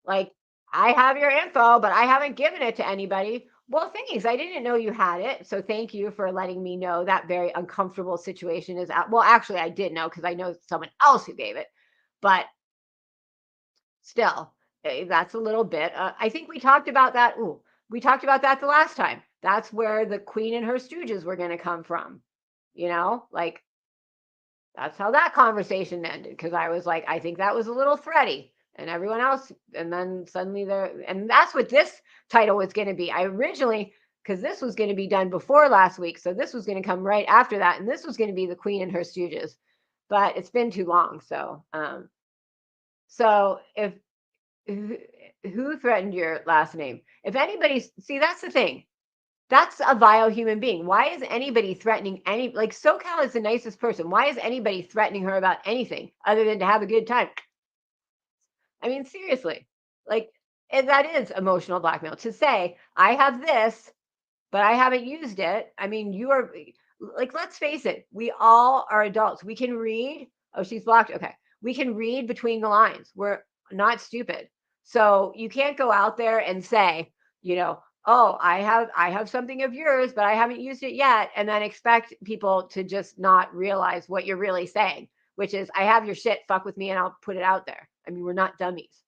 Like, I have your info, but I haven't given it to anybody. Well, thanks. I didn't know you had it. So thank you for letting me know that very uncomfortable situation is out. Well, actually, I did know because I know someone else who gave it. But still, that's a little bit. I think we talked about that. Ooh, we talked about that the last time. That's where the Queen and her stooges were going to come from. Like that's how that conversation ended. Because I was like, I think that was a little thready. And everyone else, and then suddenly and that's what this title was going to be. I originally, because this was going to be done before last week. So this was going to come right after that. And this was going to be the Queen and her stooges. But it's been too long. So if who threatened your last name? If anybody, see, that's the thing. That's a vile human being. Why is anybody threatening like SoCal is the nicest person. Why is anybody threatening her about anything other than to have a good time? I mean, seriously, like, and that is emotional blackmail to say, I have this, but I haven't used it. I mean, you are like, let's face it, we all are adults. We can read. Oh, she's blocked. Okay. We can read between the lines. We're not stupid. So you can't go out there and say, oh, I have something of yours, but I haven't used it yet. And then expect people to just not realize what you're really saying, which is, I have your shit, fuck with me, and I'll put it out there. I mean, we're not dummies.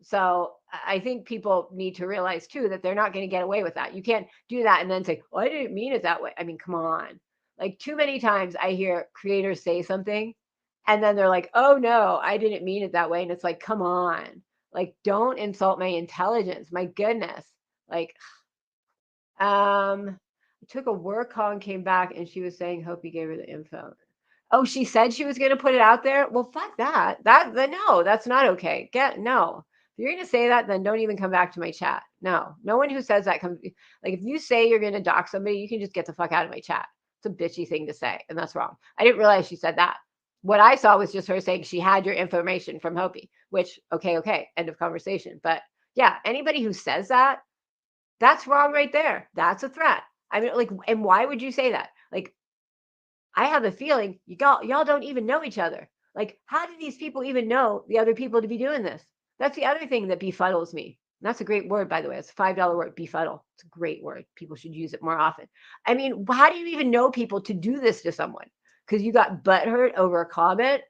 So I think people need to realize too that they're not going to get away with that. You can't do that and then say, "Oh, I didn't mean it that way." I mean, come on. Like, too many times I hear creators say something and then they're like, "Oh no, I didn't mean it that way." And it's like, come on. Like, don't insult my intelligence. My goodness. Like, I took a work call and came back and she was saying, hope you gave her the info. Oh, she said she was going to put it out there. Well, fuck that. No, that's not okay. No. If you're going to say that, then don't even come back to my chat. No one who says that comes. Like, if you say you're going to dox somebody, you can just get the fuck out of my chat. It's a bitchy thing to say, and that's wrong. I didn't realize she said that. What I saw was just her saying she had your information from Hopi, which, okay, end of conversation. But yeah, anybody who says that, that's wrong right there. That's a threat. I mean, like, and why would you say that? Like, I have a feeling y'all don't even know each other. Like, how do these people even know the other people to be doing this? That's the other thing that befuddles me. And that's a great word, by the way. It's a $5 word, befuddle. It's a great word. People should use it more often. I mean, how do you even know people to do this to someone? Because you got butthurt over a comment?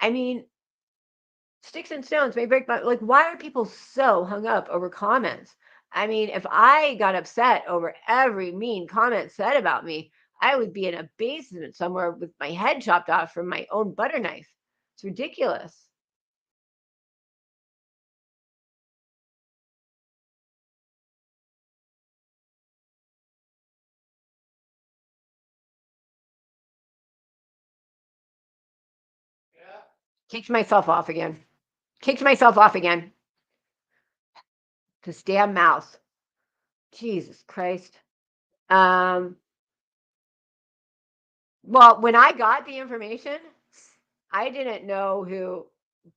I mean, sticks and stones may break my, like, why are people so hung up over comments? I mean, if I got upset over every mean comment said about me, I would be in a basement somewhere with my head chopped off from my own butter knife. It's ridiculous. Kicked myself off again. This damn mouse. Jesus Christ. Well, when I got the information, I didn't know who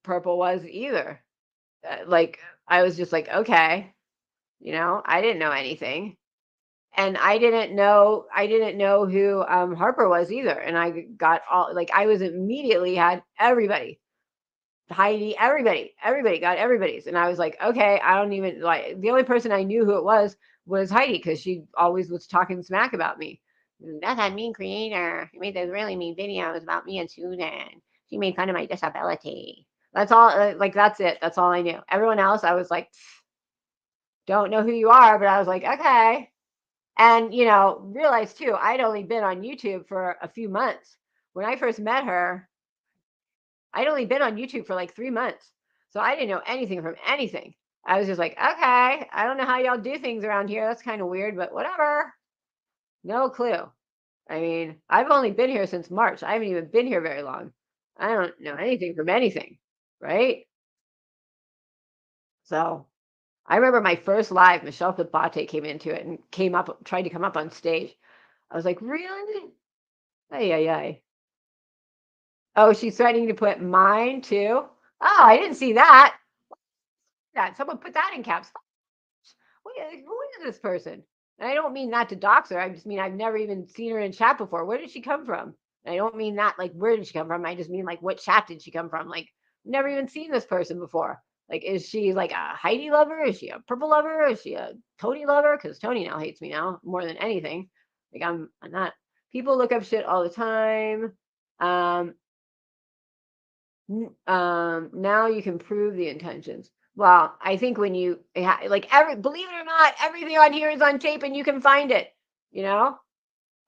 Purple was either. Like, I was just like, okay, I didn't know anything. And I didn't know who Harper was either. And I got all, like, I was immediately had everybody, Heidi, everybody got everybody's. And I was like, okay, I don't even, like, the only person I knew who it was Heidi, because she always was talking smack about me. That's a mean creator. She made those really mean videos about me and Susan. She made fun of my disability. That's all. Like, that's it. That's all I knew. Everyone else, I was like, don't know who you are, but I was like, okay. And, realize too, I'd only been on YouTube for a few months. When I first met her, I'd only been on YouTube for like 3 months. So I didn't know anything from anything. I was just like, okay, I don't know how y'all do things around here. That's kind of weird, but whatever. No clue. I mean, I've only been here since March. I haven't even been here very long. I don't know anything from anything, right? So I remember my first live, Michelle Bate came into it and tried to come up on stage. I was like, really? Ay. Oh, she's threatening to put mine too. Oh, I didn't see that. Someone put that in caps. Who is this person? And I don't mean that to dox her. I just mean I've never even seen her in chat before. Where did she come from? And I don't mean that like where did she come from? I just mean like what chat did she come from? Like, Never even seen this person before. Like, is she like a Heidi lover? Is she a purple lover? Is she a Tony lover? Because Tony now hates me now more than anything. Like, I'm not. People look up shit all the time. Now you can prove the intentions. Well, I think when you like believe it or not, everything on here is on tape and you can find it, you know?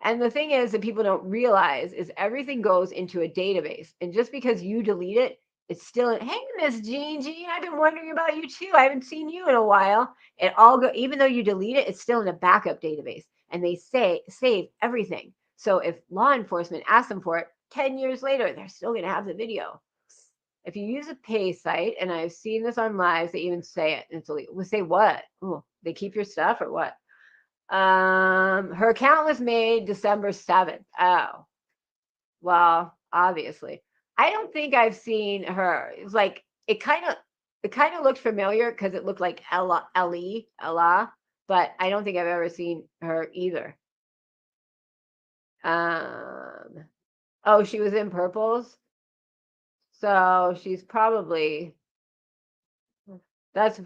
And the thing is that people don't realize is everything goes into a database. And just because you delete it, it's still hey, Miss Jean, I've been wondering about you too. I haven't seen you in a while. It all go even though you delete it, it's still in a backup database. And they save everything. So if law enforcement asks them for it 10 years later, they're still gonna have the video. If you use a pay site, and I've seen this on lives, they even say it. It's illegal. We say what? Oh, they keep your stuff or what? Her account was made December 7th. Oh, well, obviously. I don't think I've seen her. It's like it kind of looked familiar because it looked like Ella, but I don't think I've ever seen her either. Oh, she was in purples. So she's probably that's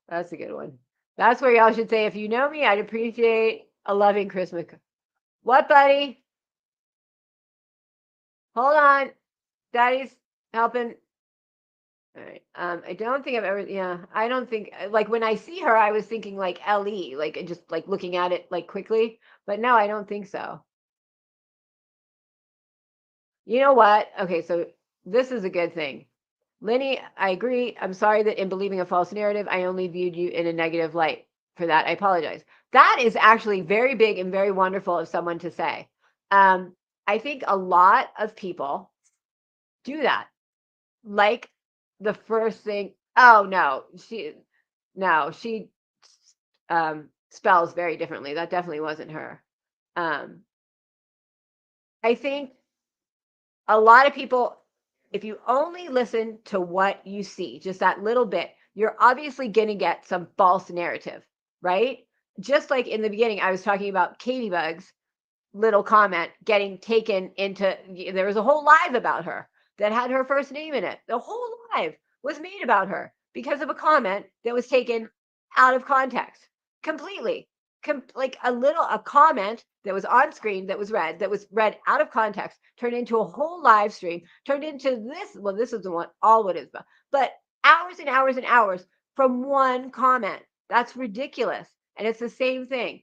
that's a good one. That's where y'all should say, if you know me, I'd appreciate a loving Christmas. What, buddy? Hold on. Daddy's helping. All right. I don't think I've ever, yeah, I don't think, like when I see her, I was thinking like LE, like just like looking at it like quickly, but no, I don't think so. You know what? Okay, so this is a good thing. Lenny, I agree. I'm sorry that in believing a false narrative, I only viewed you in a negative light. For that, I apologize. That is actually very big and very wonderful of someone to say. I think a lot of people do that. Like the first thing, oh no, she spells very differently. That definitely wasn't her. I think a lot of people, if you only listen to what you see, just that little bit, you're obviously going to get some false narrative, right? Just like in the beginning, I was talking about Katie Bug's little comment getting taken into, there was a whole live about her that had her first name in it. The whole live was made about her because of a comment that was taken out of context completely. Like a comment that was on screen that was read out of context, turned into a whole live stream, turned into this. Well, this is the one, all what it is about, but hours and hours and hours from one comment. That's ridiculous. And it's the same thing.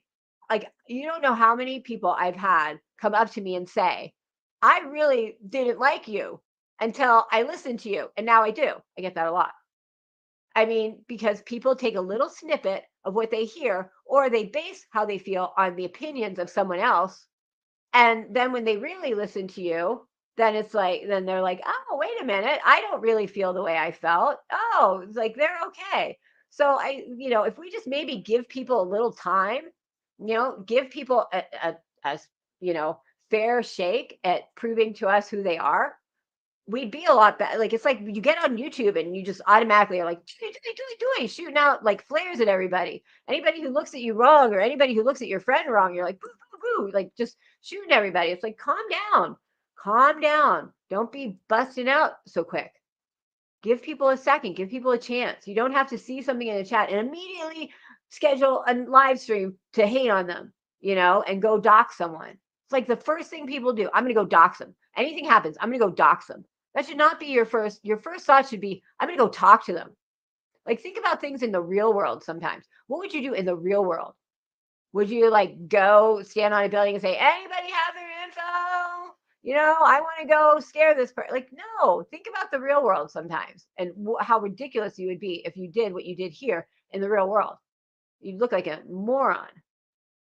Like, you don't know how many people I've had come up to me and say, I really didn't like you until I listened to you. And now I do. I get that a lot. I mean, because people take a little snippet of what they hear, or they base how they feel on the opinions of someone else. And then when they really listen to you, then it's like, then they're like, oh, wait a minute. I don't really feel the way I felt. Oh, it's like they're okay. So if we just maybe give people a little time, give people a fair shake at proving to us who they are, we'd be a lot better. Like, it's like you get on YouTube and you just automatically are like, shooting out like flares at everybody. Anybody who looks at you wrong, or anybody who looks at your friend wrong, you're like, boo, boo, boo, like just shooting everybody. It's like, calm down. Don't be busting out so quick. Give people a second, give people a chance. You don't have to see something in the chat and immediately schedule a live stream to hate on them, and go dox someone. It's like the first thing people do. I'm going to go dox them. Anything happens, I'm going to go dox them. That should not be your first thought should be, I'm going to go talk to them. Like, think about things in the real world sometimes. What would you do in the real world? Would you like go stand on a building and say, anybody have their info? I want to go scare this person. Like, no, think about the real world sometimes and how ridiculous you would be if you did what you did here in the real world. You'd look like a moron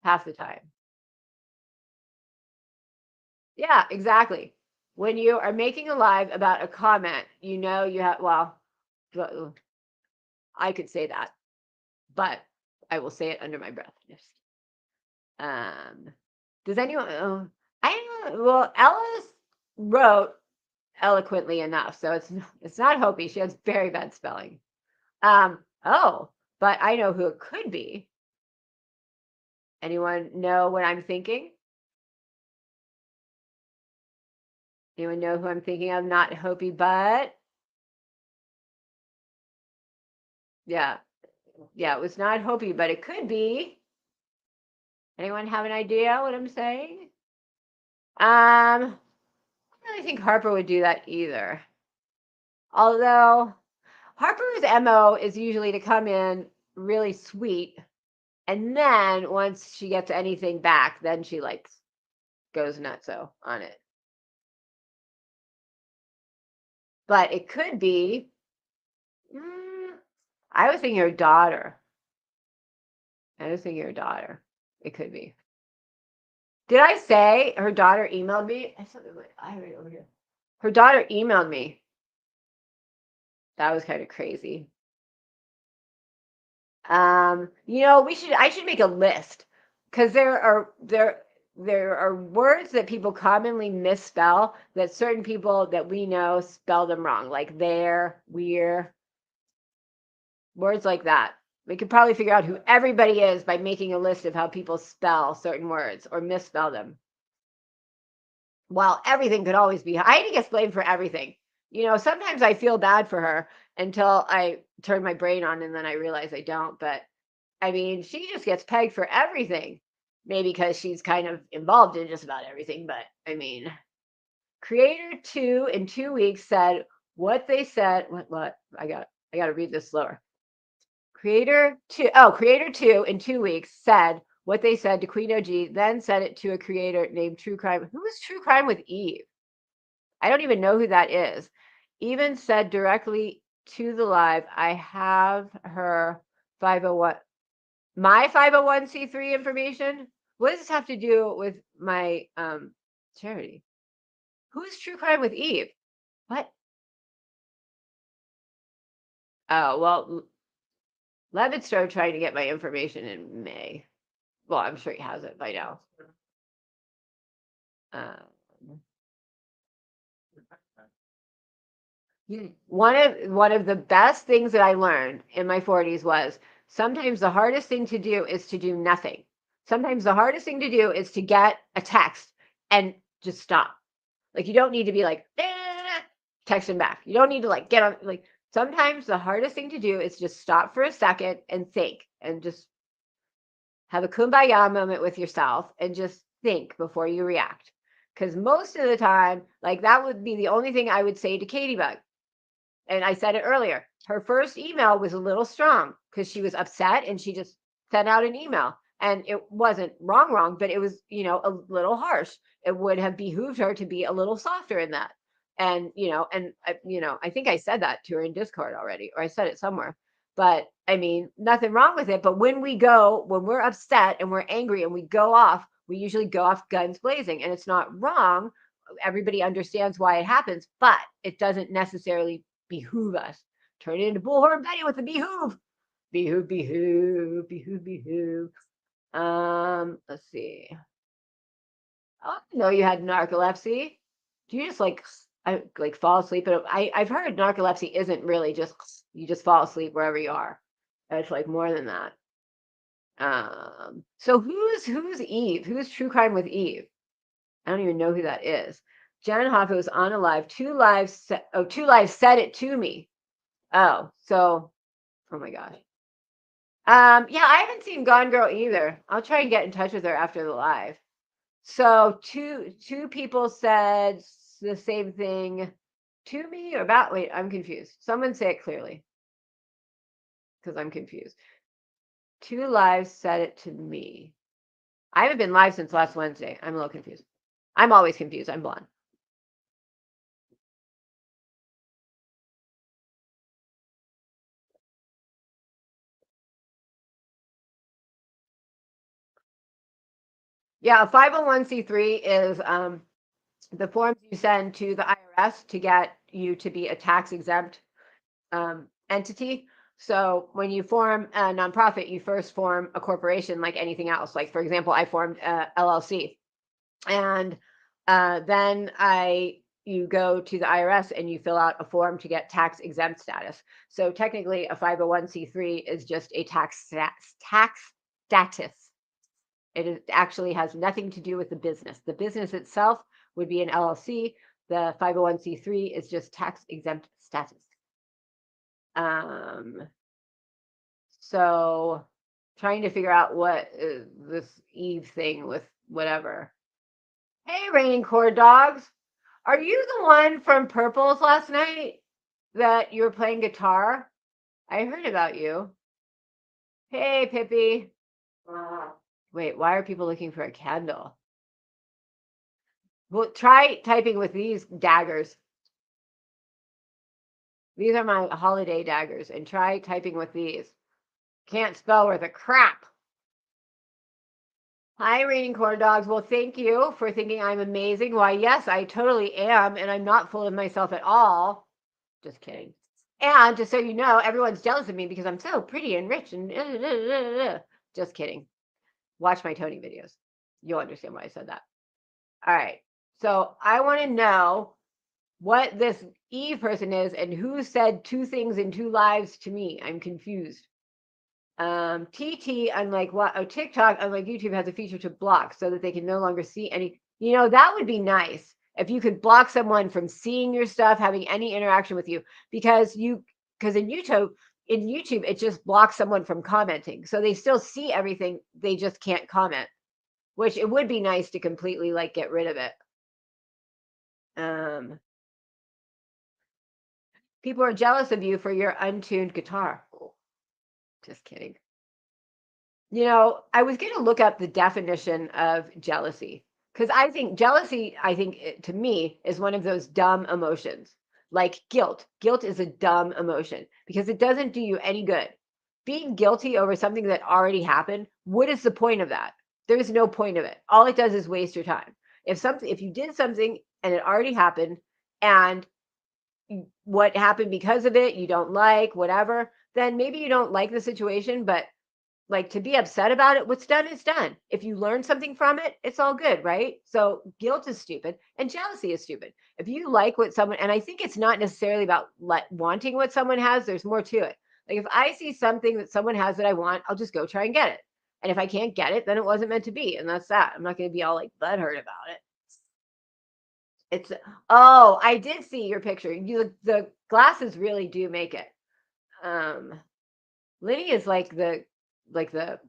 half the time. Yeah, exactly. When you are making a live about a comment, you have, well, I could say that, but I will say it under my breath. Yes. Does anyone, I don't know, well, Ellis wrote eloquently enough, so it's not Hopi. She has very bad spelling. Oh, but I know who it could be. Anyone know what I'm thinking? Anyone know who I'm thinking of? Not Hopi, but Yeah. Yeah, it was not Hopi, but it could be. Anyone have an idea what I'm saying? I don't really think Harper would do that either. Although Harper's MO is usually to come in really sweet, and then once she gets anything back, then she like goes nutso on it. But it could be. I was thinking her daughter. It could be. Did I say her daughter emailed me? I have it over here. Her daughter emailed me. That was kind of crazy. I should make a list because there are words that people commonly misspell that certain people that we know spell them wrong, like there, we're, words like that. We could probably figure out who everybody is by making a list of how people spell certain words or misspell them. Well, everything could always be. Heidi gets blamed for everything. Sometimes I feel bad for her until I turn my brain on and then I realize I don't. But I mean, she just gets pegged for everything. Maybe because she's kind of involved in just about everything. But I mean, Creator 2 in 2 weeks said what they said. What? I got to read this slower. Creator 2 in 2 weeks said what they said to Queen OG, then said it to a creator named True Crime. Who is True Crime with Eve? I don't even know who that is. Even said directly to the live, I have her 501, my 501c3 information. What does this have to do with my charity? Who is True Crime with Eve? What? Oh, well, Levitt started trying to get my information in May. Well, I'm sure he has it by now. One of the best things that I learned in my 40s was sometimes the hardest thing to do is to do nothing. Sometimes the hardest thing to do is to get a text and just stop. Like you don't need to be like texting back. You don't need to like get on like sometimes the hardest thing to do is just stop for a second and think and just have a kumbaya moment with yourself and just think before you react. Because most of the time, like that would be the only thing I would say to Katie Bug. And I said it earlier. Her first email was a little strong because she was upset and she just sent out an email. And it wasn't wrong, but it was, a little harsh. It would have behooved her to be a little softer in that. And, I think I said that to her in Discord already, or I said it somewhere. But I mean, nothing wrong with it. But when we're upset and we're angry and we go off, we usually go off guns blazing. And it's not wrong. Everybody understands why it happens, but it doesn't necessarily behoove us. Turn it into Bullhorn Betty with the behoove. Behoove, behoove, behoove, behoove. Let's see. Oh, I know you had narcolepsy. Do you just like fall asleep? I've heard narcolepsy isn't really just you just fall asleep wherever you are. It's like more than that. So who's Eve? Who's True Crime with Eve? I don't even know who that is. Jen Hoffa was on a live. Two lives said it to me. Oh my gosh. Yeah, I haven't seen Gone Girl either. I'll try and get in touch with her after the live. So two people said the same thing to me or about. Wait, I'm confused. Someone say it clearly, because I'm confused. Two lives said it to me. I haven't been live since last Wednesday. I'm a little confused. I'm always confused. I'm blonde. Yeah, a 501c3 is the forms you send to the IRS to get you to be a tax exempt entity. So when you form a nonprofit, you first form a corporation like anything else. Like, for example, I formed a LLC. And then you go to the IRS and you fill out a form to get tax exempt status. So technically a 501c3 is just a tax status. It actually has nothing to do with the business. The business itself would be an LLC. The 501c3 is just tax exempt status. So trying to figure out what this Eve thing with whatever. Hey, raining corn dogs. Are you the one from Purples last night that you were playing guitar? I heard about you. Hey, Pippi. Wait, why are people looking for a candle? Well, try typing with these daggers. These are my holiday daggers, and try typing with these. Can't spell worth a crap. Hi, Raining Corn Dogs. Well, thank you for thinking I'm amazing. Why, yes, I totally am, and I'm not full of myself at all. Just kidding. And just so you know, everyone's jealous of me because I'm so pretty and rich and just kidding. Watch my Tony videos. You'll understand why I said that. All right. So I want to know what this Eve person is and who said two things in two lives to me. I'm confused. TT, unlike TikTok, unlike YouTube, has a feature to block so that they can no longer see any. That would be nice if you could block someone from seeing your stuff, having any interaction with you, because in YouTube, it just blocks someone from commenting. So they still see everything, they just can't comment, which it would be nice to completely get rid of it. People are jealous of you for your untuned guitar. Just kidding. I was going to look up the definition of jealousy, because I think jealousy, to me, is one of those dumb emotions, like guilt. Guilt is a dumb emotion because it doesn't do you any good. Being guilty over something that already happened, what is the point of that? There is no point of it. All it does is waste your time. If you did something and it already happened, and what happened because of it, you don't like, whatever, then maybe you don't like the situation, but to be upset about it, what's done is done. If you learn something from it, it's all good, right? So guilt is stupid and jealousy is stupid. If you like what someone, and I think it's not necessarily about wanting what someone has, there's more to it. Like if I see something that someone has that I want, I'll just go try and get it. And if I can't get it, then it wasn't meant to be. And that's that. I'm not going to be all butthurt about it. I did see your picture. The glasses really do make it. Liddy is like the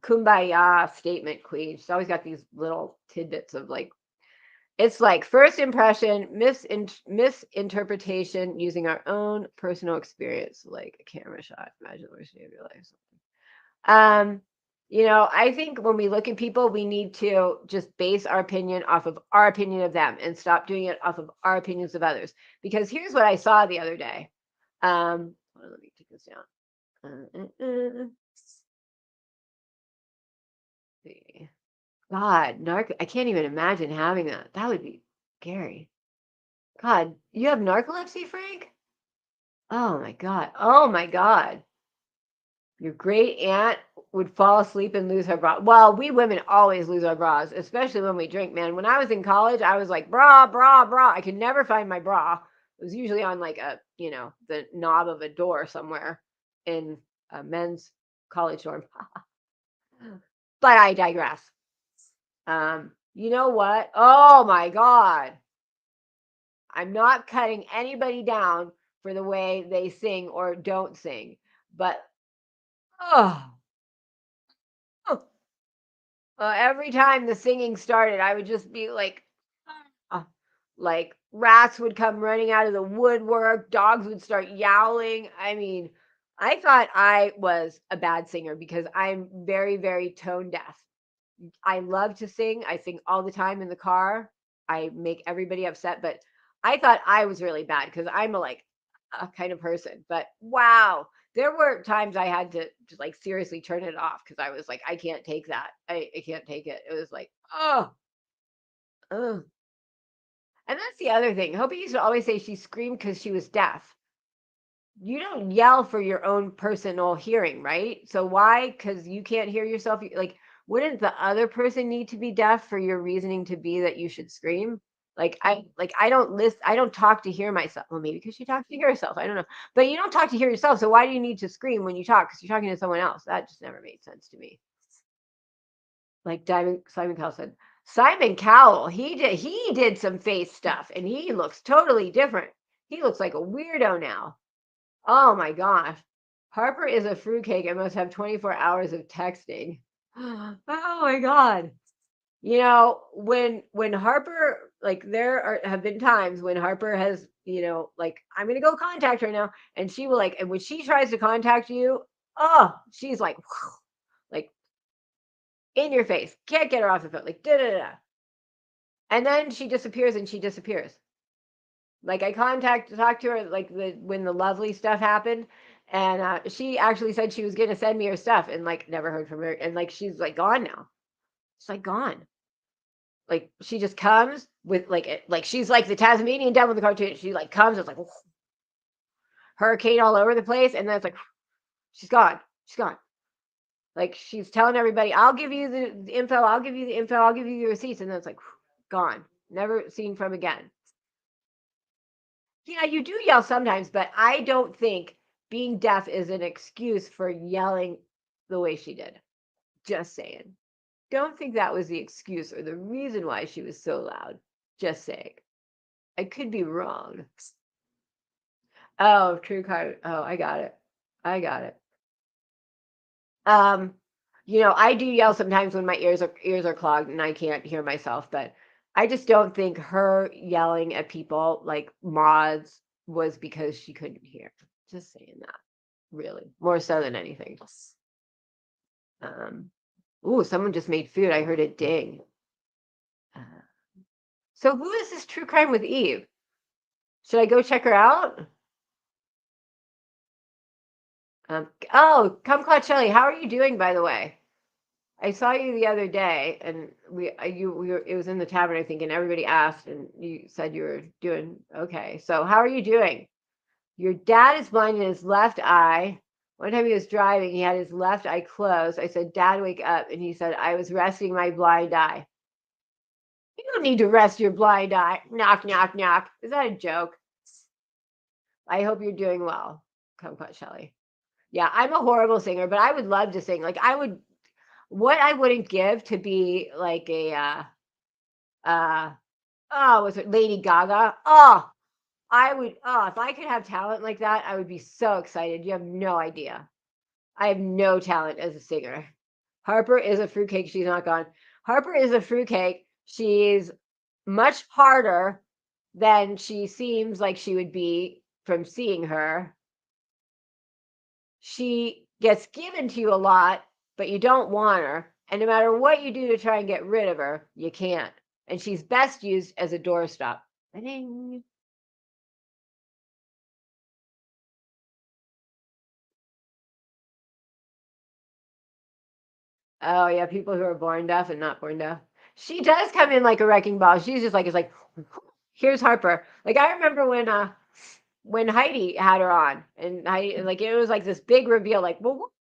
kumbaya statement queen. She's always got these little tidbits of it's like first impression, misinterpretation using our own personal experience, like a camera shot. Imagine the worst day of your life. I think when we look at people, we need to just base our opinion off of our opinion of them and stop doing it off of our opinions of others. Because here's what I saw the other day. Let me take this down. See. God, I can't even imagine having that. That would be scary. God, you have narcolepsy, Frank? Oh my God. Oh my God. Your great aunt would fall asleep and lose her bra. Well, we women always lose our bras, especially when we drink, man. When I was in college, I was like, bra, bra, bra. I could never find my bra. It was usually on the knob of a door somewhere in a men's college dorm. But I digress. You know what? Oh my God. I'm not cutting anybody down for the way they sing or don't sing, but every time the singing started, I would just be like rats would come running out of the woodwork, dogs would start yowling. I mean, I thought I was a bad singer because I'm very, very tone deaf. I love to sing. I sing all the time in the car. I make everybody upset, but I thought I was really bad because I'm a kind of person. But wow, there were times I had to just seriously turn it off because I was like, I can't take that. I can't take it. It was like, oh. And that's the other thing. Hope used to always say she screamed because she was deaf. You don't yell for your own personal hearing, right? So why? Because you can't hear yourself. Wouldn't the other person need to be deaf for your reasoning to be that you should scream? I don't listen. I don't talk to hear myself. Well, maybe because she talks to hear herself. I don't know. But you don't talk to hear yourself. So why do you need to scream when you talk? Because you're talking to someone else. That just never made sense to me. Like Simon Cowell said, Simon Cowell, he did some face stuff and he looks totally different. He looks like a weirdo now. Oh my gosh. Harper is a fruitcake and must have 24 hours of texting. Oh my God. You know, when Harper, like have been times when Harper has, like, I'm gonna go contact her now, and she will, like, and when she tries to contact you, oh, she's like, like, in your face, can't get her off the phone, like, da da da. And then she disappears and she disappears. Like, I talked to her, like, when the lovely stuff happened, and she actually said she was gonna send me her stuff, and, like, never heard from her, and, like, she's, like, gone now. She's, like, gone. Like, she just comes with, like, she's like the Tasmanian devil in the cartoon. She, like, comes, it's like hurricane all over the place, and then it's like she's gone. She's gone. Like, she's telling everybody, I'll give you the info, I'll give you the info, I'll give you the receipts, and then it's like gone. Never seen from again. Yeah, you do yell sometimes, but I don't think being deaf is an excuse for yelling the way she did. Just saying. Don't think that was the excuse or the reason why she was so loud. Just saying. I could be wrong. Oh, true crime. Oh, I got it. I got it. I do yell sometimes when my ears are clogged and I can't hear myself, but I just don't think her yelling at people like mods was because she couldn't hear. Just saying that. Really. More so than anything else. Ooh, someone just made food. I heard it ding. So who is this true crime with Eve? Should I go check her out? Kumquat Shelly, how are you doing, by the way? I saw you the other day, and it was in the tavern, I think, and everybody asked, and you said you were doing okay. So how are you doing? Your dad is blind in his left eye. One time he was driving, he had his left eye closed. I said, Dad, wake up. And he said, I was resting my blind eye. You don't need to rest your blind eye. Knock, knock, knock. Is that a joke? I hope you're doing well, Kumquat Shelly. Yeah, I'm a horrible singer, but I would love to sing. Like, what I wouldn't give to be like was it Lady Gaga? If I could have talent like that, I would be so excited. You have no idea. I have no talent as a singer. Harper is a fruitcake. She's not gone. Harper is a fruitcake. She's much harder than she seems like she would be from seeing her. She gets given to you a lot, but you don't want her. And no matter what you do to try and get rid of her, you can't. And she's best used as a doorstop. Ding. Oh yeah, people who are born deaf and not born deaf. She does come in like a wrecking ball. She's just like, it's like, here's Harper. Like, I remember when Heidi had her on, and Heidi, like, it was like this big reveal, like, well,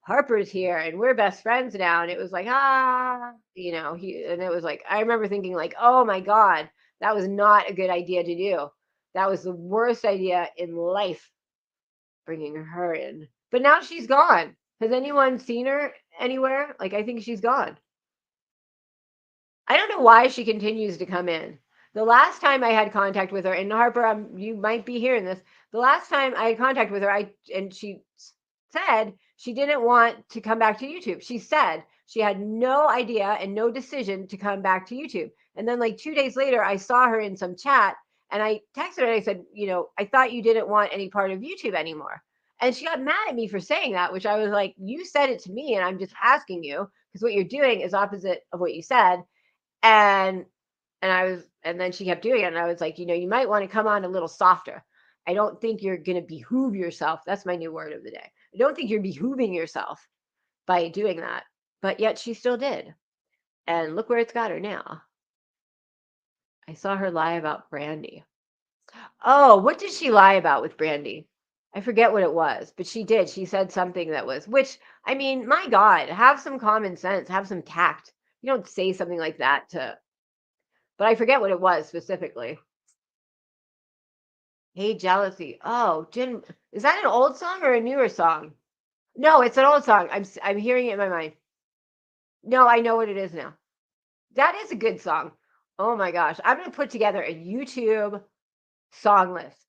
Harper's here and we're best friends now. And it was like, and it was like, I remember thinking like, oh my God, that was not a good idea to do. That was the worst idea in life, bringing her in. But now she's gone. Has anyone seen her anywhere? Like, I think she's gone. I don't know why she continues to come in. The last time I had contact with her, and Harper, you might be hearing this. The last time I had contact with her, and she said she didn't want to come back to YouTube. She said she had no idea and no decision to come back to YouTube. And then, like 2 days later, I saw her in some chat, and I texted her and I said, I thought you didn't want any part of YouTube anymore. And she got mad at me for saying that, which I was like, you said it to me, and I'm just asking you because what you're doing is opposite of what you said. And then she kept doing it, and I was like, you might want to come on a little softer. I don't think you're going to behoove yourself. That's my new word of the day. I don't think you're behooving yourself by doing that. But yet she still did. And look where it's got her now. I saw her lie about Brandy. Oh, what did she lie about with Brandy? I forget what it was, but she did. She said something that was, which, I mean, my God, have some common sense, have some tact. You don't say something like that but I forget what it was specifically. Hey, jealousy. Oh, Jen, is that an old song or a newer song? No, it's an old song. I'm hearing it in my mind. No, I know what it is now. That is a good song. Oh my gosh. I'm going to put together a YouTube song list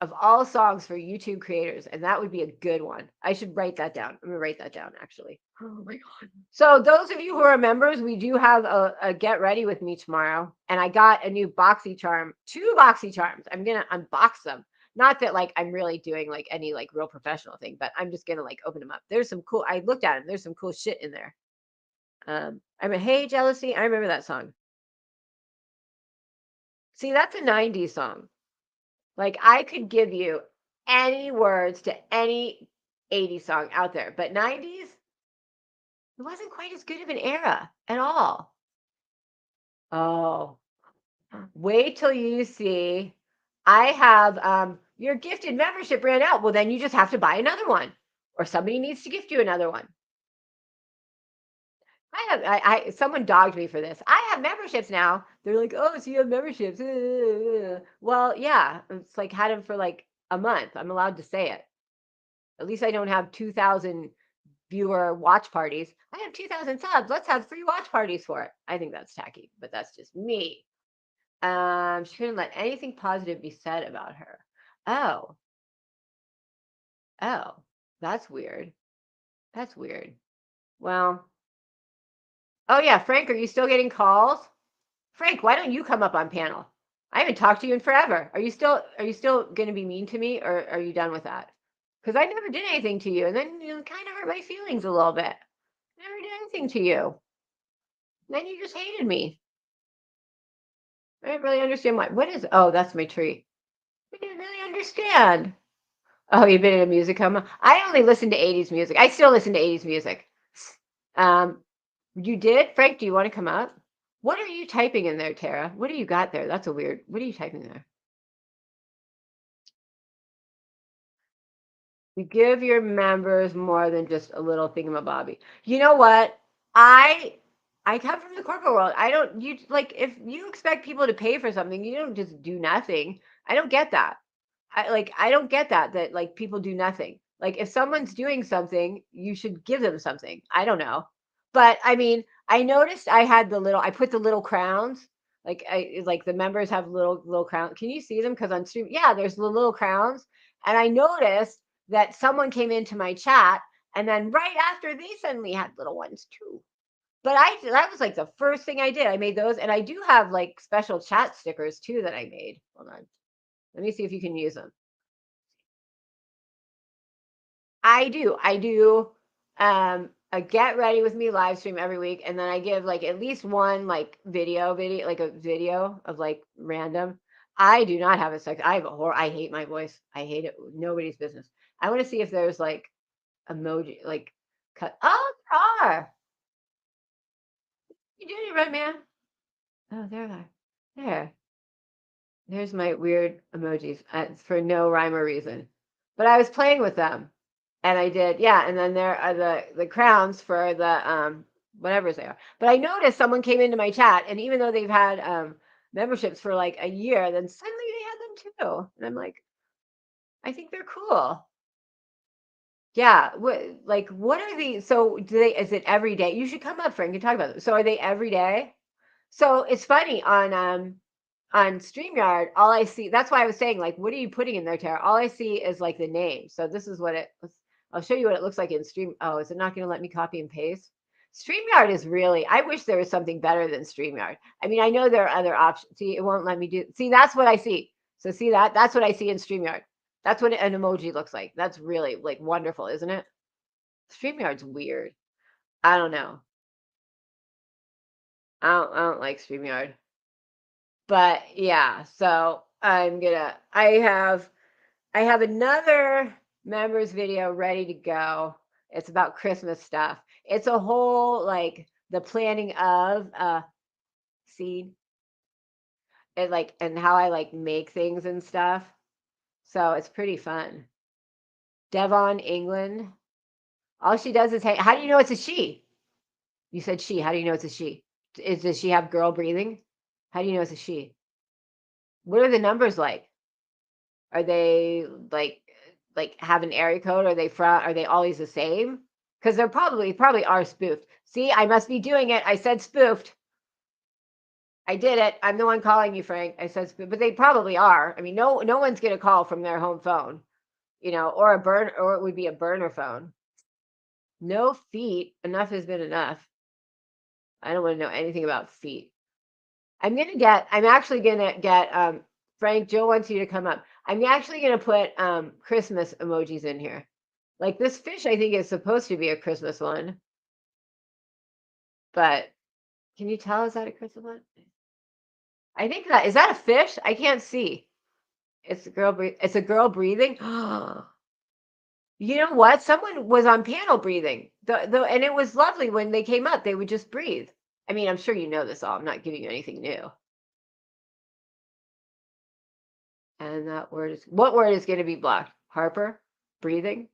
of all songs for YouTube creators, and that would be a good one. I should write that down. I'm gonna write that down actually. Oh my god. So those of you who are members, we do have a get ready with me tomorrow, and I got a new boxy charm, 2 boxy charms. I'm gonna unbox them. Not that like I'm really doing like any like real professional thing, but I'm just gonna like open them up. There's some cool. I looked at them. There's some cool shit in there. I'm a Hey Jealousy. I remember that song. See, that's a 90s song. Like I could give you any words to any 80s song out there, but 90s, it wasn't quite as good of an era at all. Oh, wait till you see. I have your gifted membership ran out. Well, then you just have to buy another one, or somebody needs to gift you another one. I someone dogged me for this. I have memberships now. They're like, oh, so you have memberships. Well, yeah, it's like had them for like a month. I'm allowed to say it. At least I don't have 2,000 viewer watch parties. I have 2,000 subs. Let's have 3 watch parties for it. I think that's tacky, but that's just me. She couldn't let anything positive be said about her. Oh, oh, that's weird. That's weird. Well, oh yeah, Frank, are you still getting calls? Frank, why don't you come up on panel? I haven't talked to you in forever. Are you still going to be mean to me, or are you done with that? Because I never did anything to you, and then you kind of hurt my feelings a little bit. Never did anything to you. Then you just hated me. I didn't really understand why. What is? Oh, that's my tree. I didn't really understand. Oh, you've been in a music coma. I only listen to 80s music. I still listen to 80s music. You did, Frank? Do you want to come up? What are you typing in there, Tara? What do you got there? That's a weird. What are you typing there? You give your members more than just a little thingamabobby. You know what? I come from the corporate world. I don't you like if you expect people to pay for something, you don't just do nothing. I don't get that. I don't get that like people do nothing. Like if someone's doing something, you should give them something. I don't know. But I mean, I noticed I put the little crowns. Like the members have little crowns. Can you see them? Because on stream, yeah, there's the little crowns. And I noticed that someone came into my chat, and then right after they suddenly had little ones too. But that was like the first thing I did. I made those, and I do have like special chat stickers too that I made. Hold on. Let me see if you can use them. I do. I do a get ready with me live stream every week, and then I give like at least one like video, like a video of like random. I do not have a sex. I hate my voice. I hate it. Nobody's business. I want to see if there's like emoji, like cut. Oh, there are. You doing it, Red Man? Oh, there they are. There. There's my weird emojis for no rhyme or reason. But I was playing with them. And I did, yeah. And then there are the crowns for the whatever they are. But I noticed someone came into my chat, and even though they've had memberships for like a year, then suddenly they had them too. And I'm like, I think they're cool. Yeah. What are these? So is it every day? You should come up, Frank, and talk about them. So are they every day? So it's funny on StreamYard, all I see, that's why I was saying, like, what are you putting in there, Tara? All I see is like the name. So this is what I'll show you what it looks like in Stream. Oh, is it not going to let me copy and paste? StreamYard is really, I wish there was something better than StreamYard. I mean, I know there are other options. See, it won't let me do, see, that's what I see. So see that's what I see in StreamYard. That's what an emoji looks like. That's really like wonderful, isn't it? StreamYard's weird. I don't know. I don't like StreamYard. But yeah, so I have another members video ready to go. It's about Christmas stuff. It's a whole like the planning of seed and like and how I like make things and stuff. So it's pretty fun. Devon, England. All she does is, hey, how do you know it's a she? You said she. How do you know it's a she? Does she have girl breathing? How do you know it's a she? What are the numbers like? Are they like have an area code? Are they always the same? Because they're probably are spoofed. See, I must be doing it. I said spoofed. I did it. I'm the one calling you, Frank. I said, but they probably are. I mean, no one's gonna call from their home phone, or or it would be a burner phone. No feet. Enough has been enough. I don't want to know anything about feet. I'm actually gonna get Frank, Joe wants you to come up. I'm actually gonna put Christmas emojis in here. Like this fish, I think is supposed to be a Christmas one. But can you tell, is that a Christmas one? I think is that a fish? I can't see. It's a girl. It's a girl breathing. You know what? Someone was on panel breathing. And it was lovely when they came up. They would just breathe. I mean, I'm sure you know this all. I'm not giving you anything new. And that word is, what word is going to be blocked? Harper, breathing.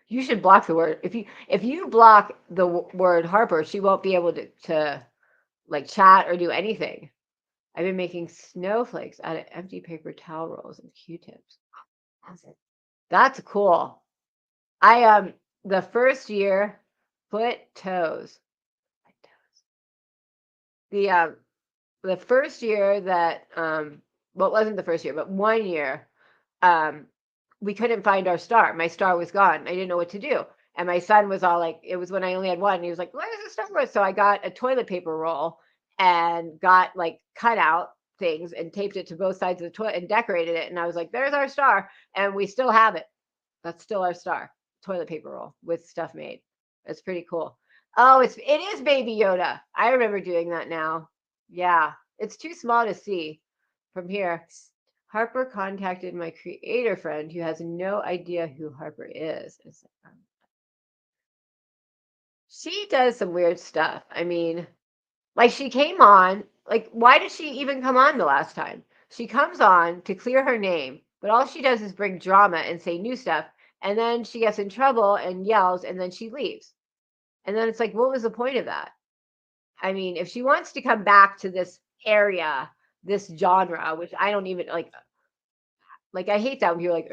You should block the word. If you block the word Harper, she won't be able to like chat or do anything. I've been making snowflakes out of empty paper towel rolls and Q-tips. That's cool. I the first year, foot toes. The first year that well, it wasn't the first year, but 1 year, we couldn't find our star. My star was gone. I didn't know what to do. And my son was all like, it was when I only had one. And he was like, where's the star? So I got a toilet paper roll and got like cut out things and taped it to both sides of the toilet and decorated it. And I was like, there's our star. And we still have it. That's still our star. Toilet paper roll with stuff made. It's pretty cool. Oh, it is Baby Yoda. I remember doing that now. Yeah, it's too small to see from here. Harper contacted my creator friend who has no idea who Harper is. She does some weird stuff. I mean, like she came on, like why did she even come on the last time? She comes on to clear her name, but all she does is bring drama and say new stuff, and then she gets in trouble and yells, and then she leaves. And then it's like, what was the point of that? I mean, if she wants to come back to this area, this genre, which I don't even like I hate that when you're like,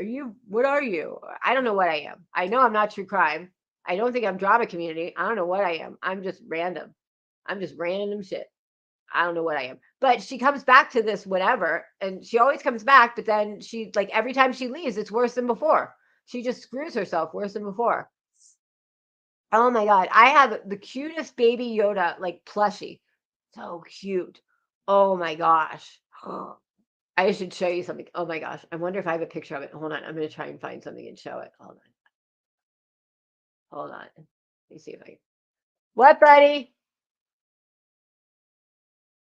what are you? I don't know what I am. I know I'm not true crime. I don't think I'm drama community. I don't know what I am. I'm just random. I'm just random shit. I don't know what I am. But she comes back to this whatever, and she always comes back, but then she like every time she leaves, it's worse than before. She just screws herself worse than before. Oh my God. I have the cutest Baby Yoda, like plushie. So cute. Oh my gosh. I should show you something. Oh my gosh. I wonder if I have a picture of it. Hold on. I'm going to try and find something and show it. Hold on. Hold on. Let me see if I can. What, buddy?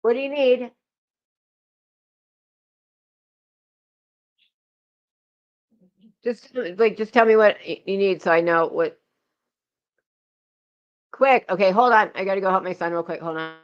What do you need? Just tell me what you need so I know what. Quick. Okay, hold on. I got to go help my son real quick. Hold on.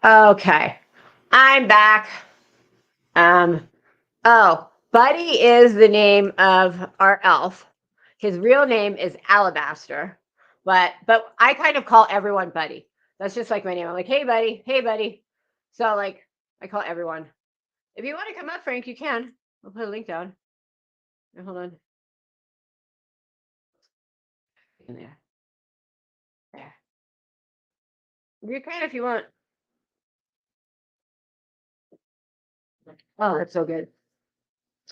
Okay. I'm back. Oh, Buddy is the name of our elf. His real name is Alabaster, but I kind of call everyone Buddy. That's just like my name. I'm like, hey Buddy, hey Buddy. So like I call everyone. If you want to come up, Frank, you can. I'll put a link down. Here, hold on. In there. There. You can if you want. Oh, that's so good.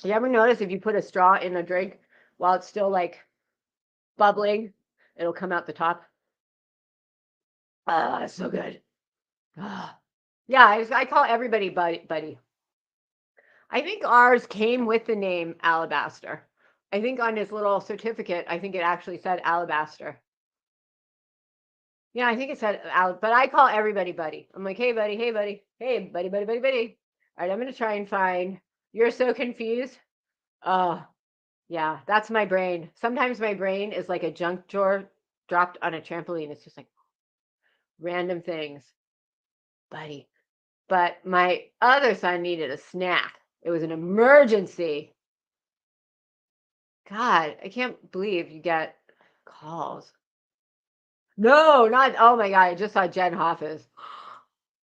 You ever notice if you put a straw in a drink while it's still like bubbling, it'll come out the top? Ah, it's so good. Ah. Yeah, I call everybody buddy. I think ours came with the name Alabaster. I think on his little certificate, I think it actually said Alabaster. Yeah, I think it said but I call everybody buddy. I'm like, hey buddy, hey buddy, hey buddy, buddy, buddy, buddy. All right, I'm gonna try and find. You're so confused. Oh, yeah, that's my brain. Sometimes my brain is like a junk drawer dropped on a trampoline. It's just like random things, buddy. But my other son needed a snack. It was an emergency. God, I can't believe you get calls. No, not, oh my God, I just saw Jen Hoff's.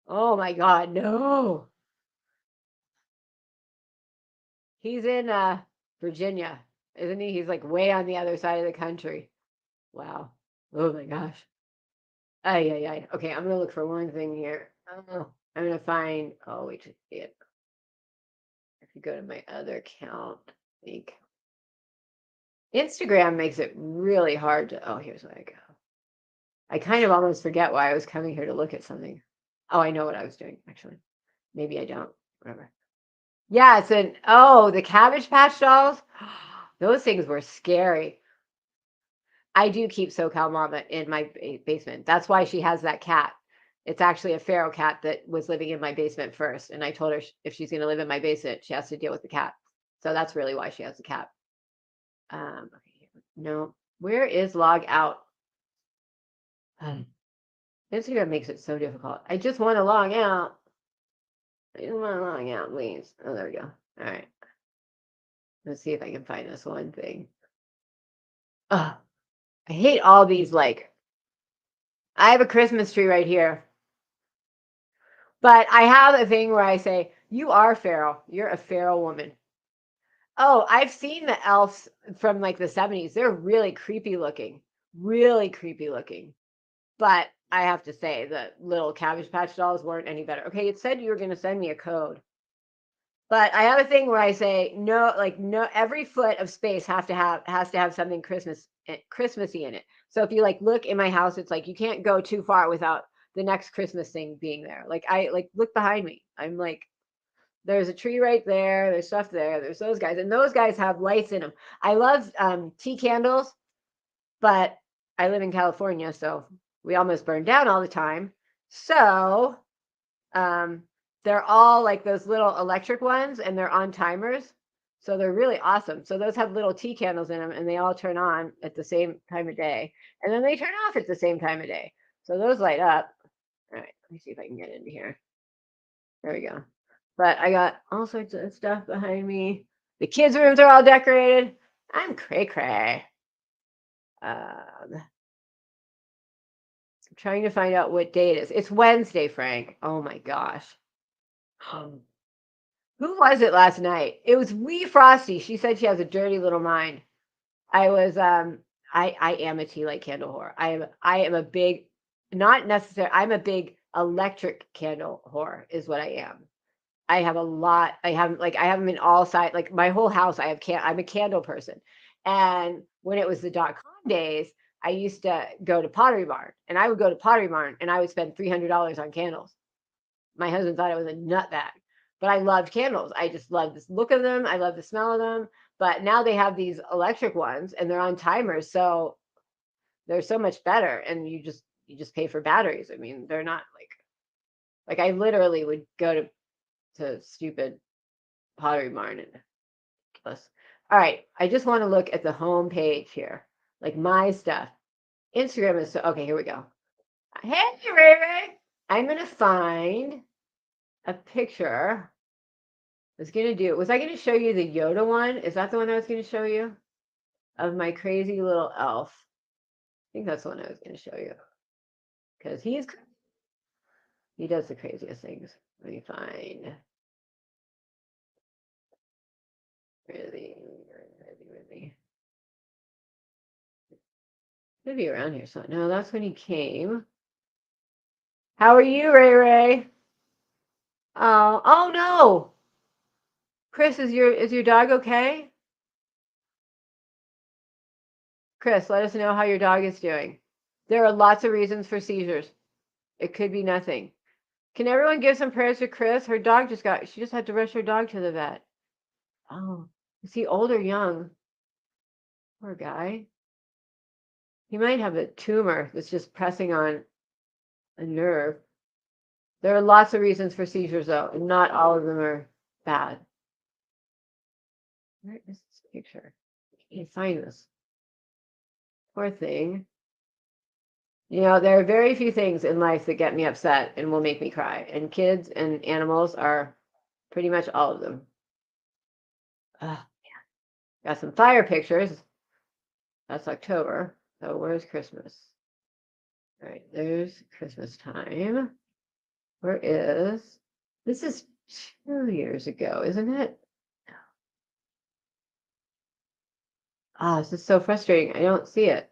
Oh my God, no. He's in Virginia, isn't he? He's like way on the other side of the country. Wow. Oh my gosh. Ay, ay, ay. Okay, I'm gonna look for one thing here. Oh, I'm gonna find, oh, wait to see it. If you go to my other account, I think Instagram makes it really hard to, oh, here's where I go. I kind of almost forget why I was coming here to look at something. Oh, I know what I was doing, actually. Maybe I don't. Whatever. Yeah, it's the Cabbage Patch dolls. Those things were scary. I do keep SoCal Mama in my basement. That's why she has that cat. It's actually a feral cat that was living in my basement first. And I told her if she's going to live in my basement, she has to deal with the cat. So that's really why she has the cat. Okay, no. Where is log out? Instagram makes it so difficult. I just want to log out. I just want to log out, please. Oh, there we go. All right. Let's see if I can find this one thing. Oh, I hate all these, like, I have a Christmas tree right here. But I have a thing where I say, you are feral. You're a feral woman. Oh, I've seen the elves from like the 70s. They're really creepy looking. Really creepy looking. But I have to say the little Cabbage Patch dolls weren't any better. Okay, it said you were going to send me a code. But I have a thing where I say no, like no, every foot of space has to have something Christmassy in it. So if you like look in my house, it's like you can't go too far without the next Christmas thing being there. Like I like look behind me. I'm like, there's a tree right there. There's stuff there. There's those guys, and those guys have lights in them. I love tea candles, but I live in California, so we almost burn down all the time. So um, they're all like those little electric ones, and they're on timers. So they're really awesome. So those have little tea candles in them, and they all turn on at the same time of day, and then they turn off at the same time of day. So those light up. All right, let me see if I can get into here. There we go. But I got all sorts of stuff behind me. The kids' rooms are all decorated. I'm cray cray. I'm trying to find out what day it is. It's Wednesday, Frank. Oh my gosh. Who was it last night? It was Wee Frosty. She said she has a dirty little mind. I was I am a tea light candle whore. I am a big, not necessarily, I'm a big electric candle whore is what I am. I have a lot. I have them in all sides. Like my whole house, I'm a candle person. And when it was the .com days, I used to go to Pottery Barn, and I would go to Pottery Barn, and I would spend $300 on candles. My husband thought I was a nutbag, but I loved candles. I just love the look of them. I love the smell of them. But now they have these electric ones, and they're on timers, so they're so much better. And you just pay for batteries. I mean, they're not like I literally would go to stupid Pottery Barn and plus. All right, I just want to look at the home page here, like my stuff. Instagram is so okay. Here we go. Hey, Ray Ray. I'm gonna find a picture. Was I gonna show you the Yoda one? Is that the one I was gonna show you? Of my crazy little elf. I think that's the one I was gonna show you. Because he does the craziest things. Let me find. Really. Could be around here. So no, that's when he came. How are you, Ray Ray? Oh no. Chris, is your dog okay? Chris, let us know how your dog is doing. There are lots of reasons for seizures. It could be nothing. Can everyone give some prayers for Chris? Her dog she just had to rush her dog to the vet. Oh, is he old or young? Poor guy. He might have a tumor that's just pressing on a nerve. There are lots of reasons for seizures, though, and not all of them are bad. Where is this picture? I can't find this. Poor thing. You know, there are very few things in life that get me upset and will make me cry. And kids and animals are pretty much all of them. Oh, man. Got some fire pictures. That's October. So where's Christmas? All right, there's Christmas time. Where is... This is 2 years ago, isn't it? Ah, this is so frustrating. I don't see it.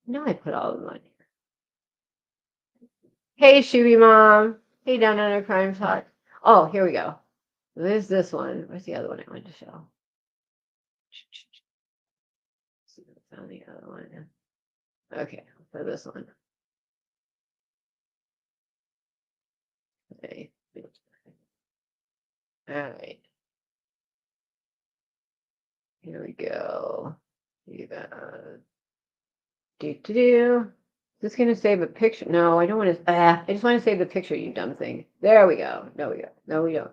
No, I put all of them on here. Hey, Shuby Mom. Hey, Down Under Crime Talk. Oh, here we go. There's this one. Where's the other one I wanted to show? See if I found the other one. Okay, for this one. Okay. All right. Here we go. Do that. Is this gonna save a picture? No, I don't want to. I just want to save the picture, you dumb thing. There we go. No, we go. No, we don't.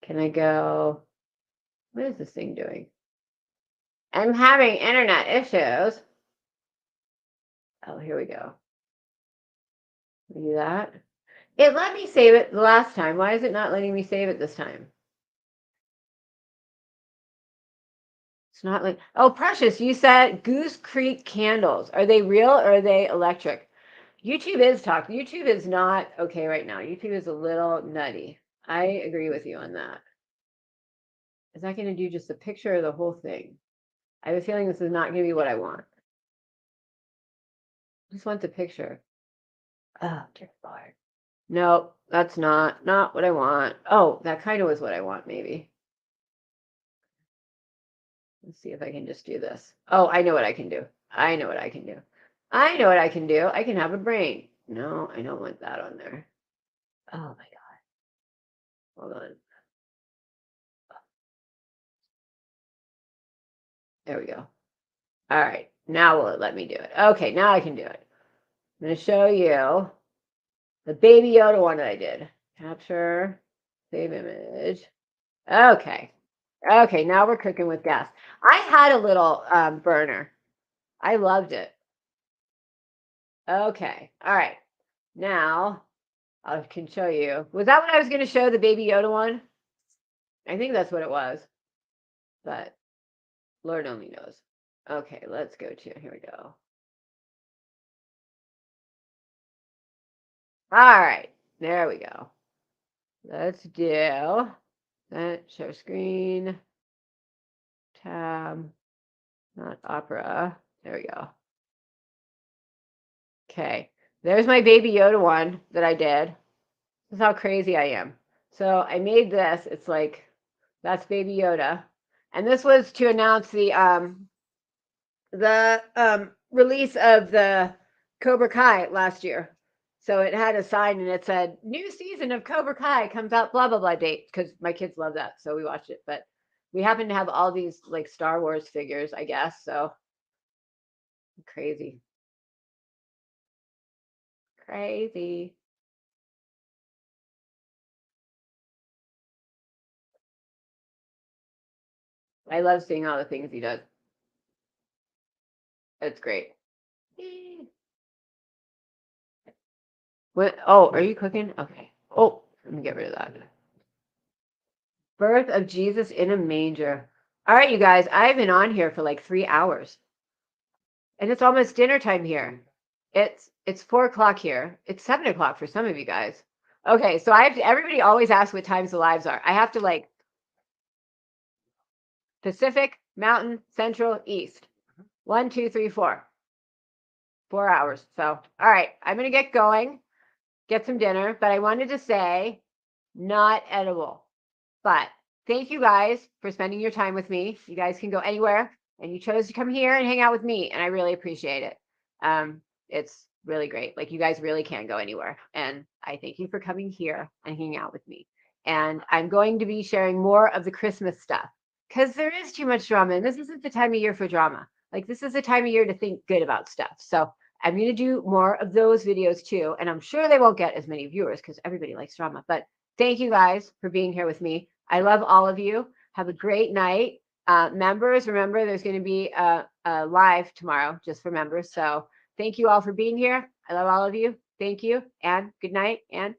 Can I go? What is this thing doing? I'm having internet issues. Oh, here we go. Do that. It let me save it the last time. Why is it not letting me save it this time? It's not like, oh, Precious, you said Goose Creek candles. Are they real or are they electric? YouTube is talking. YouTube is not okay right now. YouTube is a little nutty. I agree with you on that. Is that going to do just the picture or the whole thing? I have a feeling this is not going to be what I want. I just want the picture. Oh, dear Lord. No, that's not what I want. Oh, that kind of was what I want, maybe. Let's see if I can just do this. Oh, I know what I can do. I know what I can do. I know what I can do. I can have a brain. No, I don't want that on there. Oh my God. Hold on. There we go. All right. Now will it let me do it? Okay, now I can do it. I'm going to show you the Baby Yoda one that I did. Capture, save image. Okay. Okay, now we're cooking with gas. I had a little burner. I loved it. Okay. All right. Now I can show you. Was that what I was going to show, the Baby Yoda one? I think that's what it was. But Lord only knows. Okay, let's go to, here we go. All right, there we go. Let's do that. Show screen. Tab. Not opera. There we go. Okay, there's my Baby Yoda one that I did. This is how crazy I am. So I made this. It's like, that's Baby Yoda. And this was to announce the release of the Cobra Kai last year. So it had a sign and it said, new season of Cobra Kai comes out, blah, blah, blah date. Because my kids love that. So we watched it. But we happen to have all these like Star Wars figures, I guess. So crazy. Crazy. I love seeing all the things he does. It's great. What? Oh, are you cooking? Okay. Oh, let me get rid of that. Birth of Jesus in a manger. All right, you guys, I've been on here for like 3 hours. And it's almost dinner time here. It's 4 o'clock here. It's 7 o'clock for some of you guys. Okay, so I have to, everybody always asks what times the lives are. I have to like Pacific, Mountain, Central, East. 1, 2, 3, 4. 4 hours. So, all right, I'm going to get going, get some dinner, but I wanted to say not edible. But thank you guys for spending your time with me. You guys can go anywhere, and you chose to come here and hang out with me, and I really appreciate it. It's really great. Like, you guys really can go anywhere, and I thank you for coming here and hanging out with me. And I'm going to be sharing more of the Christmas stuff because there is too much drama, and this isn't the time of year for drama. Like, this is the time of year to think good about stuff. So I'm going to do more of those videos too, and I'm sure they won't get as many viewers because everybody likes drama. But thank you guys for being here with me. I love all of you. Have a great night. Members, remember, there's going to be a live tomorrow just for members. So thank you all for being here. I love all of you. Thank you, and good night, and